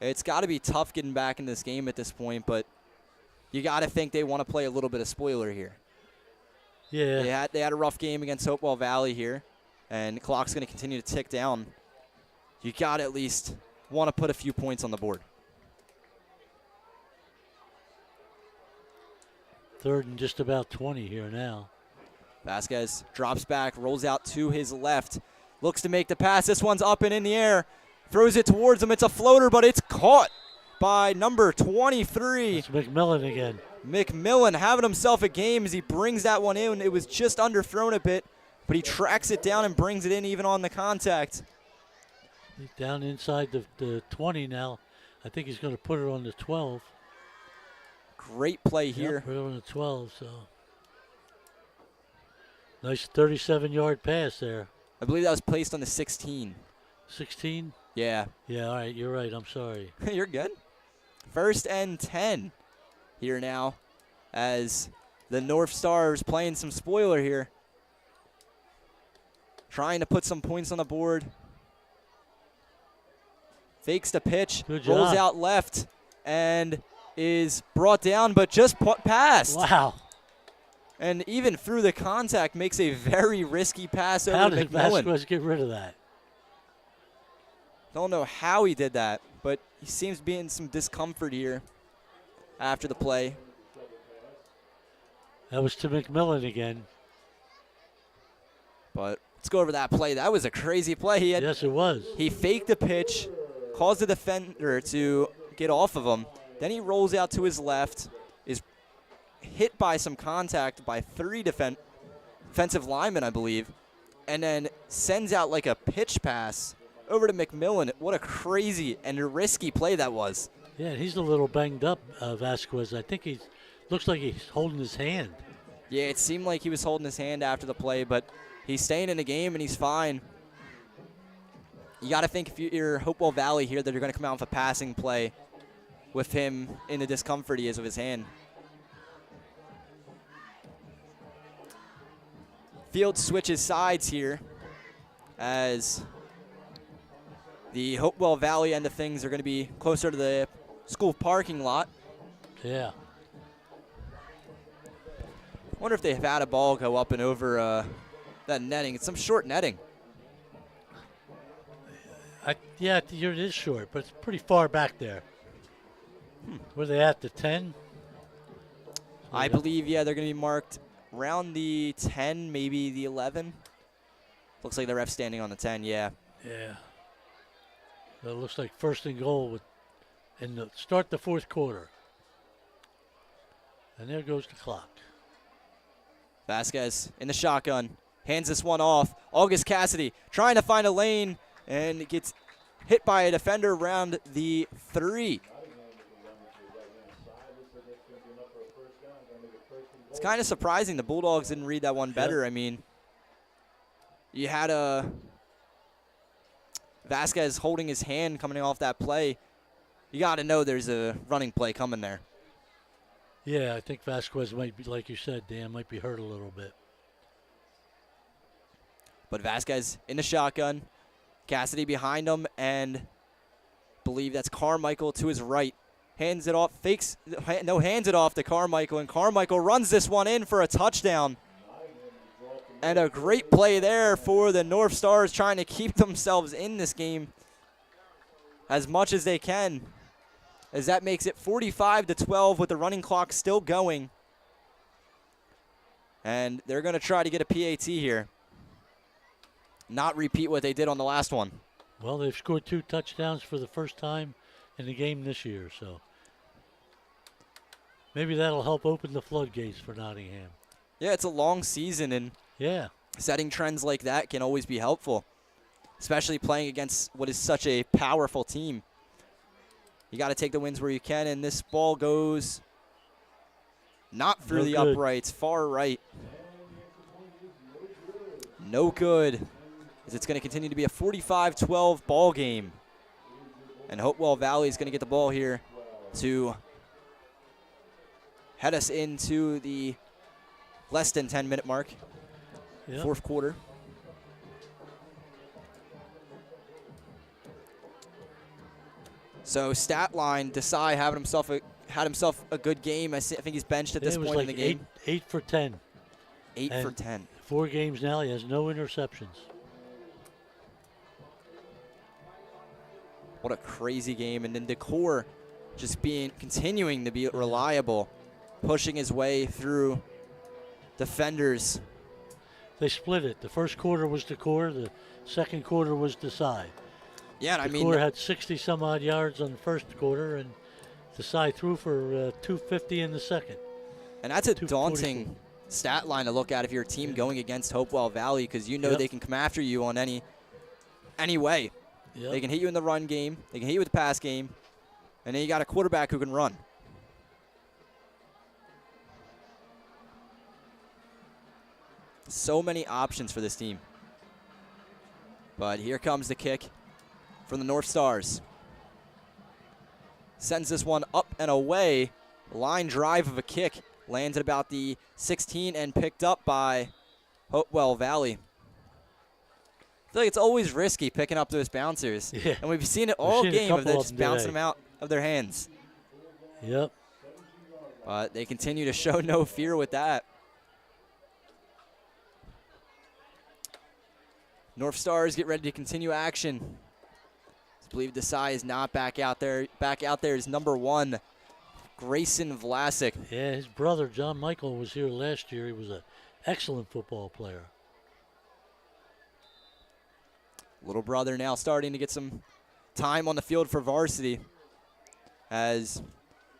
It's got to be tough getting back in this game at this point, but you got to think they want to play a little bit of spoiler here. Yeah. They had a rough game against Hopewell Valley here, and the clock's going to continue to tick down. You got to at least want to put a few points on the board. 3rd and just about 20 here now. Vasquez drops back, rolls out to his left, looks to make the pass. This one's up and in the air. Throws it towards him. It's a floater, but it's caught by number 23. It's McMillan again. McMillan having himself a game as he brings that one in. It was just underthrown a bit, but he tracks it down and brings it in even on the contact. He's down inside the 20 now. I think he's going to put it on the 12. Great play here. Put it on the 12, so. Nice 37-yard pass there. I believe that was placed on the 16. 16? Yeah. Yeah, all right, you're right. I'm sorry. You're good. 1st and 10 here now as the North Stars playing some spoiler here. Trying to put some points on the board. fakes the pitch, Good rolls job. out left, and is brought down, but just passed. Wow. And even through the contact, makes a very risky pass How over to did McMillan. Vasquez get rid of that? Don't know how he did that, but he seems to be in some discomfort here after the play. That was to McMillan again. But let's go over that play. That was a crazy play. Yes, it was. He faked the pitch, caused the defender to get off of him. Then he rolls out to his left, is hit by some contact by 3 defensive linemen, I believe, and then sends out like a pitch pass over to McMillan. What a crazy and risky play that was. Yeah, he's a little banged up, Vasquez. I think he looks like he's holding his hand. Yeah, it seemed like he was holding his hand after the play, but he's staying in the game and he's fine. You got to think if you're Hopewell Valley here that you're going to come out with a passing play with him in the discomfort he is with his hand. Field switches sides here as the Hopewell Valley end of things are going to be closer to the school parking lot. Yeah. I wonder if they've had a ball go up and over that netting. It's some short netting. Yeah, it is short, but it's pretty far back there. Were they at the 10? I believe, yeah, they're going to be marked around the 10, maybe the 11. Looks like the ref's standing on the 10, yeah. Yeah. So it looks like first and goal start the fourth quarter. And there goes the clock. Vasquez in the shotgun, hands this one off. August Cassidy trying to find a lane and gets hit by a defender around the 3. It's kind of surprising the Bulldogs didn't read that one better. Yep. I mean, you had Vasquez holding his hand coming off that play. You got to know there's a running play coming there. Yeah, I think Vasquez might be, like you said, Dan, might be hurt a little bit. But Vasquez in the shotgun, Cassidy behind him, and believe that's Carmichael to his right. Hands it off, hands it off to Carmichael, and Carmichael runs this one in for a touchdown. And a great play there for the North Stars trying to keep themselves in this game as much as they can, as that makes it 45-12 with the running clock still going. And they're going to try to get a PAT here. Not repeat what they did on the last one. Well, they've scored 2 touchdowns for the first time in the game this year, so maybe that'll help open the floodgates for Nottingham. Yeah, it's a long season, and yeah, setting trends like that can always be helpful, especially playing against what is such a powerful team. You got to take the wins where you can, and this ball goes not through the uprights, far right. No good, as it's going to continue to be a 45-12 ball game. And Hopewell Valley is going to get the ball here to head us into the less than 10-minute mark, fourth quarter. So stat line, Desai had himself a good game. I think he's benched at this point in the game. 8 for 10. 8 for 10. 4 games now. He has no interceptions. What a crazy game. And then Decor just continuing to be reliable, pushing his way through defenders. They split it. The first quarter was Decor. The second quarter was Desai. Yeah, I mean, Decor had 60-some-odd yards on the first quarter, and Desai threw for 250 in the second. And that's a daunting stat line to look at if you're a team going against Hopewell Valley, because you know they can come after you on any way. Yep. They can hit you in the run game. They can hit you with the pass game. And then you got a quarterback who can run. So many options for this team. But here comes the kick from the North Stars. Sends this one up and away. Line drive of a kick. Lands at about the 16 and picked up by Hopewell Valley. feel like it's always risky picking up those bouncers. Yeah. And we've seen it all seen a game of them couple just of them bouncing today. them out of their hands. Yep. But they continue to show no fear with that. North Stars get ready to continue action. I believe Desai is not back out there. Back out there is number 1, Grayson Vlasic. Yeah, his brother, John Michael, was here last year. He was an excellent football player. Little brother now starting to get some time on the field for varsity, as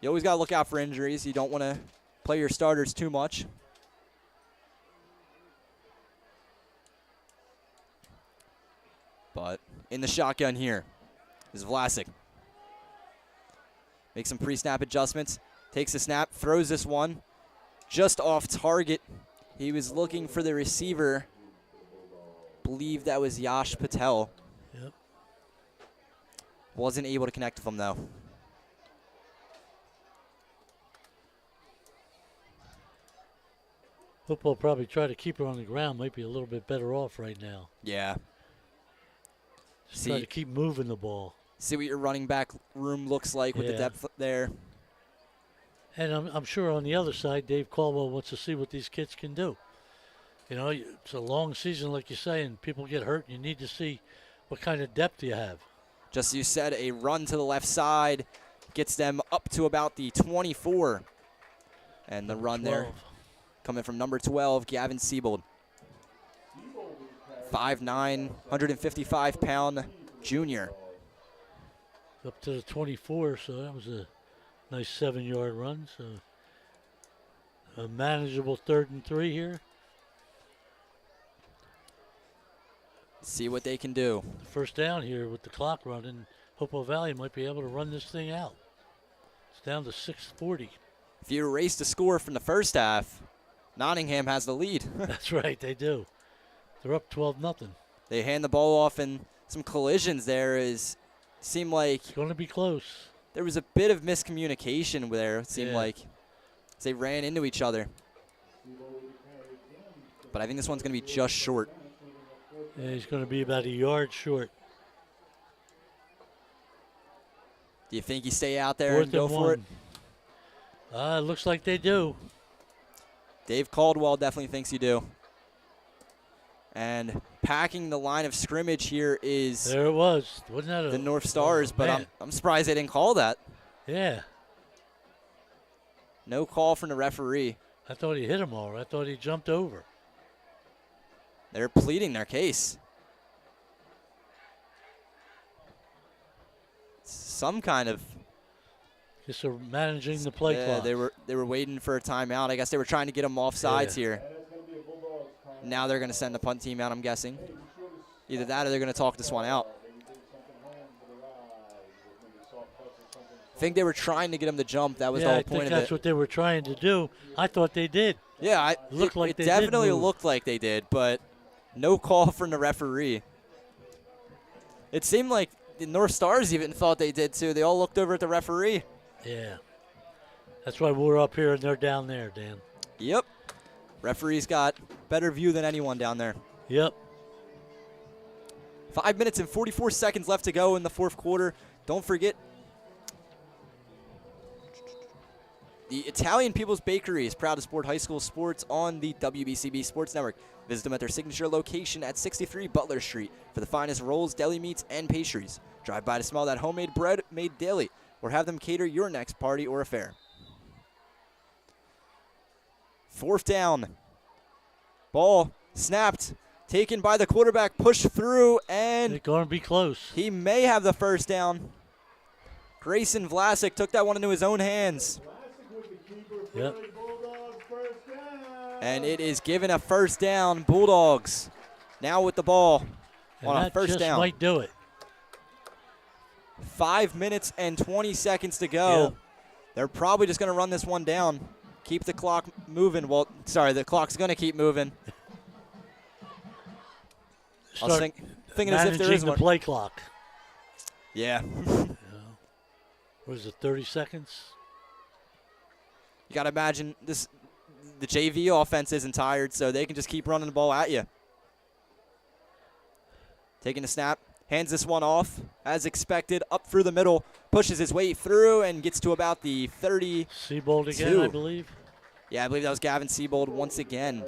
you always got to look out for injuries. You don't want to play your starters too much. But in the shotgun here is Vlasic. Makes some pre-snap adjustments. Takes a snap, throws this one just off target. He was looking for the receiver. Believe that was Yash Patel. Yep. Wasn't able to connect with him though. Football probably try to keep her on the ground. Might be a little bit better off right now. Yeah. Just try to keep moving the ball. See what your running back room looks like with the depth there. And I'm sure on the other side, Dave Caldwell wants to see what these kids can do. You know, it's a long season, like you say, and people get hurt. And you need to see what kind of depth you have. Just as you said, a run to the left side gets them up to about the 24. And the run there coming from number 12, Gavin Siebold. 5'9", 155-pound junior. Up to the 24, so that was a nice 7-yard run. So a manageable 3rd and 3 here. See what they can do. First down here with the clock running. Hopewell Valley might be able to run this thing out. It's down to 6:40. If you erase the score from the first half, Nottingham has the lead. That's right, they do. They're up 12-0. They hand the ball off, and some collisions there seemed like it's going to be close. There was a bit of miscommunication there. It seemed Yeah. like as they ran into each other. But I think this one's going to be just short. Yeah, he's going to be about a yard short. Do you think you stay out there and 4th go and for it? 1. It looks like they do. Dave Caldwell definitely thinks you do. And packing the line of scrimmage here is There it was. Wasn't that the North Stars, but man. I'm surprised they didn't call that. Yeah. No call from the referee. I thought he hit him all right. I thought he jumped over. They're pleading their case. Some kind of. Guess they're managing the play clock. They were waiting for a timeout. I guess they were trying to get them off sides here. Now they're going to send the punt team out, I'm guessing. Either that or they're going to talk this one out. I think they were trying to get him to jump. That was the whole point of it. I think that's what they were trying to do. I thought they did. Yeah, it definitely did move. looked like they did, but no call from the referee. It seemed like the North Stars even thought they did too. They all looked over at the referee. Yeah. That's why we're up here and they're down there, Dan. Yep. Referee's got better view than anyone down there. Yep. 5 minutes and 44 seconds left to go in the fourth quarter. Don't forget, the Italian People's Bakery is proud to support high school sports on the WBCB Sports Network. Visit them at their signature location at 63 Butler Street for the finest rolls, deli meats, and pastries. Drive by to smell that homemade bread made daily, or have them cater your next party or affair. Fourth down. Ball snapped, taken by the quarterback, pushed through, and it's going to be close. He may have the first down. Grayson Vlasic took that one into his own hands. Yep. And it is given a first down. Bulldogs now with the ball And on a that first just down. might do it. 5 minutes and 20 seconds to go. Yep. They're probably just going to run this one down. Keep the clock moving. Well, sorry, the clock's going to keep moving. I was thinking as if there is the one. play clock. Yeah. What is it, 30 seconds? You got to imagine this. The JV offense isn't tired, so they can just keep running the ball at you. Taking the snap, hands this one off, as expected, up through the middle, pushes his way through and gets to about the 30. Seabold again, I believe. Yeah, I believe that was Gavin Seabold once again.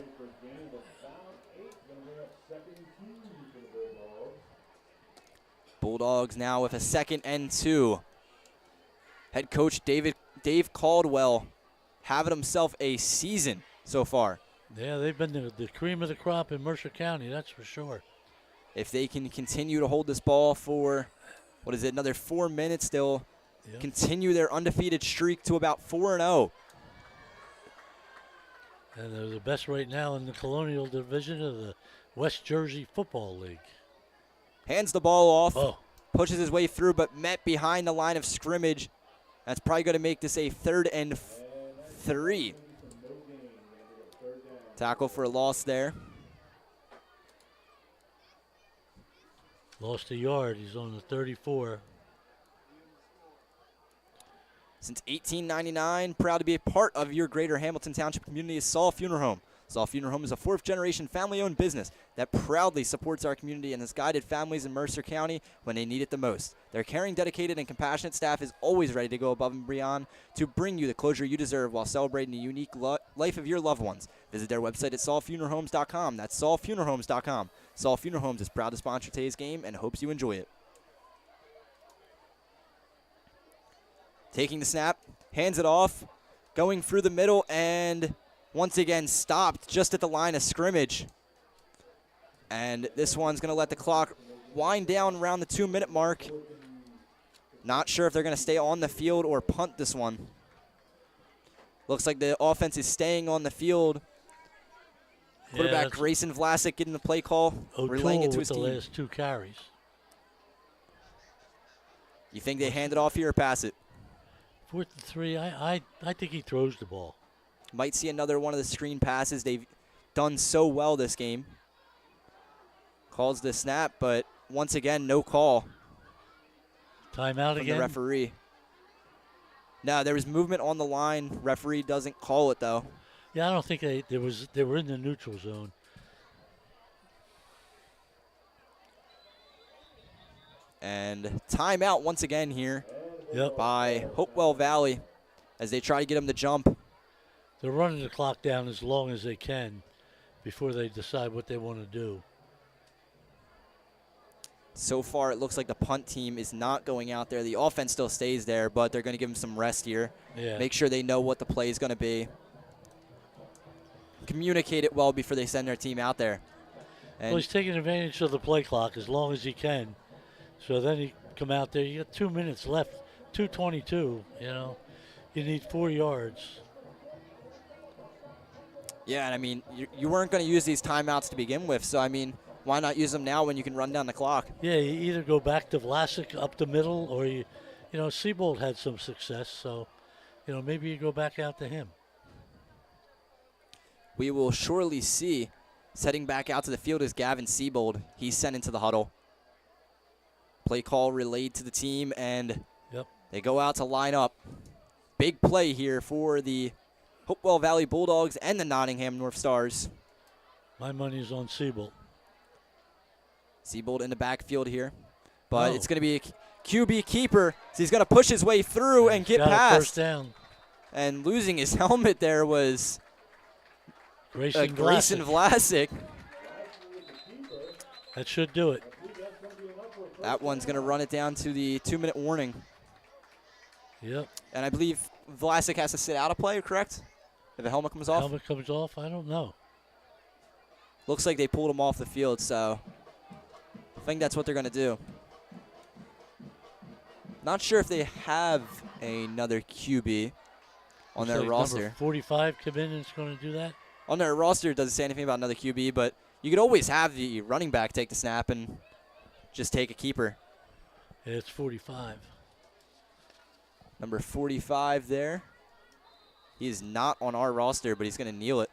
Bulldogs now with a 2nd and 2. Head coach Dave Caldwell having himself a season so far. Yeah, they've been the cream of the crop in Mercer County, that's for sure. If they can continue to hold this ball for, another 4 minutes, they'll continue their undefeated streak to about 4-0. And they're the best right now in the Colonial Division of the West Jersey Football League. Hands the ball off, pushes his way through, but met behind the line of scrimmage. That's probably going to make this a 3rd and 3. Tackle for a loss there. Lost a yard. He's on the 34. Since 1899, proud to be a part of your greater Hamilton Township community is Saul Funeral Home. Saul Funeral Home is a 4th-generation family-owned business that proudly supports our community and has guided families in Mercer County when they need it the most. Their caring, dedicated, and compassionate staff is always ready to go above and beyond to bring you the closure you deserve while celebrating the unique life of your loved ones. Visit their website at saulfuneralhomes.com. That's saulfuneralhomes.com. Saul Funeral Homes is proud to sponsor today's game and hopes you enjoy it. Taking the snap, hands it off, going through the middle, and once again stopped just at the line of scrimmage. And this one's going to let the clock wind down around the 2-minute mark. Not sure if they're going to stay on the field or punt this one. Looks like the offense is staying on the field. Quarterback Grayson Vlasic getting the play call, relaying it to his team. the last 2 carries. You think they hand it off here or pass it? 4th and 3, I think he throws the ball. Might see another one of the screen passes. They've done so well this game. Calls the snap, but once again, no call. Timeout from again? the referee. No, there was movement on the line. Referee doesn't call it, though. Yeah, I don't think they were in the neutral zone. And timeout once again here by Hopewell Valley as they try to get him to jump. They're running the clock down as long as they can before they decide what they want to do. So far, it looks like the punt team is not going out there. The offense still stays there, but they're going to give them some rest here. Yeah. Make sure they know what the play is going to be. Communicate it well before they send their team out there. And Well, he's taking advantage of the play clock as long as he can. So then he come out there. You got 2 minutes left, 2:22. You know, you need 4 yards. yeah, and I mean, you weren't going to use these timeouts to begin with, so I mean, why not use them now when you can run down the clock? Yeah, you either go back to Vlasic up the middle, or you know, Seabold had some success, so you know maybe you go back out to him. We will surely see. Setting back out to the field is Gavin Seabold. He's sent into the huddle. Play call relayed to the team, and they go out to line up. Big play here for the Hopewell Valley Bulldogs and the Nottingham Northstars. My money is on Seabold. Seabold in the backfield here. But it's going to be a QB keeper. So he's going to push his way through and get past. First down. And losing his helmet there was Grayson Vlasic. That should do it. That one's going to run it down to the 2-minute warning. Yep. And I believe Vlasic has to sit out of play, correct? If the helmet comes off? Helmet comes off? I don't know. Looks like they pulled him off the field, so I think that's what they're going to do. Not sure if they have another QB on their roster. Number 45 come in and it's going to do that? On their roster, it doesn't say anything about another QB, but you could always have the running back take the snap and just take a keeper. Yeah, it's 45. Number 45 there. He is not on our roster, but he's going to kneel it.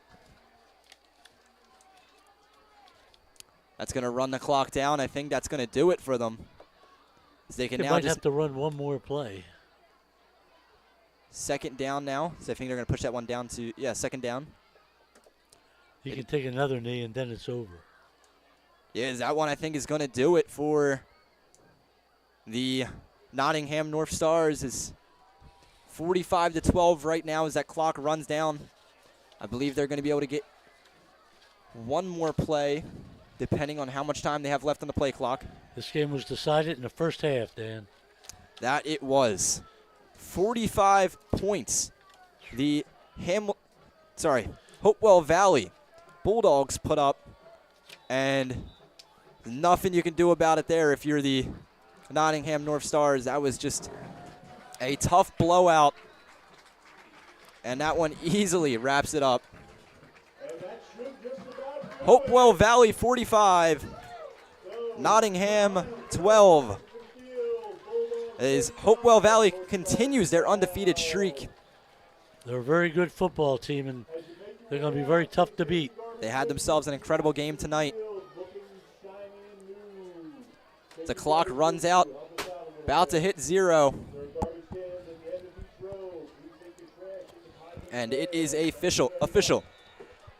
That's going to run the clock down. I think that's going to do it for them. They can now might have to run one more play. Second down now. So I think they're going to push that one down to, second down. You can take another knee and then it's over. Yeah, that one I think is going to do it for the Nottingham Northstars. Is 45-12 right now as that clock runs down. I believe they're going to be able to get one more play, depending on how much time they have left on the play clock. This game was decided in the first half, Dan. That it was. 45 points. The Hopewell Valley Bulldogs put up, and nothing you can do about it there if you're the Nottingham Northstars. That was just a tough blowout, and that one easily wraps it up. Hopewell Valley 45, Nottingham 12. As Hopewell Valley continues their undefeated streak. They're a very good football team, and they're going to be very tough to beat. They had themselves an incredible game tonight. The clock runs out, about to hit 0. And it is official.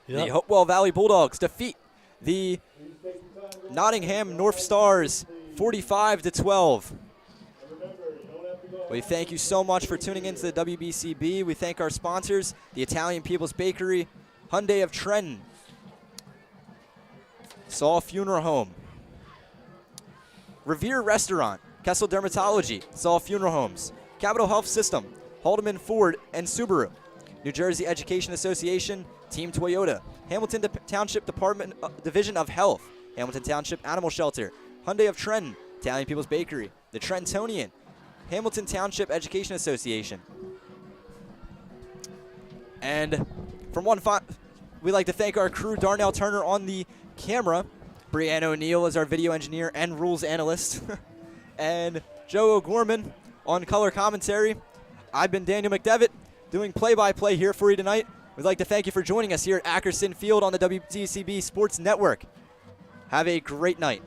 Yep. The Hopewell Valley Bulldogs defeat the Nottingham Northstars 45-12. We thank you so much for tuning into the WBCB. We thank our sponsors, the Italian People's Bakery, Hyundai of Trenton, Saw Funeral Home, Revere Restaurant, Kessel Dermatology, Saw Funeral Homes, Capital Health System, Haldeman Ford and Subaru, New Jersey Education Association, Team Toyota, Hamilton Township Division of Health, Hamilton Township Animal Shelter, Hyundai of Trenton, Italian People's Bakery, the Trentonian, Hamilton Township Education Association. And from we'd like to thank our crew, Darnell Turner on the camera, Brianna O'Neill is our video engineer and rules analyst, and Joe O'Gorman on color commentary. I've been Daniel McDevitt doing play-by-play here for you tonight. We'd like to thank you for joining us here at Ackerson Field on the WBCB Sports Network. Have a great night.